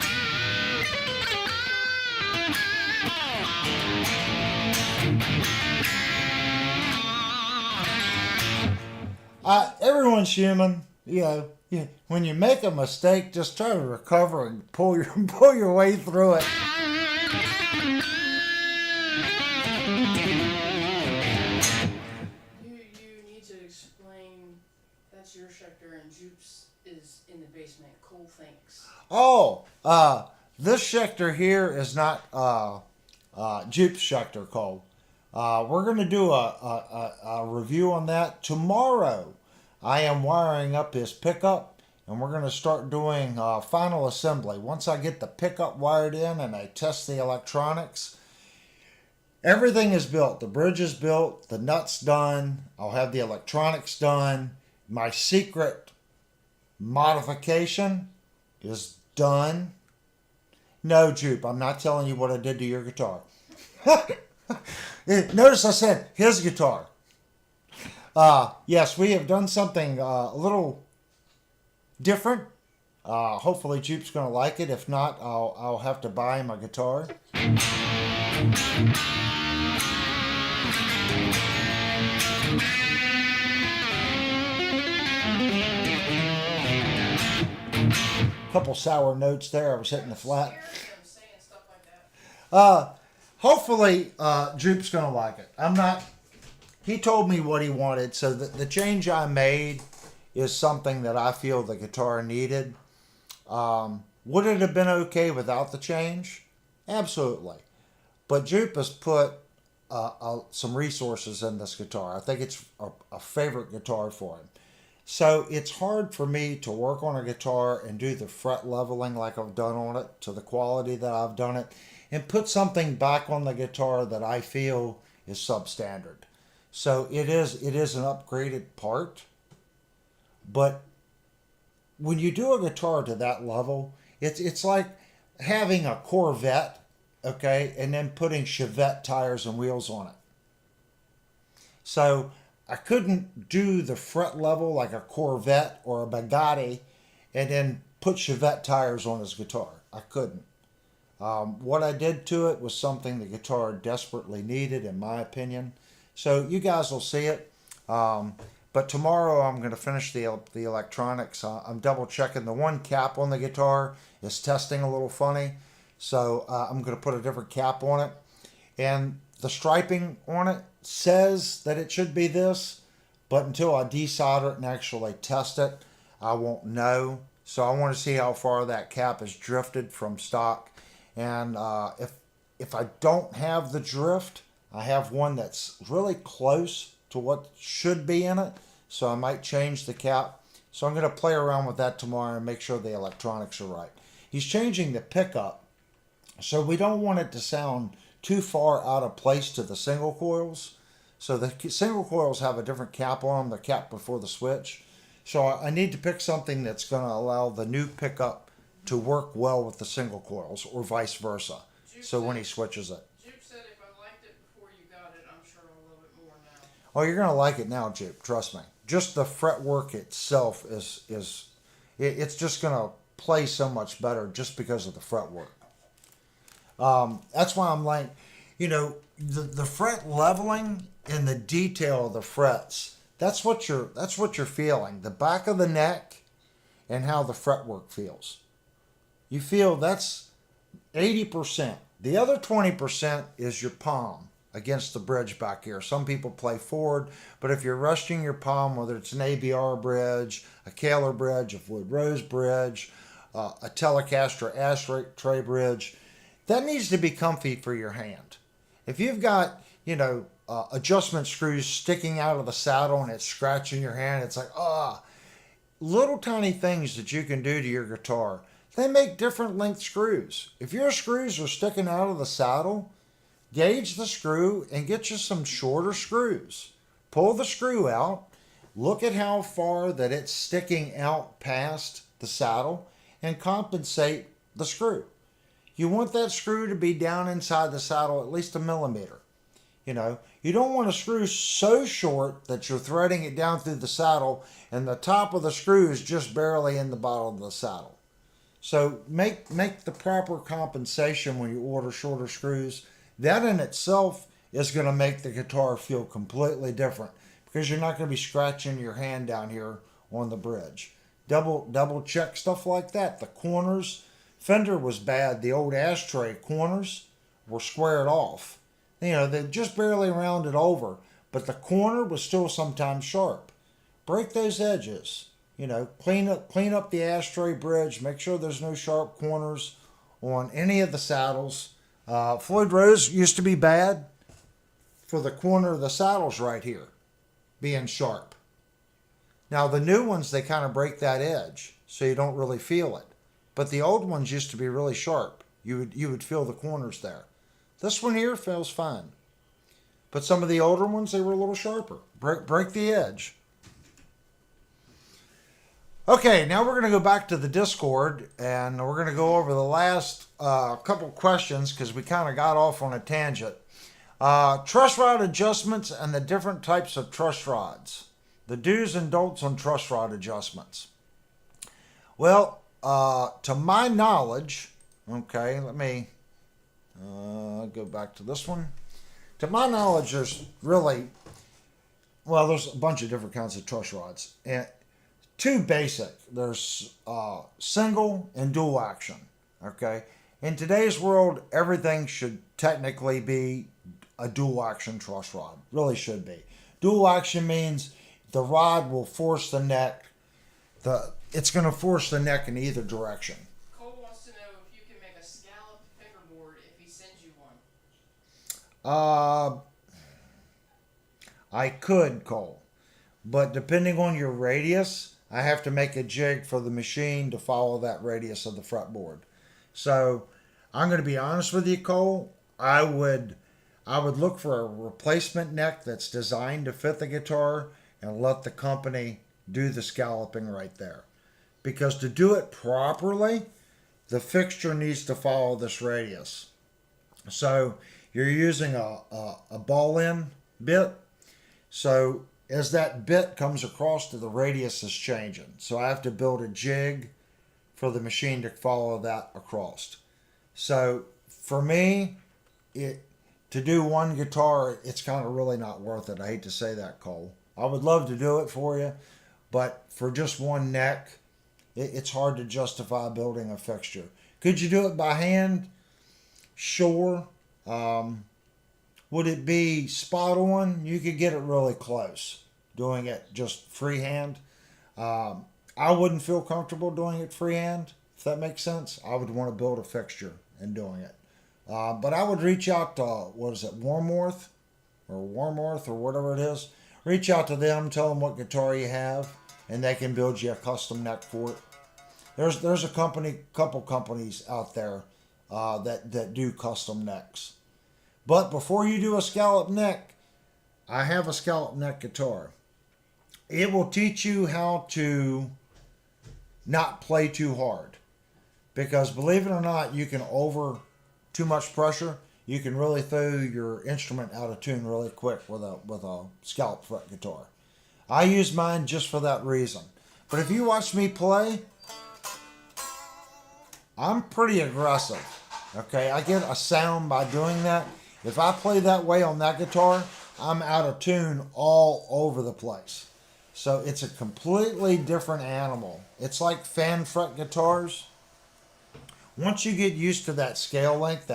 Everyone's human, you know. When you make a mistake, just try to recover and pull your way through it. You need to explain that's your sector and Jupes is in the basement. Cool things. Oh, this Schecter here is not Jeep Schecter cold. We're going to do a review on that tomorrow. I am wiring up his pickup, and we're going to start doing final assembly. Once I get the pickup wired in and I test the electronics, everything is built. The bridge is built, the nuts done. I'll have the electronics done. My secret modification is done. No, Jupe, I'm not telling you what I did to your guitar. Notice I said his guitar. Yes, we have done something a little different. Hopefully Jupe's going to like it. If not, I'll have to buy him a guitar. couple sour notes there. I was hitting the flat. Scares them saying stuff like that. Hopefully, Jupe's gonna like it. I'm not. He told me what he wanted, so the change I made is something that I feel the guitar needed. Would it have been okay without the change? Absolutely. But Jupe has put some resources in this guitar. I think it's a favorite guitar for him. So it's hard for me to work on a guitar and do the fret leveling like I've done on it to the quality that I've done it and put something back on the guitar that I feel is substandard. So it is an upgraded part, but when you do a guitar to that level, it's like having a Corvette, okay, and then putting Chevette tires and wheels on it. So I couldn't do the fret level like a Corvette or a Bugatti and then put Chevette tires on his guitar. I couldn't. What I did to it was something the guitar desperately needed, in my opinion. So you guys will see it. But tomorrow I'm going to finish the electronics. I'm double checking. The one cap on the guitar is testing a little funny. So I'm going to put a different cap on it. And the striping on it says that it should be this. But until I desolder it and actually test it, I won't know. So I want to see how far that cap has drifted from stock. And if I don't have the drift, I have one that's really close to what should be in it. So I might change the cap. So I'm going to play around with that tomorrow and make sure the electronics are right. He's changing the pickup. So we don't want it to sound too far out of place to the single coils. So the single coils have a different cap on them, the cap before the switch. So I need to pick something that's going to allow the new pickup to work well with the single coils or vice versa. So when he switches it. Jupe said if I liked it before you got it, I'm sure I'll love it more now. Oh, you're going to like it now, Jupe. Trust me. Just the fretwork itself it's just going to play so much better just because of the fretwork. That's why I'm like, the fret leveling and the detail of the frets. That's what you're feeling. The back of the neck and how the fretwork feels. You feel that's 80%. The other 20% is your palm against the bridge back here. Some people play forward, but if you're resting your palm, whether it's an ABR bridge, a Kaler bridge, a Floyd Rose bridge, a Telecaster ashtray bridge, that needs to be comfy for your hand. If you've got, adjustment screws sticking out of the saddle and it's scratching your hand, it's like, little tiny things that you can do to your guitar. They make different length screws. If your screws are sticking out of the saddle, gauge the screw and get you some shorter screws. Pull the screw out, look at how far that it's sticking out past the saddle, and compensate the screw. You want that screw to be down inside the saddle at least 1 millimeter. You don't want a screw so short that you're threading it down through the saddle and the top of the screw is just barely in the bottom of the saddle. So make the proper compensation when you order shorter screws. That in itself is going to make the guitar feel completely different because you're not going to be scratching your hand down here on the bridge. Double check stuff like that. The corners, Fender was bad. The old ashtray corners were squared off. They just barely rounded over, but the corner was still sometimes sharp. Break those edges. Clean up the ashtray bridge. Make sure there's no sharp corners on any of the saddles. Floyd Rose used to be bad for the corner of the saddles right here being sharp. Now the new ones, they kind of break that edge so you don't really feel it. But the old ones used to be really sharp. You would feel the corners there. This one here feels fine. But some of the older ones, they were a little sharper. Break the edge. Okay, now we're going to go back to the Discord and we're going to go over the last couple questions because we kind of got off on a tangent. Truss rod adjustments and the different types of truss rods. The do's and don'ts on truss rod adjustments. Well, to my knowledge, okay, let me go back to this one. To my knowledge, there's a bunch of different kinds of truss rods. And two basic. There's single and dual action. Okay. In today's world, everything should technically be a dual action truss rod. Really should be. Dual action means the rod will force the neck. It's going to force the neck in either direction. Cole wants to know if you can make a scalloped fingerboard if he sends you one. Uh, I could, Cole, but depending on your radius, I have to make a jig for the machine to follow that radius of the fretboard. So I'm going to be honest with you, Cole. I would look for a replacement neck that's designed to fit the guitar and let the company do the scalloping right there. Because to do it properly, the fixture needs to follow this radius. So you're using a ball end bit. So as that bit comes across to the radius is changing. So I have to build a jig for the machine to follow that across. So for me, to do one guitar, it's kind of really not worth it. I hate to say that, Cole. I would love to do it for you, but for just one neck, it's hard to justify building a fixture. Could you do it by hand? Sure. Would it be spot on? You could get it really close doing it just freehand. I wouldn't feel comfortable doing it freehand, if that makes sense. I would want to build a fixture and doing it. But I would reach out to, Warmworth or whatever it is. Reach out to them, tell them what guitar you have, and they can build you a custom neck for it. There's a couple companies out there that do custom necks. But before you do a scallop neck, I have a scallop neck guitar. It will teach you how to not play too hard. Because believe it or not, you can over too much pressure. You can really throw your instrument out of tune really quick with a scallop fret guitar. I use mine just for that reason. But if you watch me play, I'm pretty aggressive. Okay, I get a sound by doing that. If I play that way on that guitar, I'm out of tune all over the place. So it's a completely different animal. It's like fan fret guitars. Once you get used to that scale length,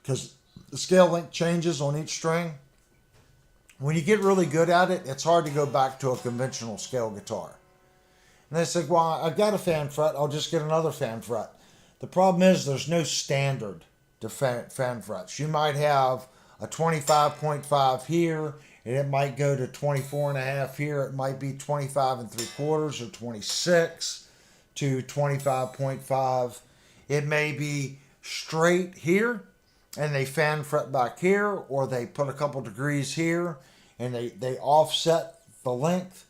because the scale length changes on each string, when you get really good at it, it's hard to go back to a conventional scale guitar. And they say, well, I've got a fan fret, I'll just get another fan fret. The problem is there's no standard to fan frets. You might have a 25.5 here, and it might go to 24.5 here. It might be 25 3/4 or 26 to 25.5. It may be straight here, and they fan fret back here, or they put a couple degrees here, and they offset the length.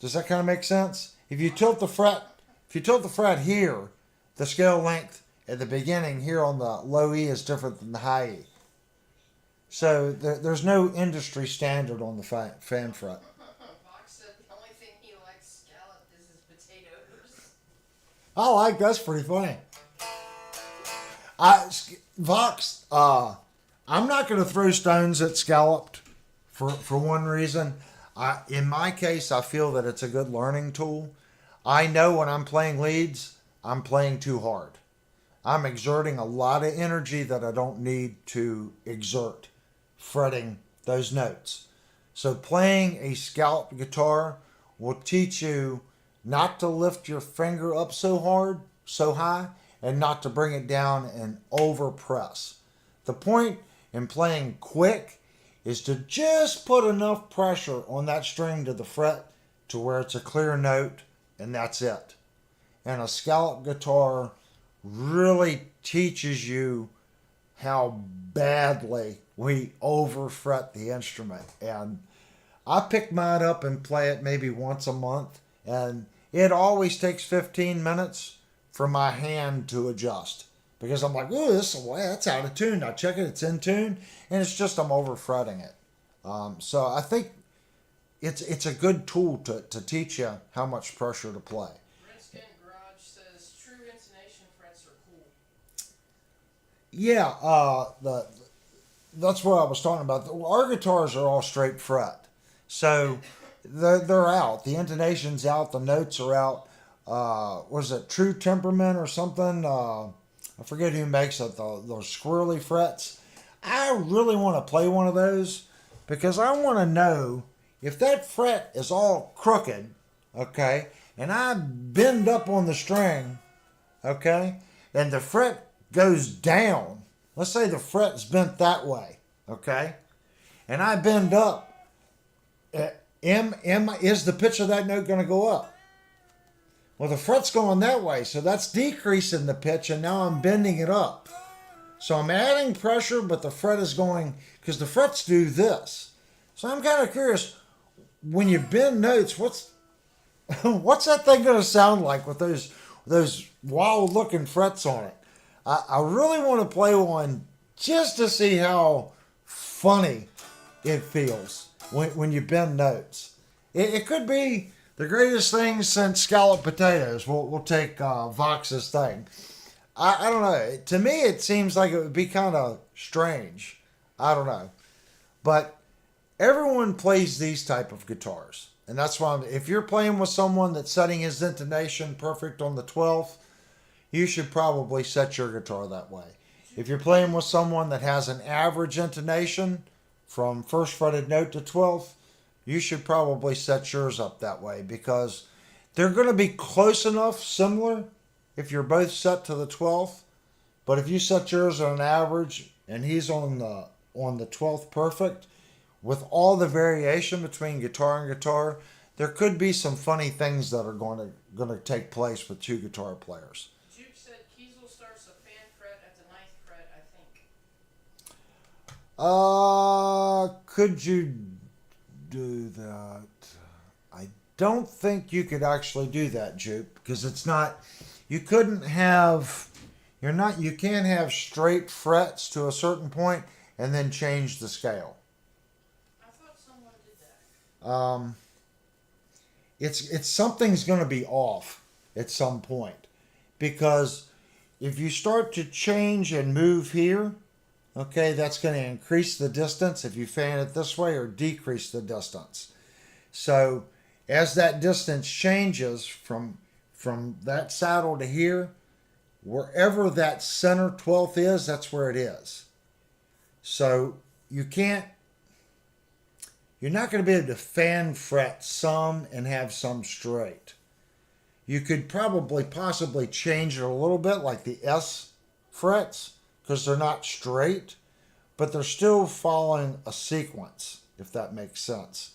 Does that kind of make sense? If you tilt the fret here, the scale length at the beginning here on the low E is different than the high E. So there's no industry standard on the fan fret. Fox said the only thing he likes scalloped is his potatoes. I like that's pretty funny. Vox, I'm not going to throw stones at scalloped for one reason. In my case, I feel that it's a good learning tool. I know when I'm playing leads, I'm playing too hard. I'm exerting a lot of energy that I don't need to exert fretting those notes. So playing a scalloped guitar will teach you not to lift your finger up so hard, so high, and not to bring it down and over press. The point in playing quick is to just put enough pressure on that string to the fret to where it's a clear note, and that's it. And a scallop guitar really teaches you how badly we over fret the instrument. And I pick mine up and play it maybe once a month, and it always takes 15 minutes for my hand to adjust. Because I'm like, oh, that's out of tune. I check it, it's in tune, and it's just I'm over fretting it. So I think it's a good tool to teach you how much pressure to play. Redskin Garage says true intonation frets are cool. Yeah, that's what I was talking about. Our guitars are all straight fret. So they're out. The intonation's out. The notes are out. Was it True Temperament or something? I forget who makes it. Those squirrely frets. I really want to play one of those because I want to know if that fret is all crooked, okay, and I bend up on the string, okay, and the fret goes down. Let's say the fret's bent that way, okay, and I bend up. Is the pitch of that note going to go up? Well, the fret's going that way, so that's decreasing the pitch, and now I'm bending it up. So I'm adding pressure, but the fret is going, because the frets do this. So I'm kind of curious, when you bend notes, what's that thing going to sound like with those wild looking frets on it? I really want to play one just to see how funny it feels when you bend notes. It could be the greatest thing since scalloped potatoes. We'll take Vox's thing. I don't know. To me, it seems like it would be kind of strange. I don't know. But everyone plays these type of guitars. And that's why if you're playing with someone that's setting his intonation perfect on the 12th, you should probably set your guitar that way. If you're playing with someone that has an average intonation from first fretted note to 12th, you should probably set yours up that way because they're going to be close enough, similar, if you're both set to the 12th. But if you set yours on an average and he's on the 12th perfect, with all the variation between guitar and guitar, there could be some funny things that are going to take place with two guitar players. Juke said Kiesel starts a fan fret at the 9th fret, I think. Could you do that? I don't think you could actually do that, Juke, because it's not. You couldn't have. You can't have straight frets to a certain point and then change the scale. I thought someone did that. It's something's going to be off at some point, because if you start to change and move here, okay, that's going to increase the distance if you fan it this way or decrease the distance. So as that distance changes from that saddle to here, wherever that center 12th is, that's where it is. So you're not going to be able to fan fret some and have some straight. You could possibly change it a little bit like the S frets because they're not straight, but they're still following a sequence, if that makes sense.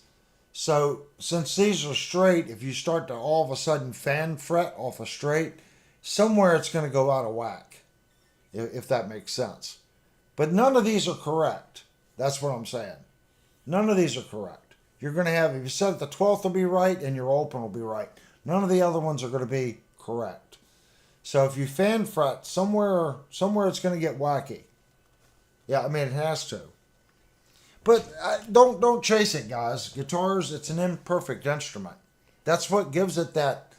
So since these are straight, if you start to all of a sudden fan fret off a straight, somewhere it's going to go out of whack, if that makes sense. But none of these are correct. That's what I'm saying. None of these are correct. You're going to have, if you set it the 12th will be right and your open will be right. None of the other ones are going to be correct. So if you fan fret, somewhere it's going to get wacky. Yeah, I mean, it has to. But don't chase it, guys. Guitars, it's an imperfect instrument. That's what gives it that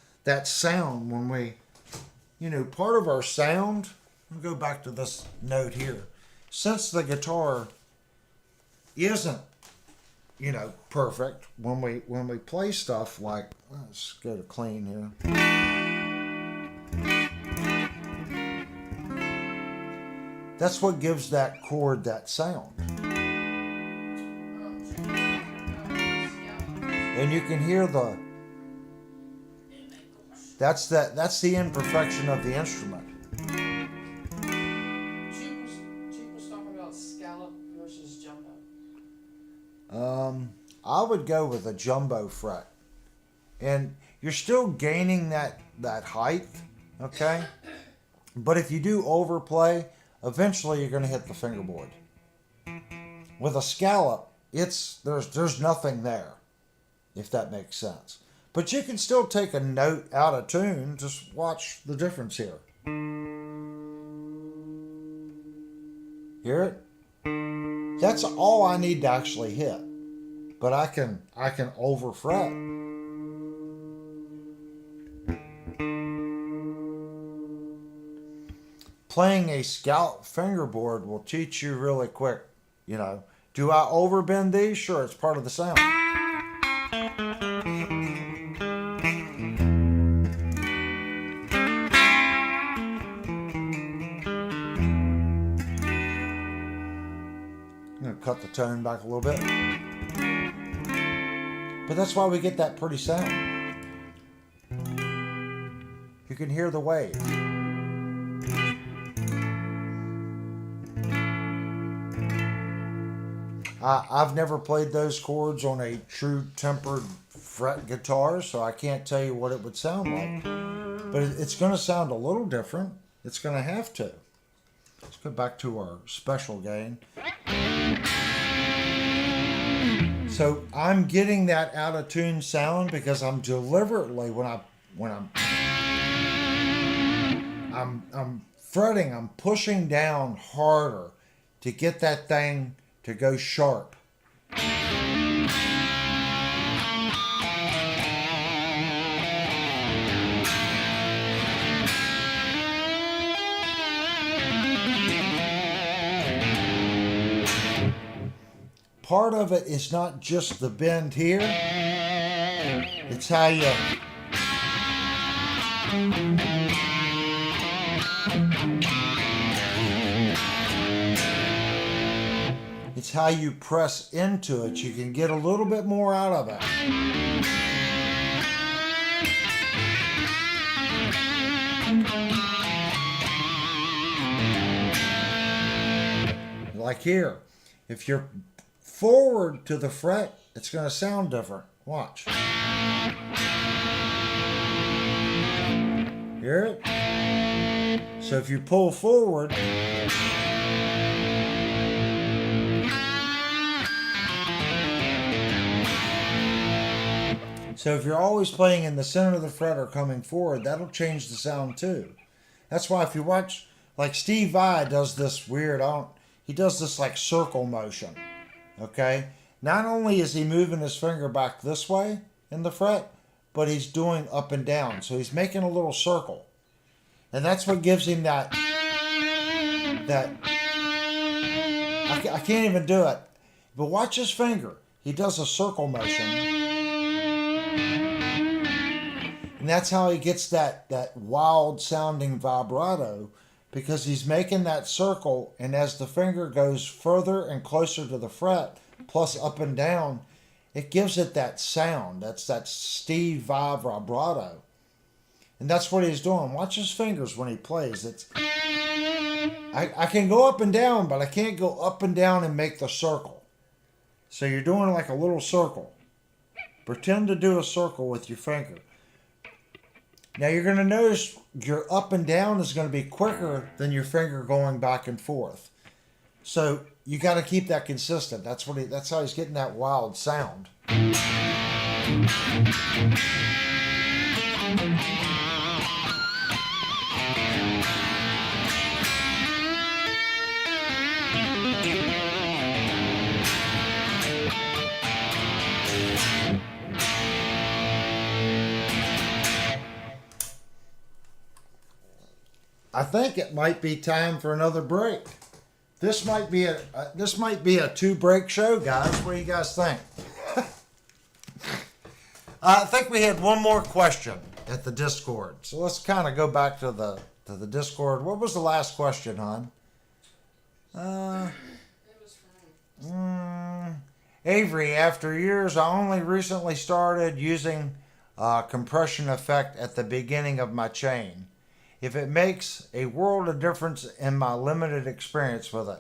sound when we, part of our sound, I'll go back to this note here. Since the guitar isn't, perfect, when we play stuff like, let's go to clean here. That's what gives that chord that sound. And you can hear that's the imperfection of the instrument. Juke was talking about scallop versus jumbo. I would go with a jumbo fret. And you're still gaining that height, okay? But if you do overplay, eventually you're going to hit the fingerboard. With a scallop, there's nothing there, if that makes sense. But you can still take a note out of tune. Just watch the difference here. Hear it? That's all I need to actually hit. But I can over fret. Playing a scallop fingerboard will teach you really quick. Do I overbend these? Sure, it's part of the sound. cut the tone back a little bit. But that's why we get that pretty sound. You can hear the wave. I've never played those chords on a true tempered fret guitar, so I can't tell you what it would sound like. But it's going to sound a little different. It's going to have to. Let's go back to our special gain. So I'm getting that out of tune sound because I'm deliberately when I'm fretting, I'm pushing down harder to get that thing to go sharp. Part of it is not just the bend here, it's how you press into it. You can get a little bit more out of it. Like here, if you're forward to the fret, it's going to sound different. Watch. Hear it? So if you pull forward, so if you're always playing in the center of the fret or coming forward, that'll change the sound too. That's why if you watch, like Steve Vai does this weird, he does this like circle motion. Okay? Not only is he moving his finger back this way in the fret, but he's doing up and down. So he's making a little circle. And that's what gives him that I can't even do it. But watch his finger. He does a circle motion. And that's how he gets that wild sounding vibrato, because he's making that circle, and as the finger goes further and closer to the fret, plus up and down, it gives it that sound. That's that Steve Vai vibrato. And that's what he's doing. Watch his fingers when he plays. I can go up and down, but I can't go up and down and make the circle. So you're doing like a little circle. Pretend to do a circle with your finger. Now you're going to notice your up and down is going to be quicker than your finger going back and forth. So you got to keep that consistent. That's how he's getting that wild sound. I think it might be time for another break. This might be a 2-break show, guys. What do you guys think? I think we had one more question at the Discord, so let's kind of go back to the Discord. What was the last question, hon? It was from Avery. After years, I only recently started using compression effect at the beginning of my chain. If it makes a world of difference in my limited experience with it.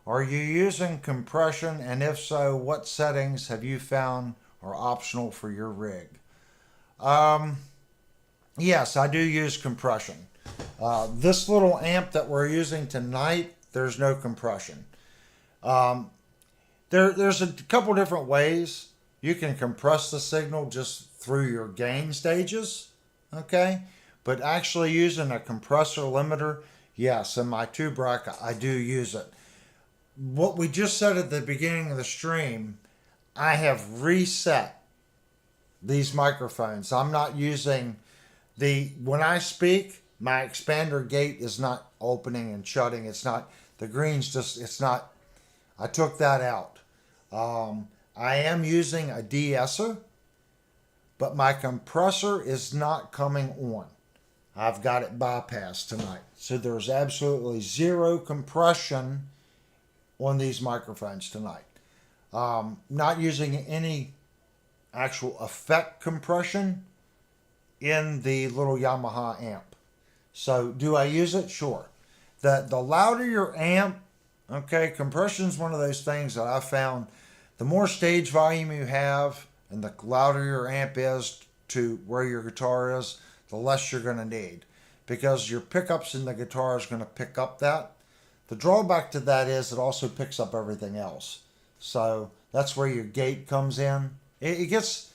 Are you using compression, and if so, what settings have you found are optional for your rig? Yes, I do use compression. This little amp that we're using tonight, there's no compression. There's a couple different ways you can compress the signal just through your gain stages, okay? But actually using a compressor limiter, yes, in my 2-break, I do use it. What we just said at the beginning of the stream, I have reset these microphones. I'm not using when I speak, my expander gate is not opening and shutting. It's not, the green's just, it's not, I took that out. I am using a de-esser, but my compressor is not coming on. I've got it bypassed tonight. So there's absolutely zero compression on these microphones tonight. Not using any actual effect compression in the little Yamaha amp. So do I use it? Sure. The louder your amp, okay, compression is one of those things that I found the more stage volume you have and the louder your amp is to where your guitar is, the less you're going to need because your pickups in the guitar is going to pick up that. The drawback to that is it also picks up everything else. So that's where your gate comes in. It gets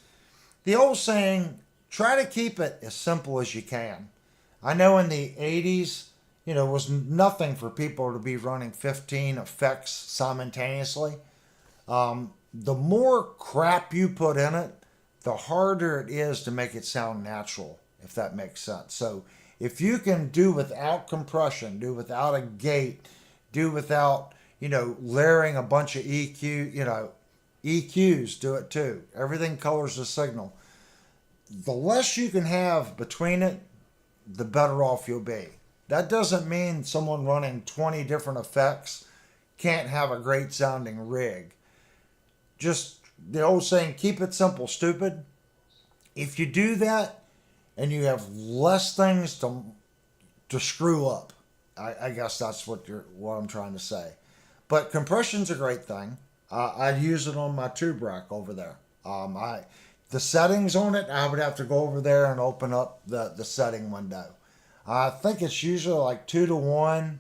the old saying, try to keep it as simple as you can. I know in the 80s, it was nothing for people to be running 15 effects simultaneously. The more crap you put in it, the harder it is to make it sound natural, if that makes sense. So if you can do without compression, do without a gate, do without, layering a bunch of EQs do it too. Everything colors the signal. The less you can have between it, the better off you'll be. That doesn't mean someone running 20 different effects can't have a great sounding rig. Just the old saying, keep it simple, stupid. If you do that and you have less things to screw up, I guess that's what I'm trying to say. But compression's a great thing. I'd use it on my tube rack over there. The settings on it, I would have to go over there and open up the setting window. I think it's usually like 2-to-1.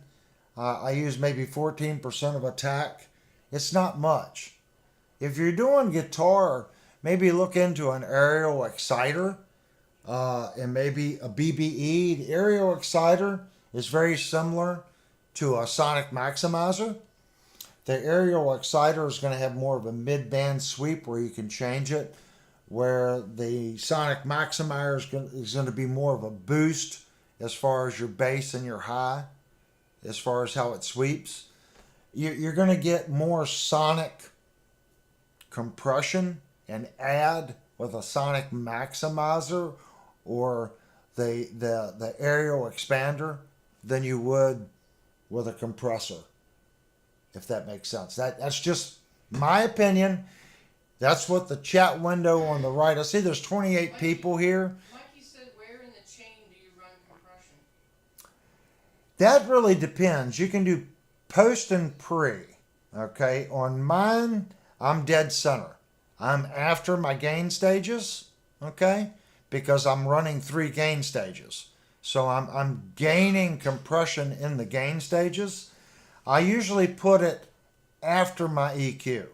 I use maybe 14% of attack. It's not much. If you're doing guitar, maybe look into an aerial exciter and maybe a BBE. The aerial exciter is very similar to a sonic maximizer. The aerial exciter is going to have more of a mid-band sweep where you can change it, where the sonic maximizer is going to be more of a boost as far as your bass and your high, as far as how it sweeps. You're going to get more sonic compression and add with a sonic maximizer or the aerial expander than you would with a compressor, if that makes sense. That's just my opinion. That's what the chat window on the right. I see there's 28 people here. Mikey said, where in the chain do you run compression? That really depends. You can do post and pre. Okay. On mine, I'm dead center. I'm after my gain stages. Okay. Because I'm running 3 gain stages. So I'm gaining compression in the gain stages. I usually put it after my EQ.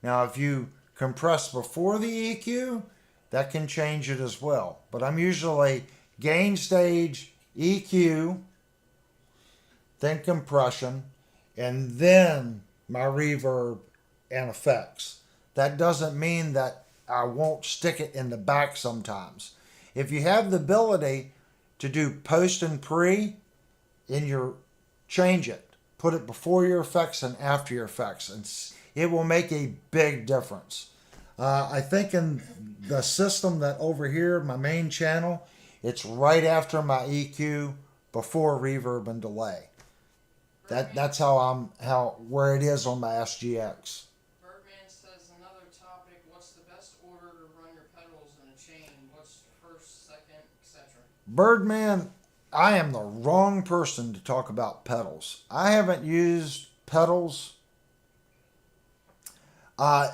Now, if you compress before the EQ, that can change it as well. But I'm usually gain stage, EQ, then compression, and then my reverb and effects. That doesn't mean that I won't stick it in the back sometimes. If you have the ability to do post and pre change it. Put it before your effects and after your effects, and it will make a big difference. I think in the system that over here, my main channel, it's right after my EQ, before reverb and delay. That's where it is on my SGX. Birdman says another topic. What's the best order to run your pedals in a chain? What's first, second, etc.? Birdman, I am the wrong person to talk about pedals. I haven't used pedals.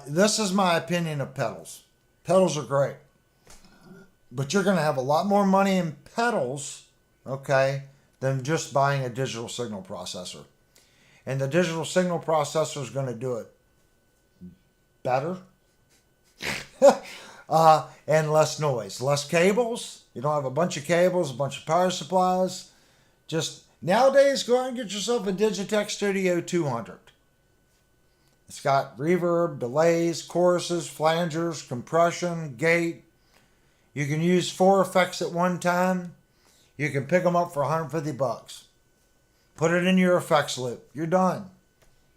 This is my opinion of pedals. Pedals are great. But you're going to have a lot more money in pedals, okay, than just buying a digital signal processor. And the digital signal processor is going to do it better and less noise. Less cables. You don't have a bunch of cables, a bunch of power supplies. Just nowadays, go out and get yourself a Digitech Studio 200. It's got reverb, delays, choruses, flangers, compression, gate. You can use 4 effects at one time. You can pick them up for $150. Put it in your effects loop. You're done.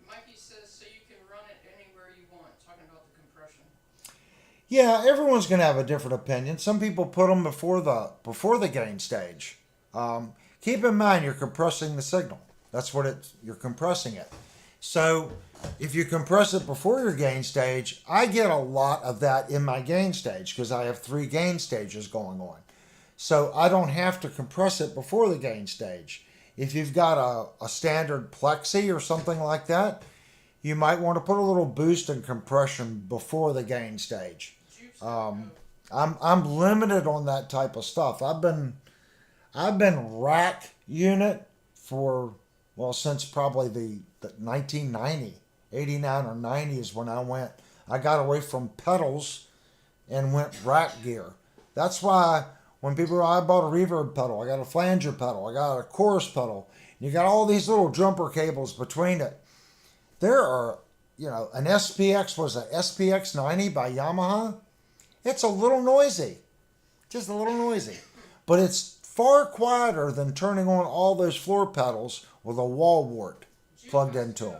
Mikey says so you can run it anywhere you want. Talking about the compression. Yeah, everyone's going to have a different opinion. Some people put them before the gain stage. Keep in mind you're compressing the signal. That's what you're compressing it. So if you compress it before your gain stage, I get a lot of that in my gain stage because I have 3 gain stages going on. So I don't have to compress it before the gain stage. If you've got a standard plexi or something like that, you might want to put a little boost in compression before the gain stage. I'm limited on that type of stuff. I've been rack unit for, well, since probably the 1990, 89 or 90 is when I got away from pedals and went rack gear. That's why when people, I bought a reverb pedal, I got a flanger pedal, I got a chorus pedal, you got all these little jumper cables between it. There are, an SPX was a SPX 90 by Yamaha. It's a little noisy, just a little noisy, but it's far quieter than turning on all those floor pedals with a wall wart plugged into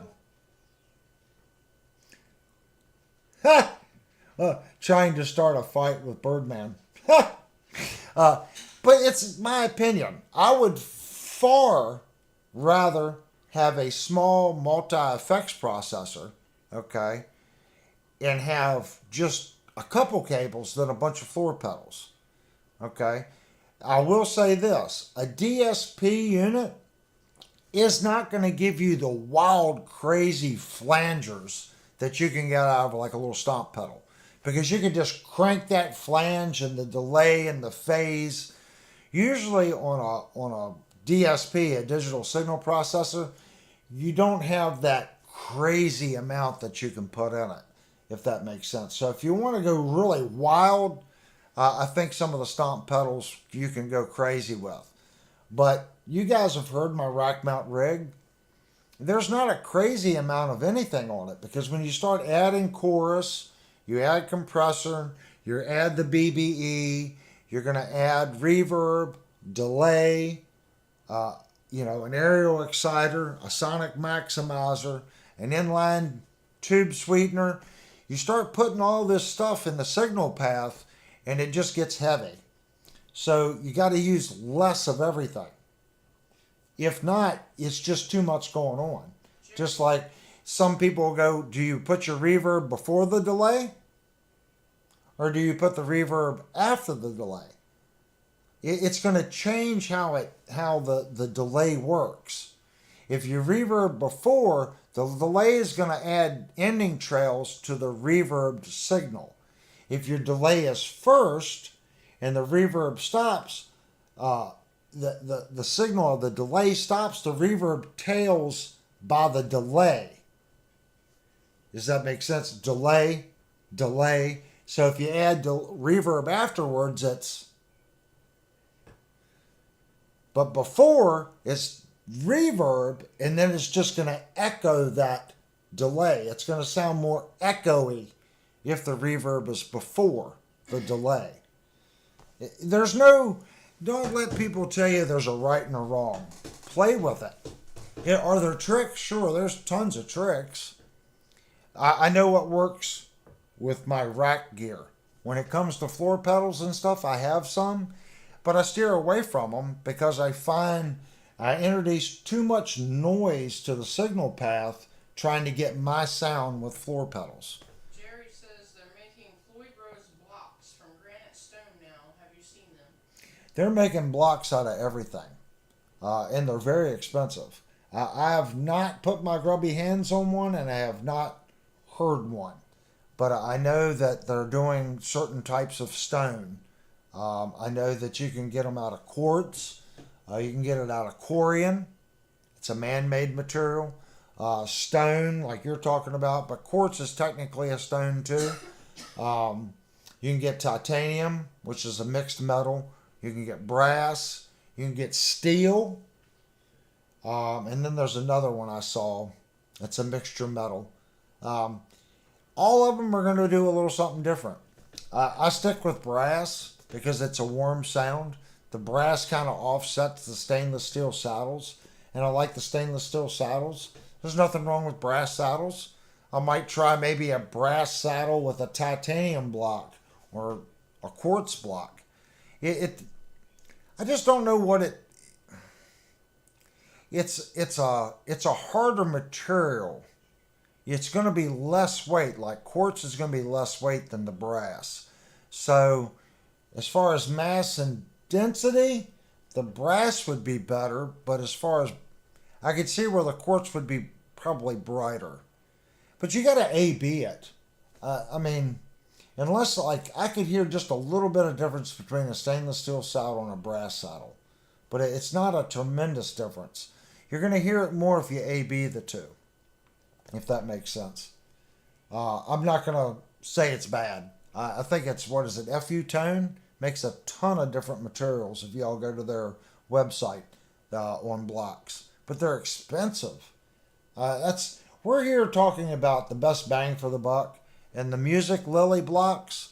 them. Trying to start a fight with Birdman. But it's my opinion. I would far rather have a small multi-effects processor, okay, and have just a couple cables than a bunch of floor pedals, okay. I will say this, a DSP unit is not going to give you the wild, crazy flangers that you can get out of like a little stomp pedal. Because you can just crank that flange and the delay and the phase. Usually on a DSP, a digital signal processor, you don't have that crazy amount that you can put in it, if that makes sense. So if you want to go really wild, I think some of the stomp pedals you can go crazy with. But you guys have heard my rack mount rig. There's not a crazy amount of anything on it because when you start adding chorus, you add compressor, you add the BBE, you're going to add reverb, delay, an aerial exciter, a sonic maximizer, an inline tube sweetener. You start putting all this stuff in the signal path and it just gets heavy. So you got to use less of everything. If not, it's just too much going on. Just like some people go, do you put your reverb before the delay? Or do you put the reverb after the delay? It's going to change how the delay works. If you reverb before, the delay is going to add ending trails to the reverb signal. If your delay is first and the reverb stops, the signal of the delay stops, the reverb tails by the delay. Does that make sense? Delay, delay. So if you add the reverb afterwards, but before it's reverb, and then it's just going to echo that delay. It's going to sound more echoey if the reverb is before the delay. Don't let people tell you there's a right and a wrong. Play with it. Are there tricks? Sure, there's tons of tricks. I know what works with my rack gear. When it comes to floor pedals and stuff, I have some, but I steer away from them because I find I introduce too much noise to the signal path trying to get my sound with floor pedals. Jerry says they're making Floyd Rose blocks from granite stone now. Have you seen them? They're making blocks out of everything, and they're very expensive. I have not put my grubby hands on one, and I have not heard one. But I know that they're doing certain types of stone. I know that you can get them out of quartz. You can get it out of corian. It's a man-made material. Stone, like you're talking about, but quartz is technically a stone too. You can get titanium, which is a mixed metal. You can get brass. You can get steel. And then there's another one I saw. It's a mixture metal. All of them are going to do a little something different. I stick with brass because it's a warm sound. The brass kind of offsets the stainless steel saddles, and I like the stainless steel saddles. There's nothing wrong with brass saddles. I might try maybe a brass saddle with a titanium block or a quartz block. I just don't know what it's a harder material it's going to be less weight. Like quartz is going to be less weight than the brass. So as far as mass and density, the brass would be better, but as far as I could see where the quartz would be probably brighter. But you got to A/B it. I mean, unless like I could hear just a little bit of difference between a stainless steel saddle and a brass saddle, but it's not a tremendous difference. You're going to hear it more if you A/B the two, if that makes sense. I'm not going to say it's bad. I think it's, what is it, FU Tone? Makes a ton of different materials if y'all go to their website on blocks. But they're expensive. We're here talking about the best bang for the buck. And the Music Lily blocks,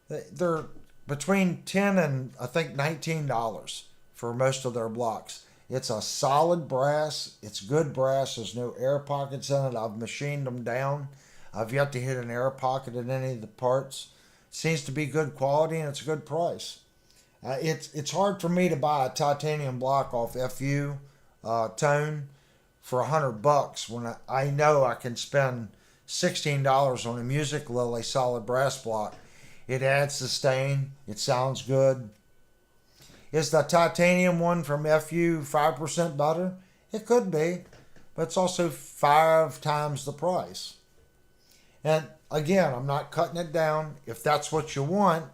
they're between $10 and I think $19 for most of their blocks. It's a solid brass. It's good brass. There's no air pockets in it. I've machined them down. I've yet to hit an air pocket in any of the parts. Seems to be good quality and it's a good price. It's hard for me to buy a titanium block off FU Tone for $100 when I know I can spend $16 on a Music Lily solid brass block. It adds sustain. It sounds good. Is the titanium one from FU 5% better? It could be, but it's also 5 times the price. And again, I'm not cutting it down. If that's what you want,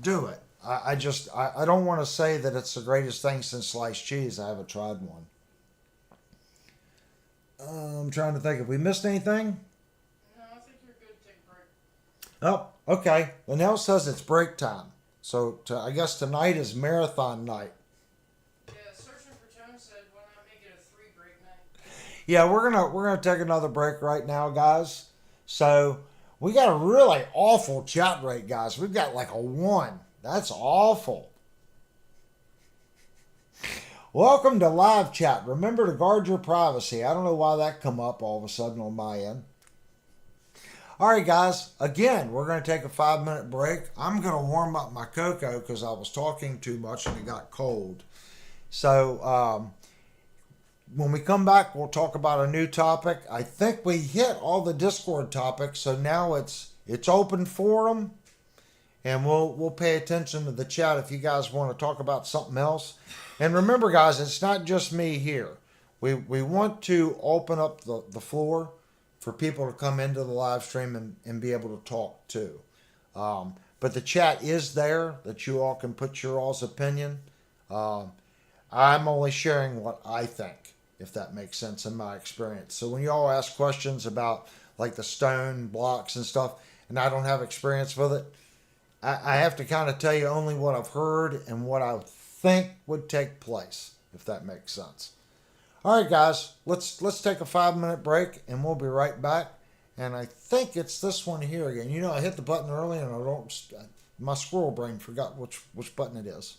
do it. I don't want to say that it's the greatest thing since sliced cheese. I haven't tried one. I'm trying to think. Have we missed anything? No, I think you're good. Take a break. Oh, okay. Linnell says it's break time. So I guess tonight is marathon night. Yeah, Searching for Tone said, why not make it a 3 break night? Yeah, we're gonna take another break right now, guys. So we got a really awful chat rate, guys. We've got like a 1. That's awful. Welcome to live chat. Remember to guard your privacy. I don't know why that come up all of a sudden on my end. All right, guys. Again, we're going to take a 5-minute break. I'm going to warm up my cocoa because I was talking too much and it got cold. So when we come back, we'll talk about a new topic. I think we hit all the Discord topics, so now it's open forum, and we'll pay attention to the chat if you guys want to talk about something else. And remember, guys, it's not just me here. We want to open up the floor for people to come into the live stream and be able to talk too. But the chat is there that you all can put your all's opinion. I'm only sharing what I think, if that makes sense in my experience. So when you all ask questions about like the stone blocks and stuff, and I don't have experience with it, I have to kind of tell you only what I've heard and what I think would take place, if that makes sense. All right, guys, let's take a 5-minute break, and we'll be right back. And I think it's this one here again. You know, I hit the button early, and my squirrel brain forgot which button it is.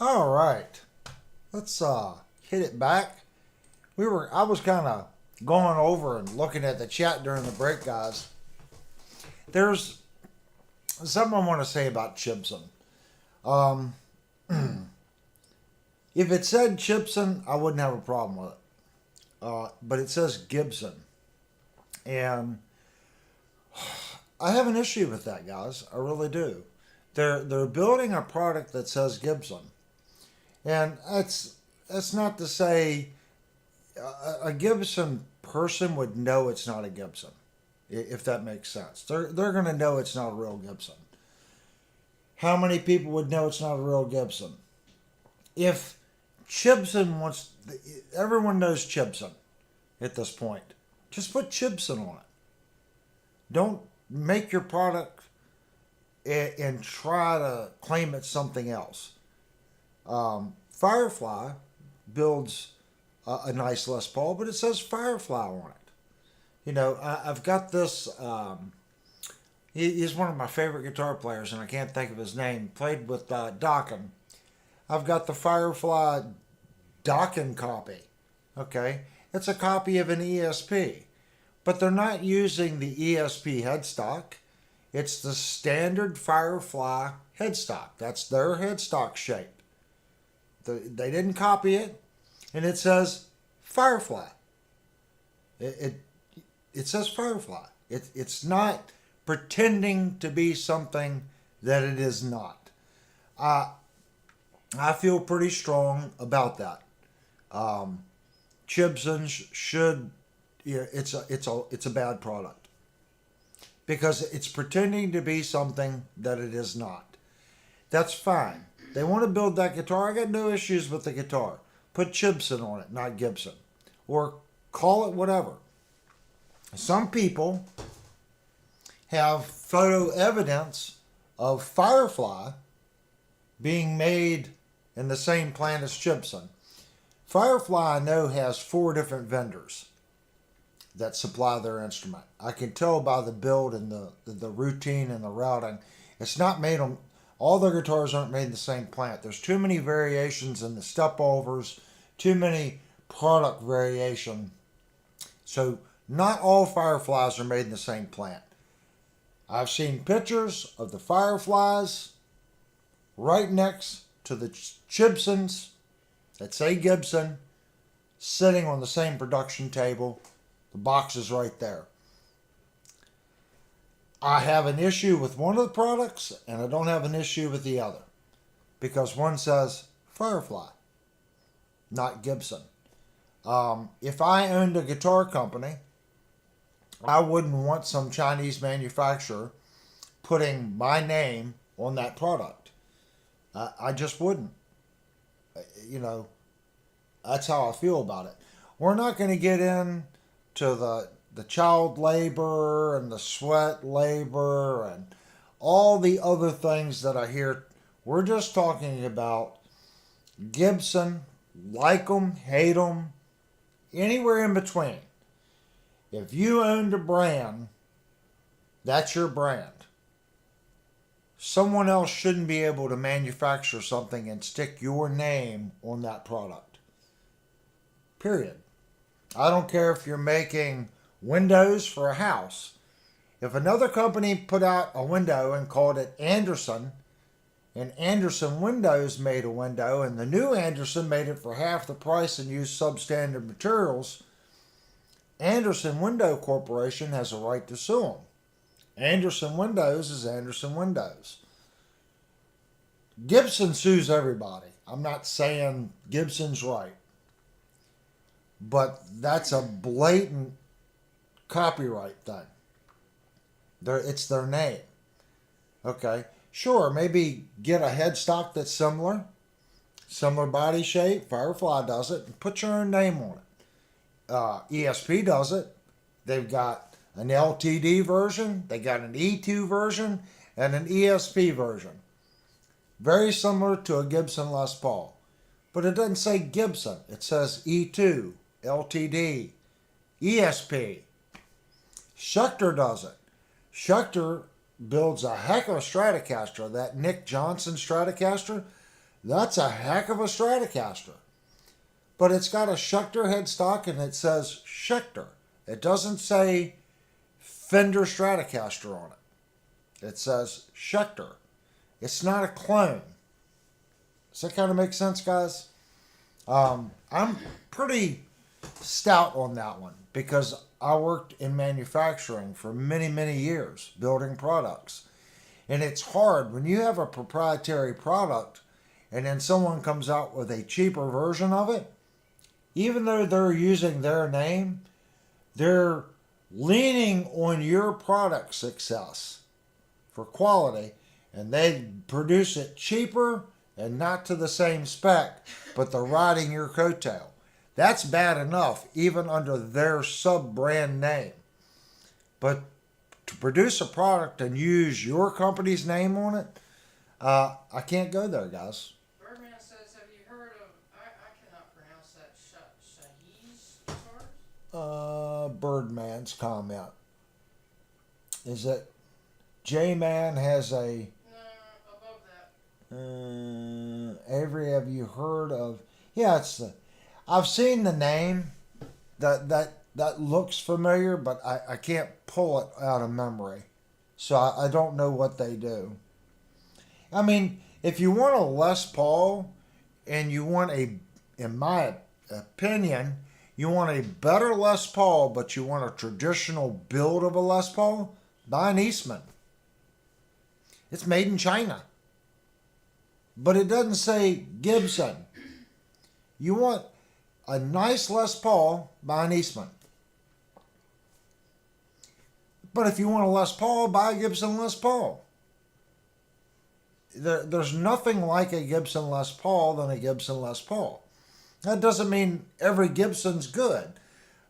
All right, let's hit it back. I was kind of going over and looking at the chat during the break, guys. There's something I want to say about Chibson. Um, if it said Chibson, I wouldn't have a problem with it. But it says Gibson, and I have an issue with that, guys. I really do. They're building a product that says Gibson, and that's not to say a Gibson person would know it's not a Gibson, if that makes sense. They're going to know it's not a real Gibson. How many people would know it's not a real Gibson? If Chibson wants, everyone knows Chibson at this point. Just put Chibson on it. Don't make your product and try to claim it's something else. Firefly builds a nice Les Paul, but it says Firefly on it. You know, I've got this. He's one of my favorite guitar players, and I can't think of his name. Played with Dokken. I've got the Firefly Dokken copy. Okay, it's a copy of an ESP, but they're not using the ESP headstock. It's the standard Firefly headstock. That's their headstock shape. They didn't copy it, and it says Firefly. It says Firefly. It's not pretending to be something that it is not. I feel pretty strong about that. Chibson should, yeah, it's a bad product because it's pretending to be something that it is not. That's fine. They want to build that guitar. I got no issues with the guitar. Put Chibson on it, not Gibson, or call it whatever. Some people have photo evidence of Firefly being made in the same plant as Chibson. Firefly, I know, has 4 different vendors that supply their instrument. I can tell by the build and the routine and the routing. It's not made on, all their guitars aren't made in the same plant. There's too many variations in the step overs, too many product variation. So not all Fireflies are made in the same plant. I've seen pictures of the Fireflies right next to the Chibsons that say Gibson sitting on the same production table. The box is right there. I have an issue with one of the products and I don't have an issue with the other because one says Firefly, not Gibson. If I owned a guitar company, I wouldn't want some Chinese manufacturer putting my name on that product. I just wouldn't. You know, that's how I feel about it. We're not going to get into the child labor and the sweat labor and all the other things that I hear. We're just talking about Gibson, like them, hate them, anywhere in between. If you owned a brand, that's your brand. Someone else shouldn't be able to manufacture something and stick your name on that product. Period. I don't care if you're making windows for a house. If another company put out a window and called it Anderson, and Anderson Windows made a window, and the new Anderson made it for half the price and used substandard materials, Anderson Window Corporation has a right to sue them. Anderson Windows is Anderson Windows. Gibson sues everybody. I'm not saying Gibson's right. But that's a blatant copyright thing. It's their name. Okay. Sure, maybe get a headstock that's similar. Similar body shape. Firefly does it. And put your own name on it. ESP does it. They've got an LTD version, they got an E2 version, and an ESP version. Very similar to a Gibson Les Paul. But it doesn't say Gibson. It says E2, LTD, ESP. Schecter does it. Schecter builds a heck of a Stratocaster. That Nick Johnson Stratocaster, That's a heck of a Stratocaster. But it's got a Schecter headstock and it says Schecter. It doesn't say Fender Stratocaster on it. It says Schecter. It's not a clone. Does that kind of make sense, guys? I'm pretty stout on that one because I worked in manufacturing for many, many years building products. And it's hard when you have a proprietary product and then someone comes out with a cheaper version of it. Even though they're using their name, they're leaning on your product success for quality, and they produce it cheaper and not to the same spec, but they're riding your coattail. That's bad enough, even under their sub-brand name. But to produce a product and use your company's name on it, I can't go there, guys. Birdman says, have you heard of, I cannot pronounce that, Shaheen's guitars? Birdman's comment. Is it J-Man has a... No, above that. Avery, have you heard of... Yeah, it's the... I've seen the name. That looks familiar, but I can't pull it out of memory. So I don't know what they do. I mean, if you want a Les Paul and you want in my opinion, you want a better Les Paul, but you want a traditional build of a Les Paul, buy an Eastman. It's made in China. But it doesn't say Gibson. You want a nice Les Paul, buy an Eastman. But if you want a Les Paul, buy a Gibson Les Paul. There's nothing like a Gibson Les Paul than a Gibson Les Paul. That doesn't mean every Gibson's good.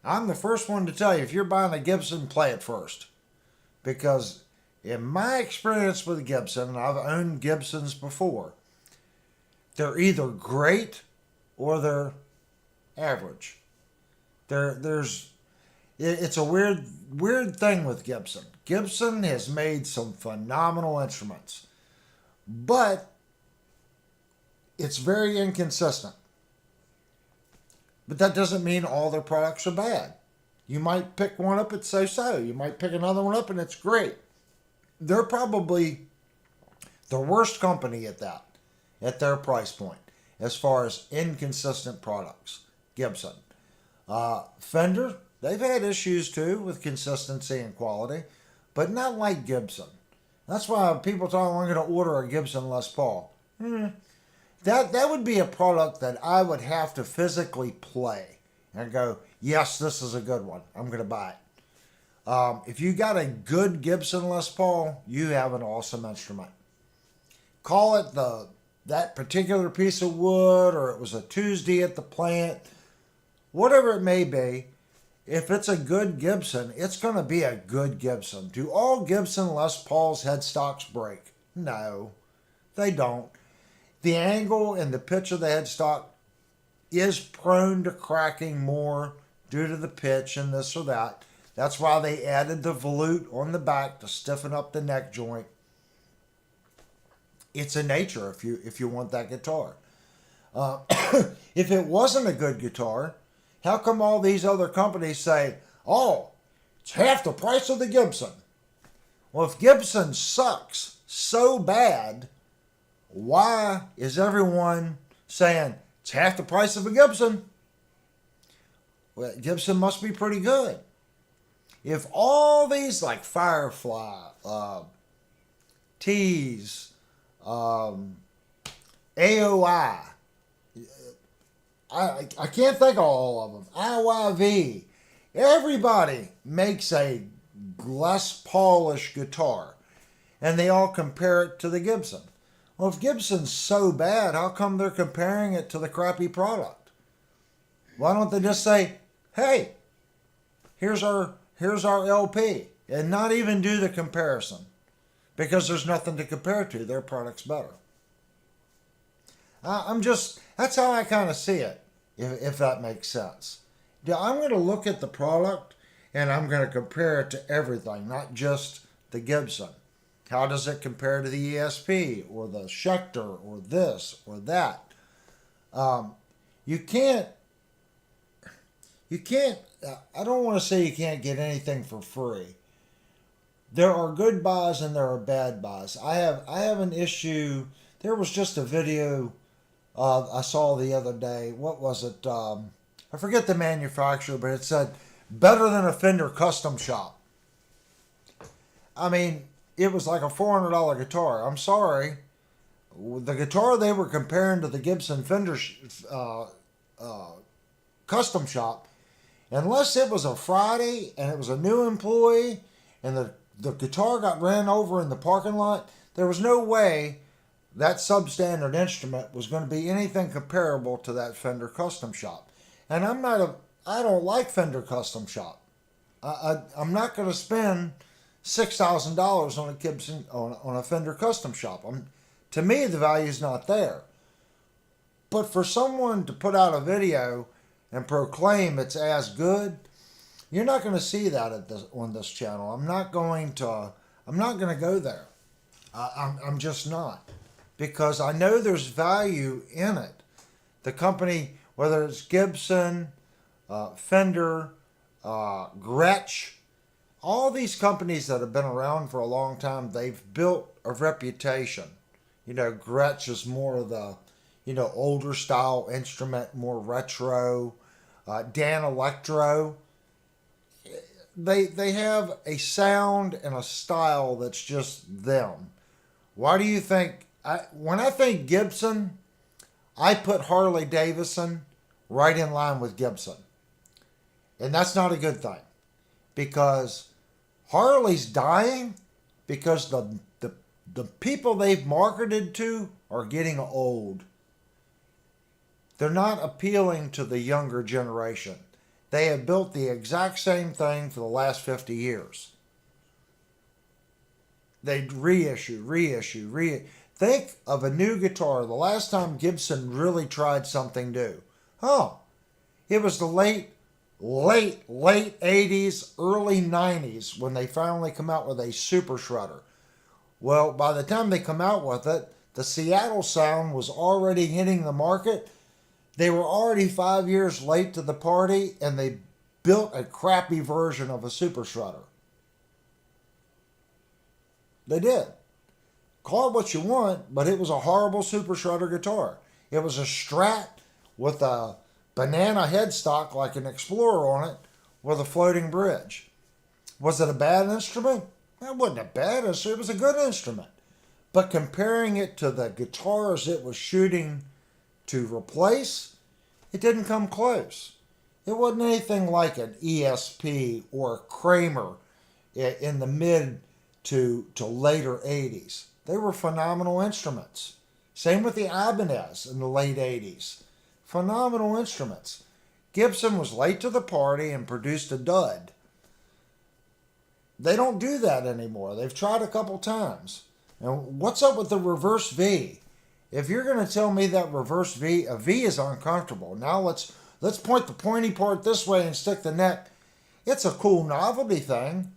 I'm the first one to tell you, if you're buying a Gibson, play it first. Because in my experience with Gibson, and I've owned Gibsons before, they're either great or they're average. It's a weird thing with Gibson. Gibson has made some phenomenal instruments, but it's very inconsistent. But that doesn't mean all their products are bad. You might pick one up, it's so-so. You might pick another one up, and it's great. They're probably the worst company at that, at their price point, as far as inconsistent products. Gibson. Fender, they've had issues too with consistency and quality, but not like Gibson. That's why people talk, I'm going to order a Gibson Les Paul. That would be a product that I would have to physically play and go, yes, this is a good one. I'm going to buy it. If you got a good Gibson Les Paul, you have an awesome instrument. Call it that particular piece of wood, or it was a Tuesday at the plant, whatever it may be. If it's a good Gibson, it's going to be a good Gibson. Do all Gibson Les Pauls headstocks break? No, they don't. The angle and the pitch of the headstock is prone to cracking more due to the pitch and this or that. That's why they added the volute on the back to stiffen up the neck joint. It's a nature if you want that guitar. If it wasn't a good guitar, how come all these other companies say, oh, it's half the price of the Gibson? Well, if Gibson sucks so bad, why is everyone saying it's half the price of a Gibson? Well, Gibson must be pretty good. If all these like Firefly, Tees, AOI, I can't think of all of them. IYV. Everybody makes a Les Paulish guitar, and they all compare it to the Gibson. Well, if Gibson's so bad, how come they're comparing it to the crappy product? Why don't they just say, hey, here's our LP, and not even do the comparison? Because there's nothing to compare to. Their product's better. That's how I kind of see it, if that makes sense. I'm going to look at the product, and I'm going to compare it to everything, not just the Gibson. How does it compare to the ESP or the Schecter or this or that? Um, you can't, you can't, I don't want to say you can't get anything for free. There are good buys and there are bad buys. I have an issue. There was just a video I saw the other day. What was it? I forget the manufacturer, but it said better than a Fender custom shop. I mean, it was like a $400 guitar. I'm sorry. The guitar they were comparing to the Gibson Fender uh, custom shop, unless it was a Friday and it was a new employee and the guitar got ran over in the parking lot, there was no way that substandard instrument was going to be anything comparable to that Fender custom shop. And I don't like Fender custom shop. I'm not going to spend $6,000 on a Gibson on a Fender custom shop. To me, the value is not there. But for someone to put out a video and proclaim it's as good, you're not going to see that on this channel. I'm not going to go there. I'm just not, because I know there's value in it. The company, whether it's Gibson, Fender, Gretsch, all these companies that have been around for a long time, they've built a reputation. You know, Gretsch is more of the, older style instrument, more retro. Dan Electro, they have a sound and a style that's just them. Why do you think, when I think Gibson, I put Harley Davidson right in line with Gibson. And that's not a good thing, because Harley's dying because the people they've marketed to are getting old. They're not appealing to the younger generation. They have built the exact same thing for the last 50 years. They reissue. Think of a new guitar. The last time Gibson really tried something new. It was the late 80s, early 90s when they finally come out with a Super Shredder. Well, by the time they come out with it, the Seattle sound was already hitting the market. They were already 5 years late to the party, and they built a crappy version of a Super Shredder. They did. Call it what you want, but it was a horrible Super Shredder guitar. It was a Strat with a banana headstock like an Explorer on it with a floating bridge. Was it a bad instrument? It wasn't a bad instrument. It was a good instrument. But comparing it to the guitars it was shooting to replace, it didn't come close. It wasn't anything like an ESP or a Kramer in the mid to later 80s. They were phenomenal instruments. Same with the Ibanez in the late 80s. Phenomenal instruments. Gibson was late to the party and produced a dud. They don't do that anymore. They've tried a couple times. And what's up with the reverse V? If you're going to tell me that reverse V, a V is uncomfortable. Now let's point the pointy part this way and stick the neck. It's a cool novelty thing.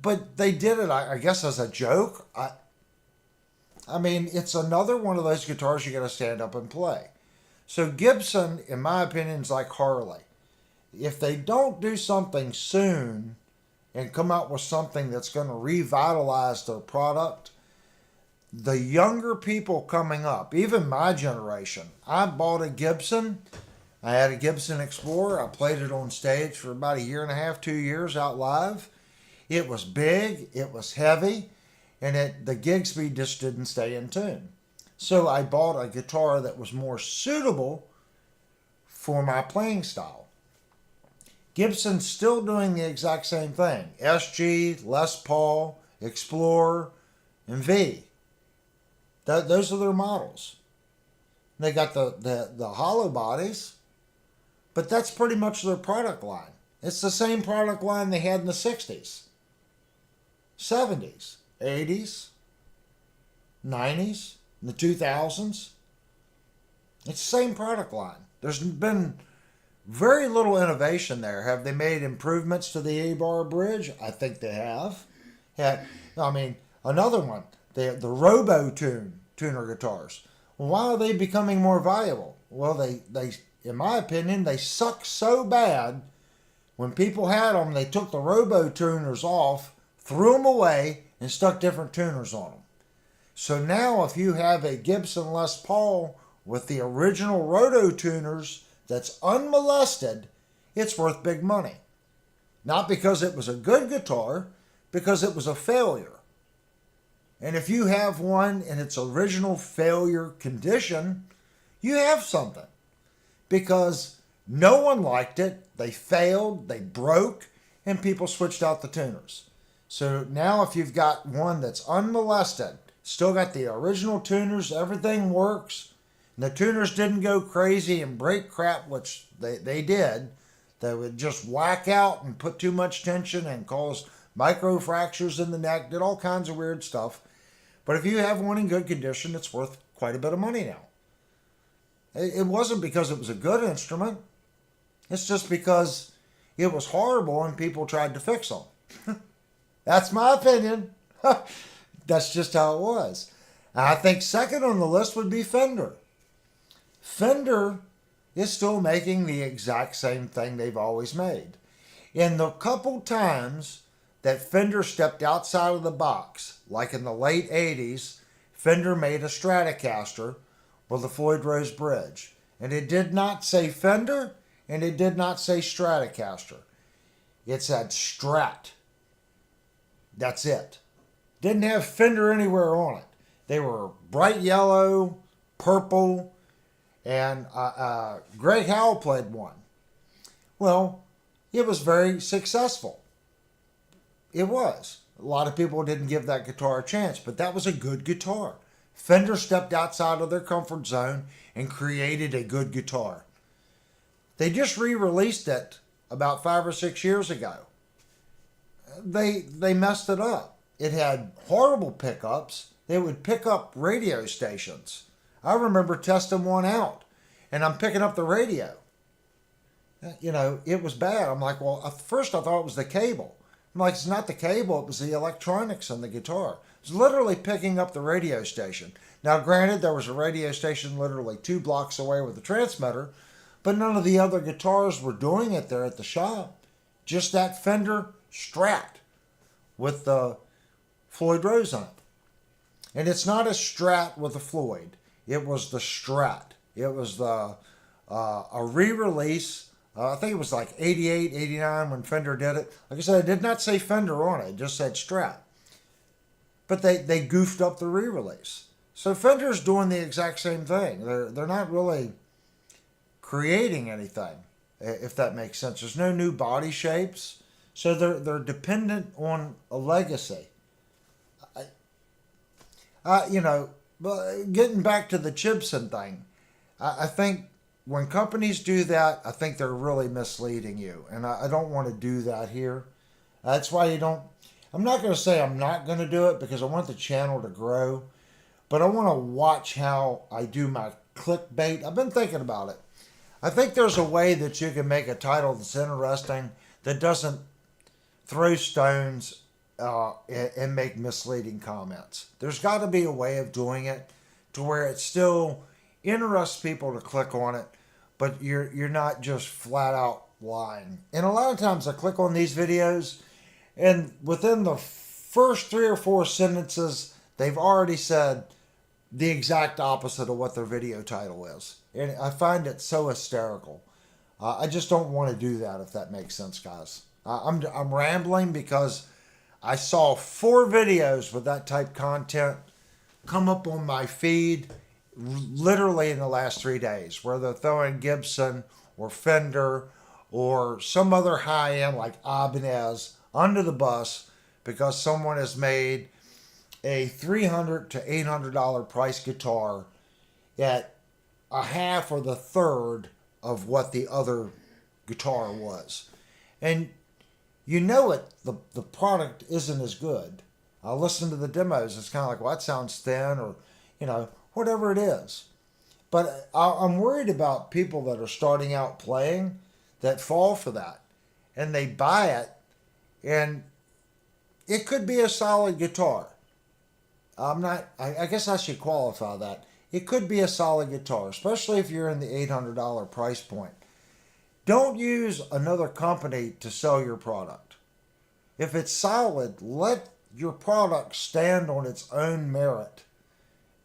But they did it, I guess, as a joke. I mean, it's another one of those guitars you got to stand up and play. So Gibson, in my opinion, is like Harley. If they don't do something soon and come out with something that's going to revitalize their product, the younger people coming up, even my generation, I bought a Gibson. I had a Gibson Explorer. I played it on stage for about a year and a half, 2 years out live. It was big, it was heavy, and the gig speed just didn't stay in tune. So I bought a guitar that was more suitable for my playing style. Gibson's still doing the exact same thing. SG, Les Paul, Explorer, and V. Those are their models. They got the hollow bodies, but that's pretty much their product line. It's the same product line they had in the 60s, 70s, 80s, 90s, in the 2000s. It's the same product line. There's been very little innovation there. Have they made improvements to the A-bar bridge? I think they have. Another one, the Robo tuner guitars. Well, why are they becoming more valuable? Well, they in my opinion, they suck so bad. When people had them, they took the Robo tuners off, threw them away, and stuck different tuners on them. So now, if you have a Gibson Les Paul with the original Roto tuners that's unmolested, it's worth big money. Not because it was a good guitar, because it was a failure. And if you have one in its original failure condition, you have something. Because no one liked it, they failed, they broke, and people switched out the tuners. So now if you've got one that's unmolested, still got the original tuners, everything works, and the tuners didn't go crazy and break crap, which they did. They would just whack out and put too much tension and cause microfractures in the neck, did all kinds of weird stuff. But if you have one in good condition, it's worth quite a bit of money now. It wasn't because it was a good instrument. It's just because it was horrible and people tried to fix them. That's my opinion. That's just how it was. I think second on the list would be Fender. Fender is still making the exact same thing they've always made. In the couple times that Fender stepped outside of the box, like in the late 80s, Fender made a Stratocaster with a Floyd Rose bridge. And it did not say Fender, and it did not say Stratocaster. It said Strat. That's it. Didn't have Fender anywhere on it. They were bright yellow, purple, and Greg Howell played one. Well, it was very successful. It was. A lot of people didn't give that guitar a chance, but that was a good guitar. Fender stepped outside of their comfort zone and created a good guitar. They just re-released it about 5 or 6 years ago. They messed it up. It had horrible pickups. They would pick up radio stations. I remember testing one out, and I'm picking up the radio. You know, it was bad. I'm like, well, at first I thought it was the cable. I'm like, it's not the cable, it was the electronics in the guitar. It was literally picking up the radio station. Now, granted, there was a radio station literally 2 blocks away with a transmitter, but none of the other guitars were doing it there at the shop. Just that Fender Strat with the Floyd Rose on it. And it's not a Strat with a Floyd. It was the Strat. It was the a re-release. I think it was like 88, 89 when Fender did it. Like I said, it did not say Fender on it. It just said Strat. But they goofed up the re-release. So Fender's doing the exact same thing. They're not really creating anything, if that makes sense. There's no new body shapes. So they're dependent on a legacy. You know, getting back to the Gibson thing, I think when companies do that, I think they're really misleading you. And I don't want to do that here. That's why you don't... I'm not going to say I'm not going to do it because I want the channel to grow. But I want to watch how I do my clickbait. I've been thinking about it. I think there's a way that you can make a title that's interesting that doesn't throw stones and make misleading comments. There's got to be a way of doing it to where it still interests people to click on it, but you're not just flat out lying. And a lot of times I click on these videos, and within the first 3 or 4 sentences, they've already said the exact opposite of what their video title is. And I find it so hysterical. I just don't want to do that, if that makes sense, guys. I'm rambling because I saw 4 videos with that type content come up on my feed literally in the last 3 days, where they're throwing Gibson or Fender or some other high-end like Ibanez under the bus because someone has made a $300 to $800 price guitar at a half or the third of what the other guitar was. And you know it, the product isn't as good. I listen to the demos, it's kind of like, well, that sounds thin, or, you know, whatever it is. But I'm worried about people that are starting out playing that fall for that. And they buy it, and it could be a solid guitar. I'm not, I guess I should qualify that. It could be a solid guitar, especially if you're in the $800 price point. Don't use another company to sell your product. If it's solid, let your product stand on its own merit.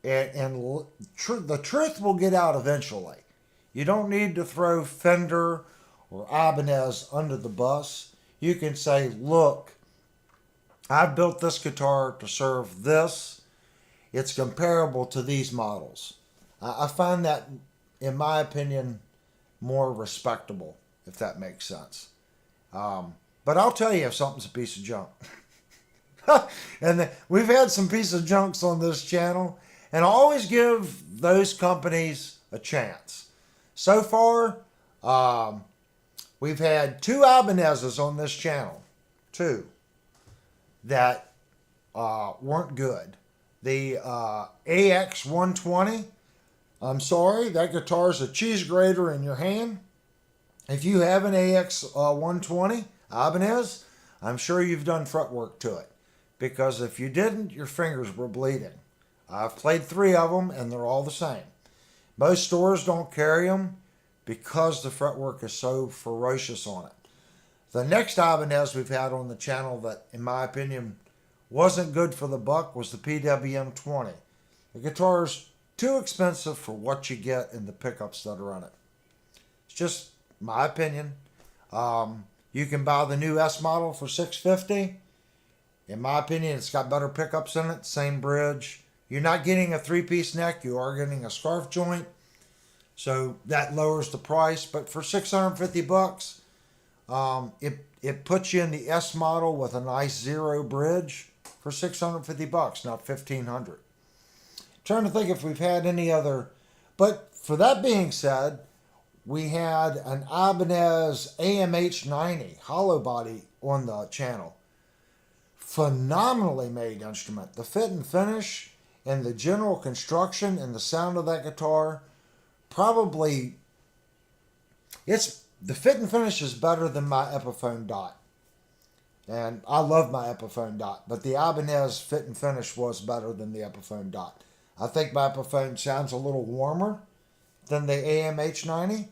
The truth will get out eventually. You don't need to throw Fender or Ibanez under the bus. You can say, look, I built this guitar to serve this. It's comparable to these models. I find that, in my opinion, more respectable, if that makes sense. But I'll tell you if something's a piece of junk. We've had some piece of junks on this channel, and I always give those companies a chance. So far, we've had 2 Ibanez's on this channel, 2, that weren't good. The AX120, I'm sorry, that guitar is a cheese grater in your hand. If you have an AX120 Ibanez, I'm sure you've done fretwork to it. Because if you didn't, your fingers were bleeding. I've played 3 of them, and they're all the same. Most stores don't carry them because the fretwork is so ferocious on it. The next Ibanez we've had on the channel that, in my opinion, wasn't good for the buck was the PWM20. The guitar is too expensive for what you get in the pickups that are on it. It's just my opinion. You can buy the new S model for $650. In my opinion, it's got better pickups in it, same bridge. You're not getting a 3-piece neck, you are getting a scarf joint. So that lowers the price. But for $650, it puts you in the S model with a nice 0 bridge for $650, not $1,500. Trying to think if we've had any other. But for that being said, we had an Ibanez AMH90 hollow body on the channel. Phenomenally made instrument. The fit and finish and the general construction and the sound of that guitar, probably, the fit and finish is better than my Epiphone Dot. And I love my Epiphone Dot, but the Ibanez fit and finish was better than the Epiphone Dot. I think my Epiphone sounds a little warmer than the AMH90,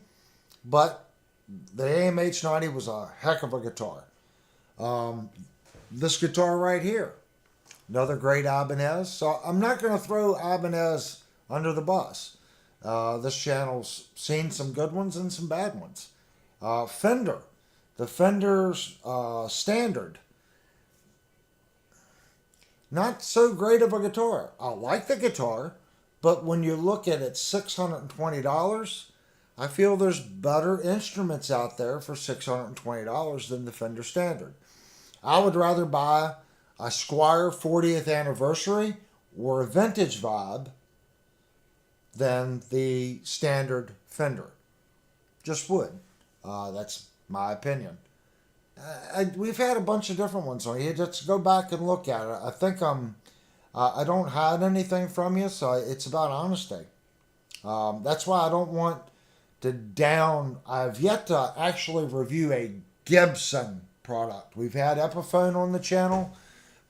but the AMH90 was a heck of a guitar. This guitar right here, another great Ibanez. So I'm not going to throw Ibanez under the bus. This channel's seen some good ones and some bad ones. Fender. The Fender's Standard. Not so great of a guitar. I like the guitar, but when you look at it, $620, I feel there's better instruments out there for $620 than the Fender Standard. I would rather buy a Squier 40th anniversary or a vintage vibe than the standard Fender. Just would. That's my opinion. We've had a bunch of different ones on here. Just go back and look at it. I think I don't hide anything from you, so it's about honesty. That's why I don't want to down. I've yet to actually review a Gibson product. We've had Epiphone on the channel,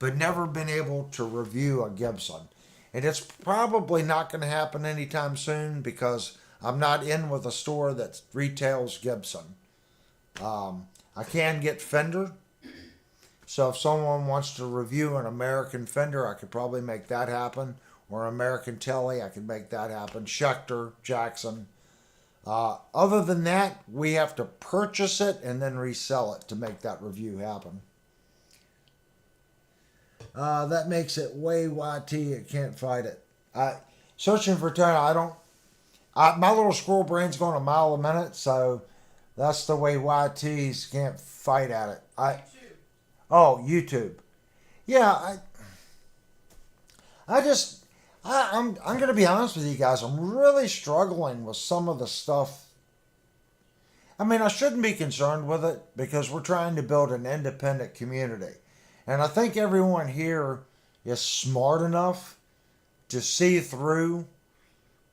but never been able to review a Gibson. And it's probably not going to happen anytime soon because I'm not in with a store that retails Gibson. I can get Fender. So if someone wants to review an American Fender, I could probably make that happen. Or American Telly, I could make that happen. Schecter, Jackson. Other than that, we have to purchase it and then resell it to make that review happen. That makes it way YT. It can't fight it. Searching for Tony, my little squirrel brain's going a mile a minute, so that's the way YTs can't fight at it. YouTube. Yeah, I'm going to be honest with you guys. I'm really struggling with some of the stuff. I mean, I shouldn't be concerned with it because we're trying to build an independent community. And I think everyone here is smart enough to see through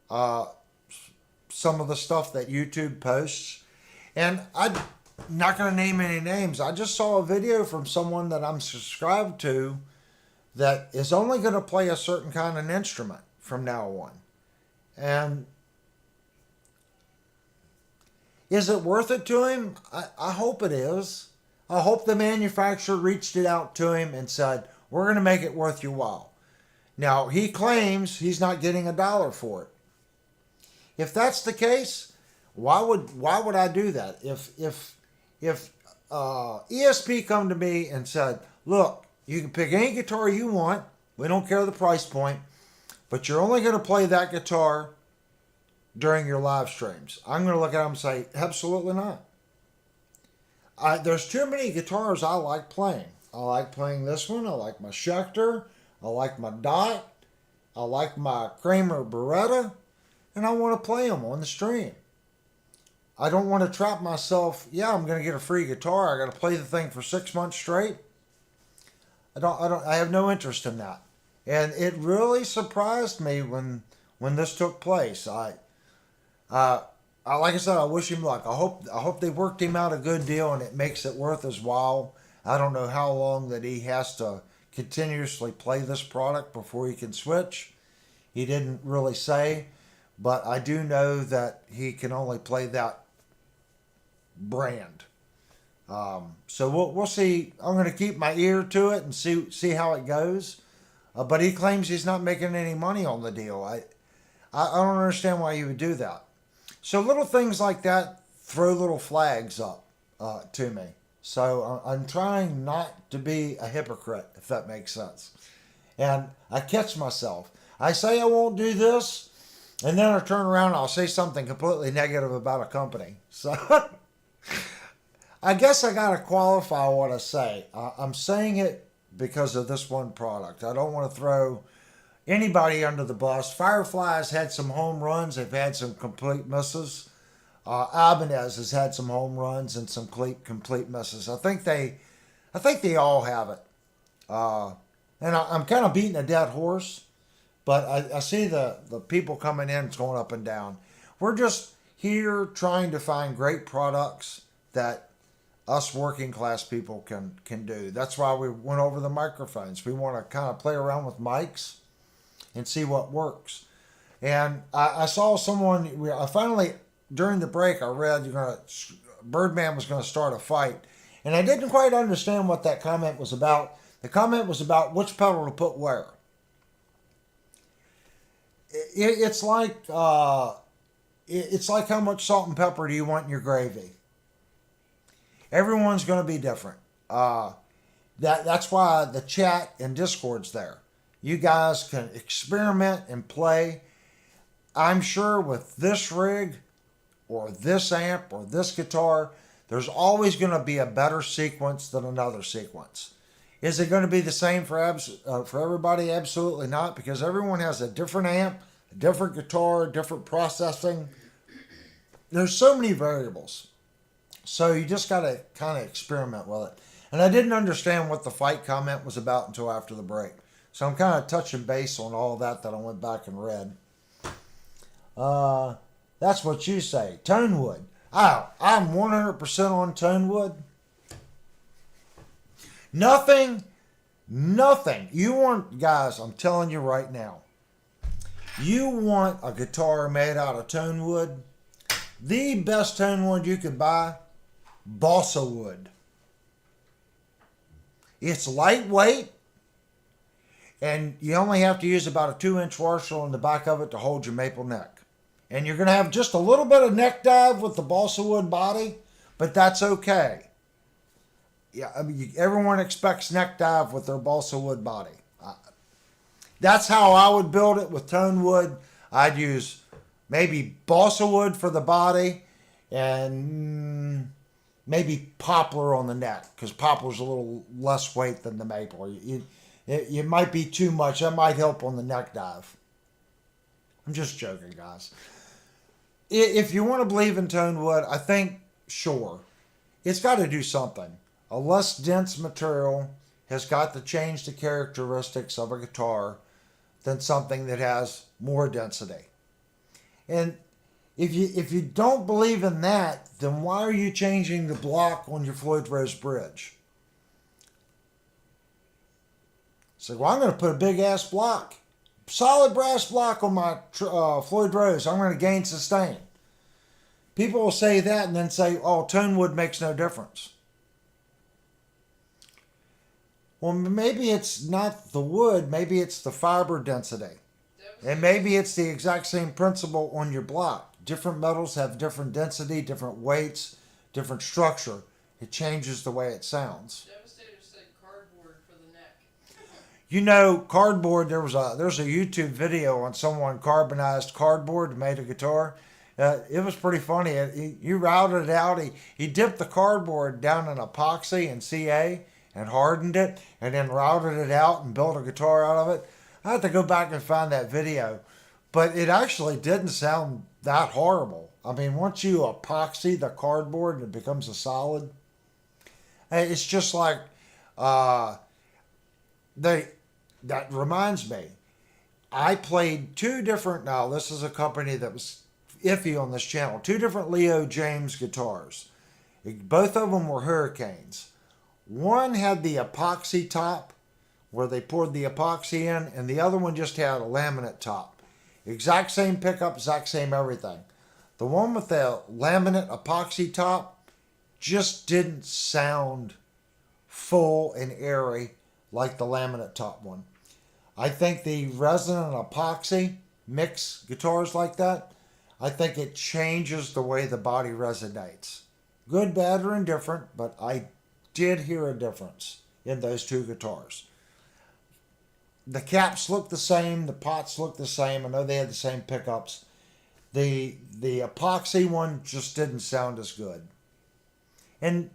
some of the stuff that YouTube posts. And I'm not going to name any names. I just saw a video from someone that I'm subscribed to that is only going to play a certain kind of instrument from now on. And is it worth it to him? I hope it is. I hope the manufacturer reached it out to him and said, we're going to make it worth your while. Now, he claims he's not getting a dollar for it. If that's the case, why would I do that? If ESP come to me and said, look, you can pick any guitar you want. We don't care the price point, but you're only going to play that guitar during your live streams. I'm going to look at them and say, absolutely not. There's too many guitars I like playing. I like playing this one. I like my Schecter. I like my Dot. I like my Kramer Beretta. And I want to play them on the stream. I don't want to trap myself. Yeah, I'm going to get a free guitar. I got to play the thing for 6 months straight. I have no interest in that. And it really surprised me when this took place. Like I said, I wish him luck. I hope they worked him out a good deal and it makes it worth his while. I don't know how long that he has to continuously play this product before he can switch. He didn't really say, but I do know that he can only play that brand. So we'll see. I'm going to keep my ear to it and see how it goes. But he claims he's not making any money on the deal. I don't understand why he would do that. So little things like that throw little flags up to me. So I'm trying not to be a hypocrite, if that makes sense. And I catch myself. I say I won't do this, and then I turn around and I'll say something completely negative about a company. So I guess I got to qualify what I say. I'm saying it because of this one product. I don't want to throw anybody under the bus. Firefly's had some home runs. They've had some complete misses. Ibanez has had some home runs and some complete misses. I think they all have it. And I'm kind of beating a dead horse, but I see the people coming in, it's going up and down. We're just here trying to find great products that us working class people can do. That's why we went over the microphones. We want to kind of play around with mics and see what works. And I saw someone, I finally, during the break, I read Birdman was going to start a fight. And I didn't quite understand what that comment was about. The comment was about which pedal to put where. It's like how much salt and pepper do you want in your gravy? Everyone's going to be different. That's why the chat and Discord's there. You guys can experiment and play. I'm sure with this rig or this amp or this guitar, there's always going to be a better sequence than another sequence. Is it going to be the same for everybody? Absolutely not, because everyone has a different amp, a different guitar, different processing. There's so many variables. So you just got to kind of experiment with it. And I didn't understand what the fight comment was about until after the break. So I'm kind of touching base on all that I went back and read. That's what you say. Tonewood. I'm 100% on Tonewood. Nothing. You want, guys, I'm telling you right now, you want a guitar made out of Tonewood. The best Tonewood you could buy, balsa wood. It's lightweight, and you only have to use about a 2-inch washer on the back of it to hold your maple neck. And you're going to have just a little bit of neck dive with the balsa wood body, but that's okay. Yeah, I mean, everyone expects neck dive with their balsa wood body. That's how I would build it with Tonewood. I'd use maybe balsa wood for the body and maybe poplar on the neck, because poplar's a little less weight than the maple. It might be too much. That might help on the neck dive. I'm just joking, guys. If you want to believe in Tonewood, I think, sure, it's got to do something. A less dense material has got to change the characteristics of a guitar than something that has more density. And if you don't believe in that, then why are you changing the block on your Floyd Rose bridge? So well, I'm going to put a big ass block, solid brass block on my Floyd Rose. I'm going to gain sustain. People will say that and then say, oh, tone wood makes no difference. Well, maybe it's not the wood, maybe it's the fiber density. And maybe it's the exact same principle on your block. Different metals have different density, different weights, different structure. It changes the way it sounds. Devastator said cardboard for the neck. You know, cardboard, there's a YouTube video on someone carbonized cardboard and made a guitar. It was pretty funny. He routed it out. He dipped the cardboard down in epoxy and CA and hardened it and then routed it out and built a guitar out of it. I have to go back and find that video. But it actually didn't sound that horrible. I mean, once you epoxy the cardboard and it becomes a solid, it's just like, that reminds me, I played two different, now this is a company that was iffy on this channel, two different Leo James guitars. Both of them were Hurricanes. One had the epoxy top, where they poured the epoxy in, and the other one just had a laminate top. Exact same pickup, exact same everything. The one with the laminate epoxy top just didn't sound full and airy like the laminate top one. I think the resin and epoxy mix guitars like that, I think it changes the way the body resonates. Good, bad, or indifferent, but I did hear a difference in those two guitars. The caps look the same, the pots look the same. I know they had the same pickups. The epoxy one just didn't sound as good. And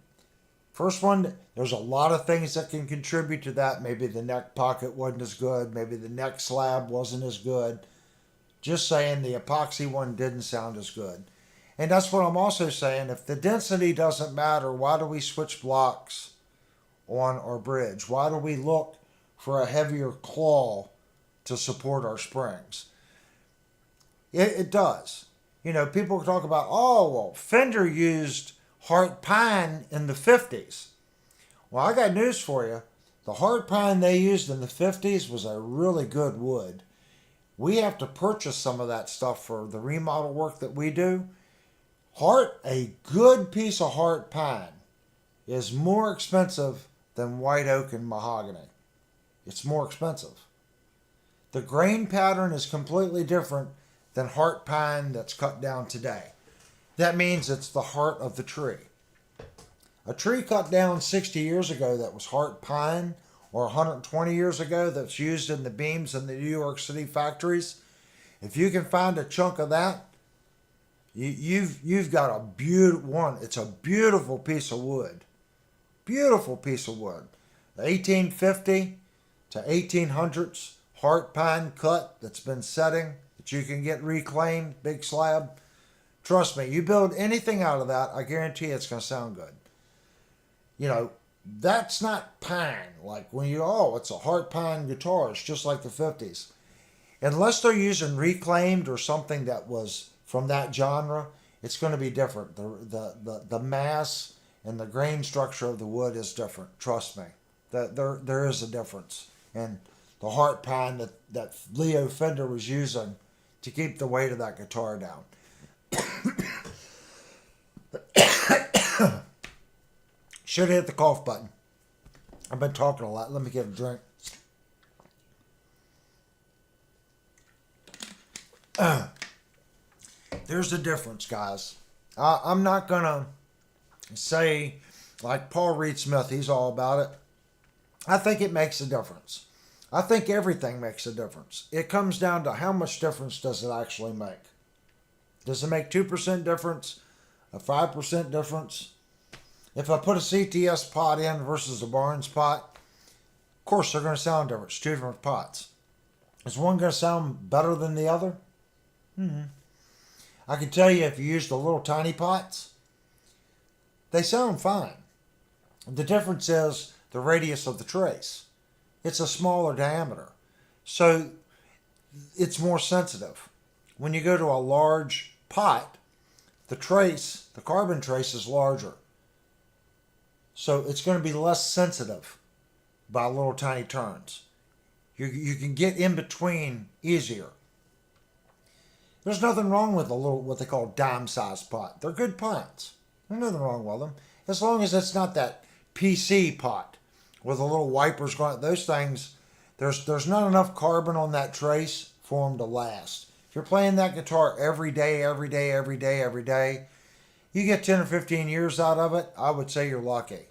first one, there's a lot of things that can contribute to that. Maybe the neck pocket wasn't as good. Maybe the neck slab wasn't as good. Just saying the epoxy one didn't sound as good. And that's what I'm also saying. If the density doesn't matter, why do we switch blocks on our bridge? Why do we look for a heavier claw to support our springs? It does. You know, people talk about, oh, well, Fender used heart pine in the 50s. Well, I got news for you. The heart pine they used in the 50s was a really good wood. We have to purchase some of that stuff for the remodel work that we do. A good piece of heart pine is more expensive than white oak and mahogany. It's more expensive. The grain pattern is completely different than heart pine that's cut down today. That means it's the heart of the tree. A tree cut down 60 years ago that was heart pine, or 120 years ago that's used in the beams in the New York City factories, if you can find a chunk of that, you've got a beautiful one. It's a beautiful piece of wood. Beautiful piece of wood. 1850 to 1800s heart pine cut that's been setting that you can get reclaimed, big slab. Trust me, you build anything out of that, I guarantee it's going to sound good. You know, that's not pine. Like when it's a heart pine guitar. It's just like the 50s. Unless they're using reclaimed or something that was from that genre, it's going to be different. The mass and the grain structure of the wood is different. Trust me. There is a difference. And the heart pine that Leo Fender was using to keep the weight of that guitar down. Should have hit the cough button. I've been talking a lot. Let me get a drink. There's a difference, guys. I'm not going to say, like Paul Reed Smith, he's all about it. I think it makes a difference. I think everything makes a difference. It comes down to how much difference does it actually make. Does it make 2% difference? A 5% difference? If I put a CTS pot in versus a Barnes pot, of course they're going to sound different. It's two different pots. Is one going to sound better than the other? I can tell you if you use the little tiny pots, they sound fine. The difference is the radius of the trace. It's a smaller diameter. So it's more sensitive. When you go to a large pot, the carbon trace is larger. So it's going to be less sensitive by little tiny turns. You can get in between easier. There's nothing wrong with a little what they call dime-sized pot. They're good pots. There's nothing wrong with them, as long as it's not that PC pot with the little wipers going. Those things, there's not enough carbon on that trace for them to last. If you're playing that guitar every day, every day, every day, every day, you get 10 or 15 years out of it. I would say you're lucky.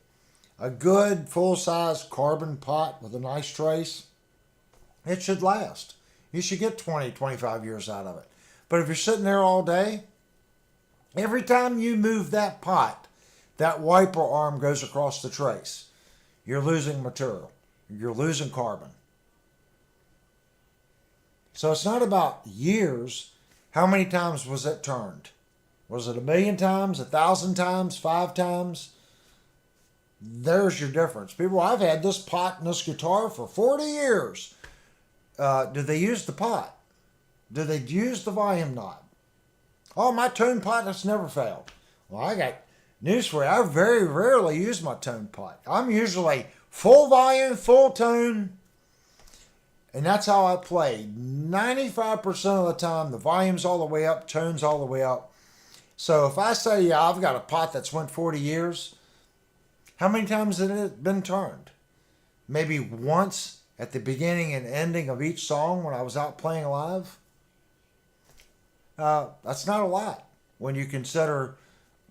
A good full-size carbon pot with a nice trace, it should last. You should get 20, 25 years out of it. But if you're sitting there all day, every time you move that pot, that wiper arm goes across the trace. You're losing material. You're losing carbon. So it's not about years. How many times was it turned? Was it 1,000,000 times, 1,000 times, 5 times? There's your difference. People, I've had this pot and this guitar for 40 years. Did they use the pot? Did they use the volume knob? Oh, my tone pot, that's never failed. Well, I got news for you. I very rarely use my tone pot. I'm usually full volume, full tone, and that's how I play. 95% of the time, the volume's all the way up, tone's all the way up. So if I say, yeah, I've got a pot that's went 40 years, how many times has it been turned? Maybe once at the beginning and ending of each song when I was out playing live? That's not a lot when you consider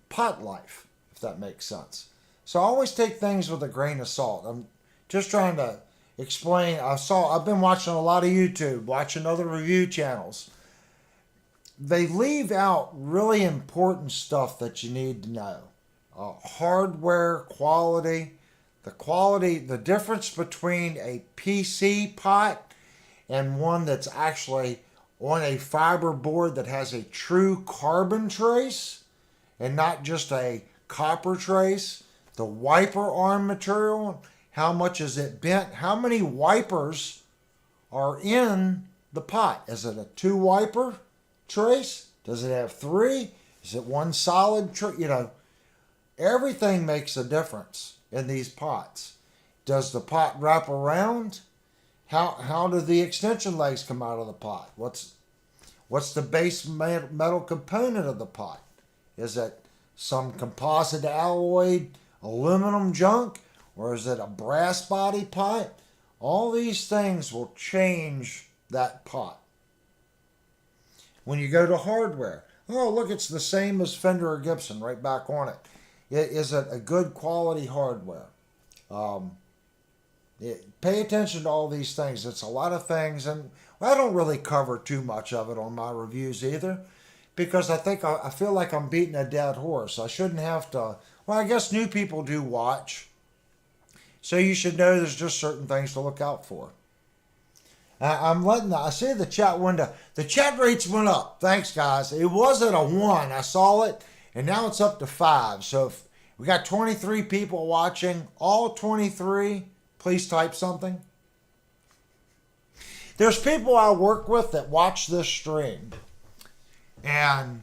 pot life, if that makes sense. So I always take things with a grain of salt. I'm just trying to explain. I've been watching a lot of YouTube, watching other review channels. They leave out really important stuff that you need to know. Hardware quality, the difference between a PC pot and one that's actually on a fiber board that has a true carbon trace and not just a copper trace. The wiper arm material, how much is it bent? How many wipers are in the pot? Is it a 2 wiper trace? Does it have 3? Is it one solid trace? Everything makes a difference in these pots. Does the pot wrap around? How do the extension legs come out of the pot? What's the base metal component of the pot? Is it some composite alloy aluminum junk, or is it a brass body pot? All these things will change that pot. When you go to hardware, oh look, it's the same as Fender or Gibson right back on it. Is it a good quality hardware? Pay attention to all these things. It's a lot of things, and I don't really cover too much of it on my reviews either, because I feel like I'm beating a dead horse. I shouldn't have to. Well, I guess new people do watch, so you should know there's just certain things to look out for. I see the chat window. The chat rates went up. Thanks, guys. It was at a 1. I saw it, and now it's up to 5. So if we got 23 people watching, all 23, please type something. There's people I work with that watch this stream, and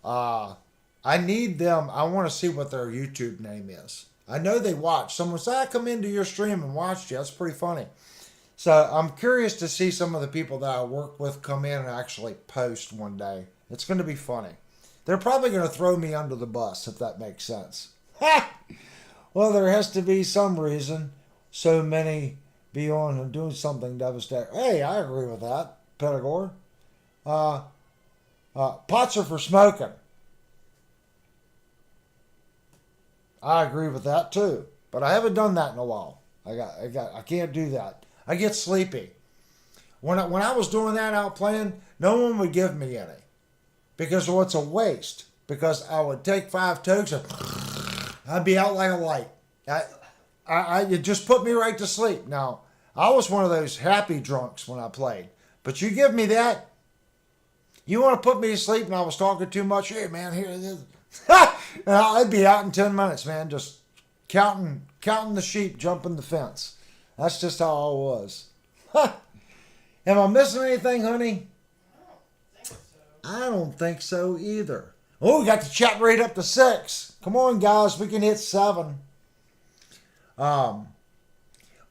I need them. I want to see what their YouTube name is. I know they watch. Someone said, I come into your stream and watched you. That's pretty funny. So I'm curious to see some of the people that I work with come in and actually post one day. It's going to be funny. They're probably going to throw me under the bus, if that makes sense. Well, there has to be some reason so many be on and doing something devastating. Hey, I agree with that, Pedagore. Pots are for smoking. I agree with that too, but I haven't done that in a while. I can't do that. I get sleepy. When I was doing that out playing, no one would give me any, because it's a waste. Because I would take 5 toques and I'd be out like a light. It just put me right to sleep. Now, I was one of those happy drunks when I played, but you give me that, you want to put me to sleep and I was talking too much, hey man, here it is. And I'd be out in 10 minutes, man, just counting the sheep jumping the fence. That's just how I was. Am I missing anything, honey? I don't think so either. Oh, we got the chat rate up to 6. Come on, guys, we can hit 7. But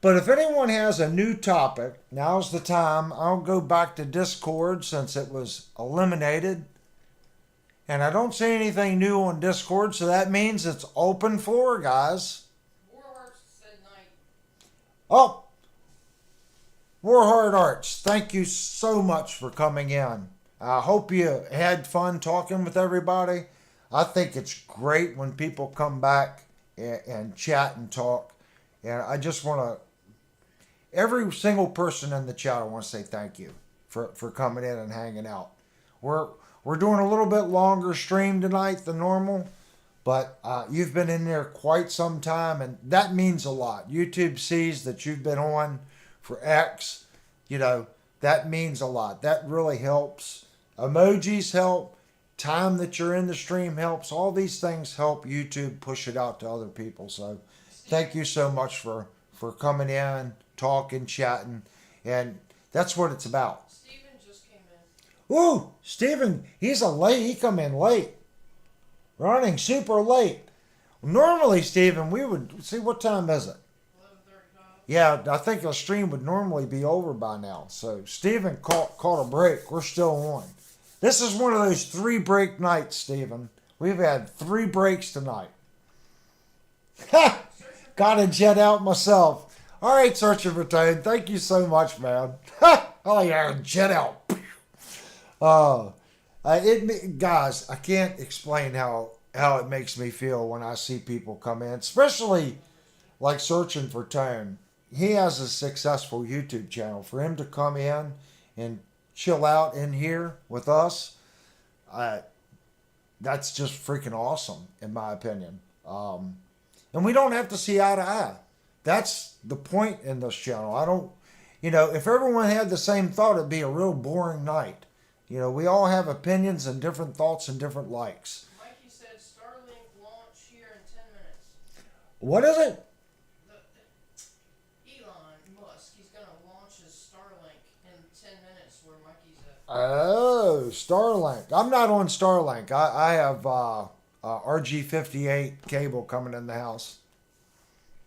But if anyone has a new topic, now's the time. I'll go back to Discord since it was eliminated. And I don't see anything new on Discord, so that means it's open floor, guys. Warhorse said night. Oh, Warhard Arts, thank you so much for coming in. I hope you had fun talking with everybody. I think it's great when people come back and chat and talk. And I just want to, every single person in the chat, I want to say thank you for coming in and hanging out. We're doing a little bit longer stream tonight than normal, but you've been in there quite some time, and that means a lot. YouTube sees that you've been on for X, that means a lot. That really helps. Emojis help. Time that you're in the stream helps. All these things help YouTube push it out to other people. So thank you so much for coming in, talking, chatting, and that's what it's about. Steven just came in. Ooh, Steven, he come in late. Running super late. Normally, Steven, we would see, what time is it? 11:35. Yeah, I think the stream would normally be over by now. So Steven caught a break. We're still on. This is one of those 3 break nights, Steven. We've had 3 breaks tonight. Ha! Gotta jet out myself. All right, Searching for Tone. Thank you so much, man. Ha! Oh yeah, jet out. Guys, I can't explain how it makes me feel when I see people come in, especially like Searching for Tone. He has a successful YouTube channel. For him to come in and chill out in here with us, that's just freaking awesome, in my opinion. And we don't have to see eye to eye. That's the point in this channel. If everyone had the same thought, it'd be a real boring night. We all have opinions and different thoughts and different likes. Mikey said Starlink launch here in 10 minutes. What is it? Elon Musk, he's going to launch his Starlink in 10 minutes where Mikey's at. Oh, Starlink. I'm not on Starlink. I have RG58 cable coming in the house.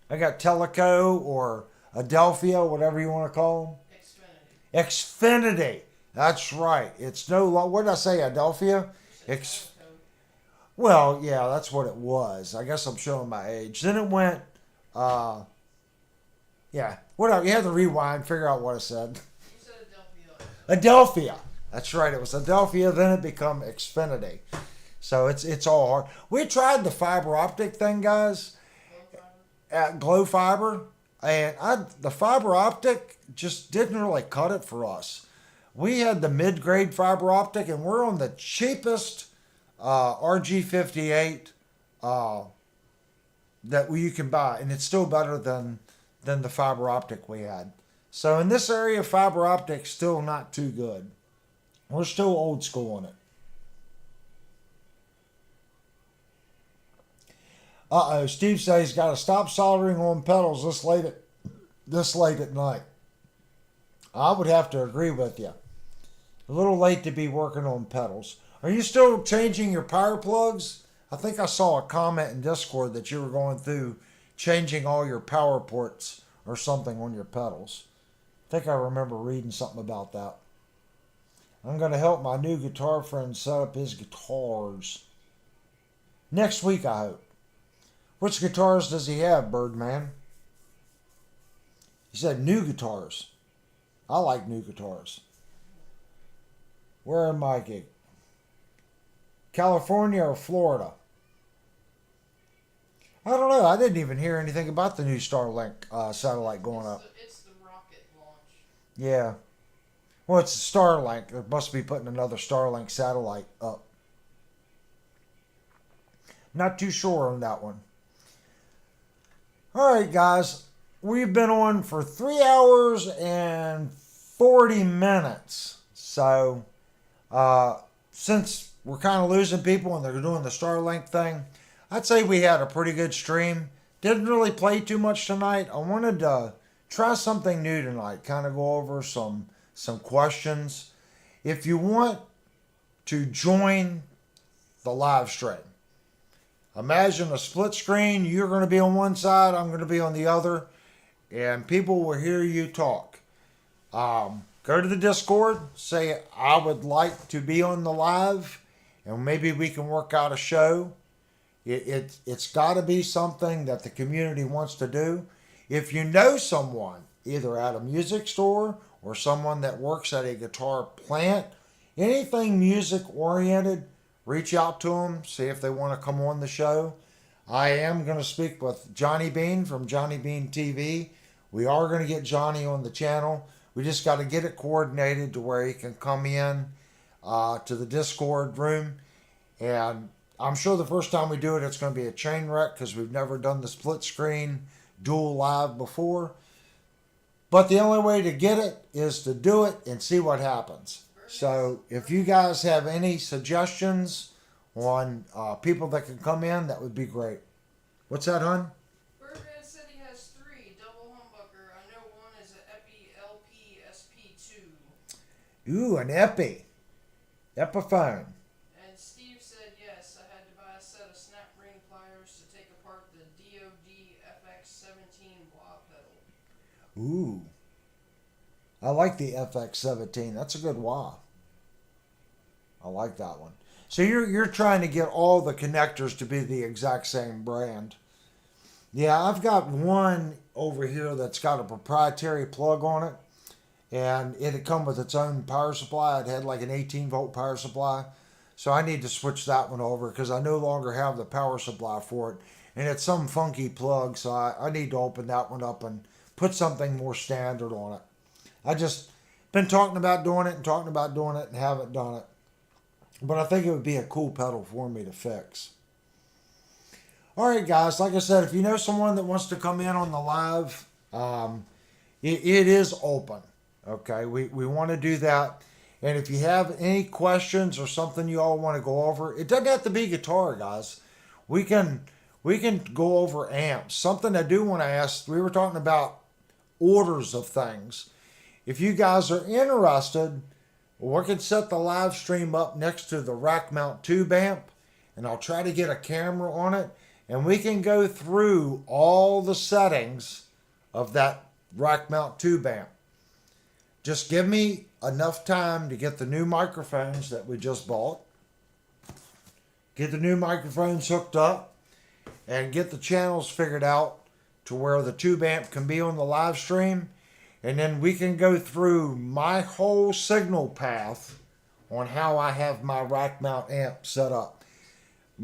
I got Teleco or Adelphia, whatever you want to call them. Xfinity. That's right. It's no longer, what did I say, Adelphia? Well, yeah, that's what it was. I guess I'm showing my age. Then it went, whatever. You have to rewind, figure out what I said. You said Adelphia. Adelphia. That's right. It was Adelphia, then it became Xfinity. So it's all hard. We tried the fiber optic thing, guys, at Glow Fiber, and the fiber optic just didn't really cut it for us. We had the mid-grade fiber optic, and we're on the cheapest RG58 that you can buy, and it's still better than the fiber optic we had. So in this area, fiber optic's still not too good. We're still old school on it. Steve says he's got to stop soldering on pedals this late at night. I would have to agree with you. A little late to be working on pedals. Are you still changing your power plugs? I think I saw a comment in Discord that you were going through changing all your power ports or something on your pedals. I think I remember reading something about that. I'm going to help my new guitar friend set up his guitars. Next week, I hope. Which guitars does he have, Birdman? He said new guitars. I like new guitars. Where am I? California or Florida? I don't know. I didn't even hear anything about the new Starlink satellite going up. It's the rocket launch. Yeah. Well, it's Starlink. They must be putting another Starlink satellite up. Not too sure on that one. All right, guys. We've been on for 3 hours and 40 minutes. So, since we're kind of losing people and they're doing the Starlink thing, I'd say we had a pretty good stream. Didn't really play too much tonight. I wanted to try something new tonight. Kind of go over some questions. If you want to join the live stream, imagine a split screen. You're going to be on one side. I'm going to be on the other. and people will hear you talk. Go to the Discord, say, I would like to be on the live, and maybe we can work out a show. It's got to be something that the community wants to do. If you know someone, either at a music store or someone that works at a guitar plant, anything music oriented, reach out to them, see if they want to come on the show. I am going to speak with Johnny Bean from Johnny Bean TV. We are going to get Johnny on the channel. We just got to get it coordinated to where he can come in to the Discord room. And I'm sure the first time we do it, it's going to be a train wreck because we've never done the split screen dual live before. But the only way to get it is to do it and see what happens. So if you guys have any suggestions on people that can come in, that would be great. What's that, hon? Birdman said he has 3 double humbucker. I know one is an Epi LP SP2. Ooh, an Epiphone. And Steve said yes. I had to buy a set of snap ring pliers to take apart the DoD FX17 wah pedal. Ooh. I like the FX17. That's a good wah. I like that one. So you're trying to get all the connectors to be the exact same brand. Yeah, I've got one over here that's got a proprietary plug on it, and it had come with its own power supply. It had like an 18-volt power supply. So I need to switch that one over because I no longer have the power supply for it. And it's some funky plug, so I need to open that one up and put something more standard on it. I just been talking about doing it and haven't done it. But I think it would be a cool pedal for me to fix. All right, guys. Like I said, if you know someone that wants to come in on the live, it is open. Okay, we want to do that. And if you have any questions or something you all want to go over, it doesn't have to be guitar, guys. We can go over amps. Something I do want to ask, we were talking about orders of things. If you guys are interested, we can set the live stream up next to the rack mount tube amp, and I'll try to get a camera on it, and we can go through all the settings of that rack mount tube amp. Just give me enough time to get the new microphones that we just bought, get the new microphones hooked up, and get the channels figured out to where the tube amp can be on the live stream. And then we can go through my whole signal path on how I have my rack mount amp set up.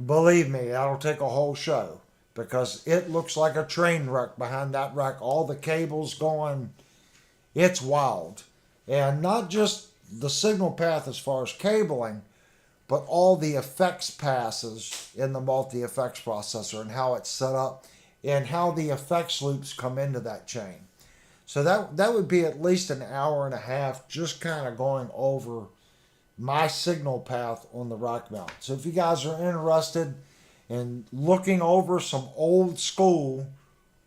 Believe me, that'll take a whole show because it looks like a train wreck behind that rack. All the cables going, it's wild. And not just the signal path as far as cabling, but all the effects passes in the multi-effects processor and how it's set up and how the effects loops come into that chain. So that would be at least an hour and a half just kind of going over my signal path on the rack mount. So if you guys are interested in looking over some old school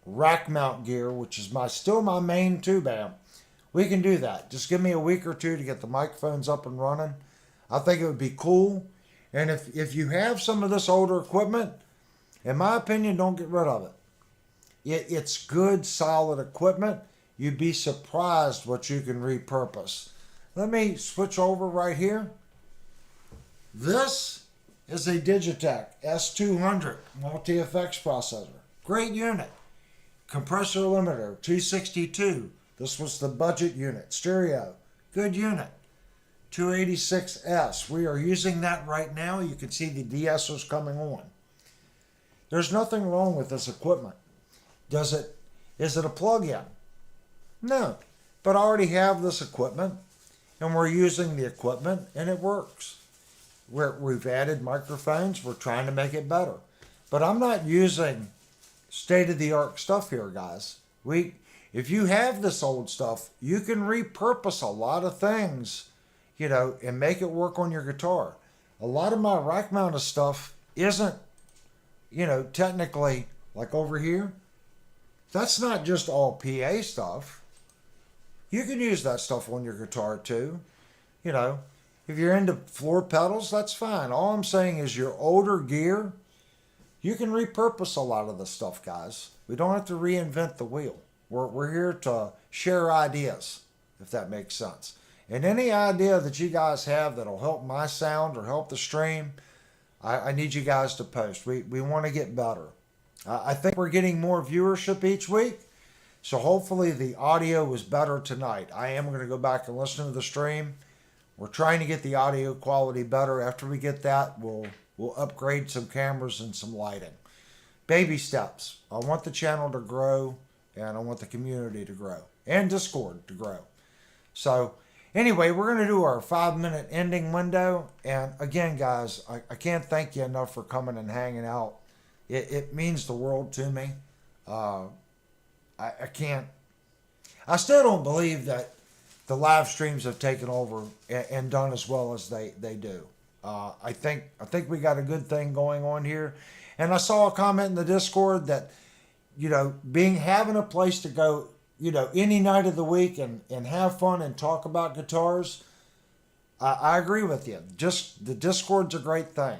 rack mount gear, which is still my main tube amp, we can do that. Just give me a week or two to get the microphones up and running. I think it would be cool. And if you have some of this older equipment, in my opinion, don't get rid of it. It's good, solid equipment. You'd be surprised what you can repurpose. Let me switch over right here. This is a Digitech S200 multi-effects processor. Great unit. Compressor limiter, 262. This was the budget unit. Stereo, good unit. 286S. We are using that right now. You can see the de-essers coming on. There's nothing wrong with this equipment. Is it a plug-in? No, but I already have this equipment, and we're using the equipment, and it works. We've added microphones. We're trying to make it better. But I'm not using state-of-the-art stuff here, guys. If you have this old stuff, you can repurpose a lot of things, and make it work on your guitar. A lot of my rack-mounted stuff isn't, technically, like over here, that's not just all PA stuff. You can use that stuff on your guitar too. If you're into floor pedals, that's fine. All I'm saying is your older gear, you can repurpose a lot of the stuff, guys. We don't have to reinvent the wheel. We're here to share ideas, if that makes sense. And any idea that you guys have that'll help my sound or help the stream, I need you guys to post. We want to get better. I think we're getting more viewership each week. So hopefully the audio was better tonight. I am going to go back and listen to the stream. We're trying to get the audio quality better. After we get that, we'll upgrade some cameras and some lighting. Baby steps. I want the channel to grow, and I want the community to grow, and Discord to grow. So anyway, we're going to do our 5-minute ending window. And again, guys, I can't thank you enough for coming and hanging out. It means the world to me. I can't. I still don't believe that the live streams have taken over and done as well as they do. I think we got a good thing going on here. And I saw a comment in the Discord that, having a place to go, any night of the week and have fun and talk about guitars. I agree with you. Just the Discord's a great thing.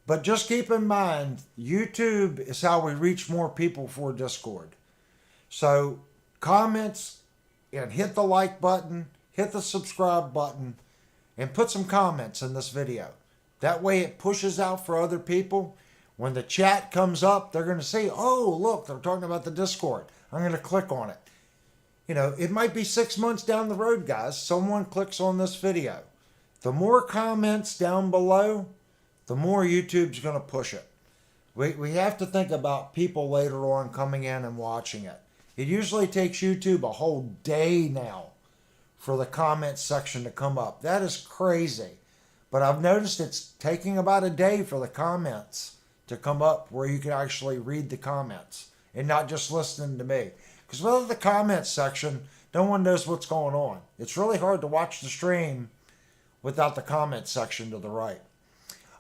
But just keep in mind, YouTube is how we reach more people for Discord. So comments and hit the like button, hit the subscribe button, and put some comments in this video. That way it pushes out for other people. When the chat comes up, they're going to see, oh, look, they're talking about the Discord. I'm going to click on it. It might be 6 months down the road, guys. Someone clicks on this video. The more comments down below, the more YouTube's going to push it. We have to think about people later on coming in and watching it. It usually takes YouTube a whole day now for the comment section to come up. That is crazy. But I've noticed it's taking about a day for the comments to come up where you can actually read the comments and not just listening to me. Because without the comments section, no one knows what's going on. It's really hard to watch the stream without the comment section to the right.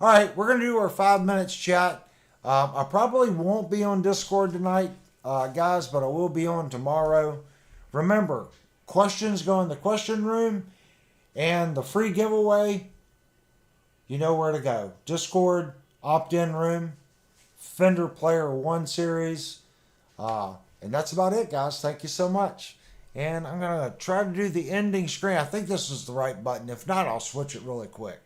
All right, we're going to do our 5 minutes chat. I probably won't be on Discord tonight, guys, but I will be on tomorrow. Remember, questions go in the question room, and the free giveaway, you know where to go. Discord, opt-in room, Fender Player 1 series. And that's about it, guys. Thank you so much. And I'm going to try to do the ending screen. I think this is the right button. If not, I'll switch it really quick.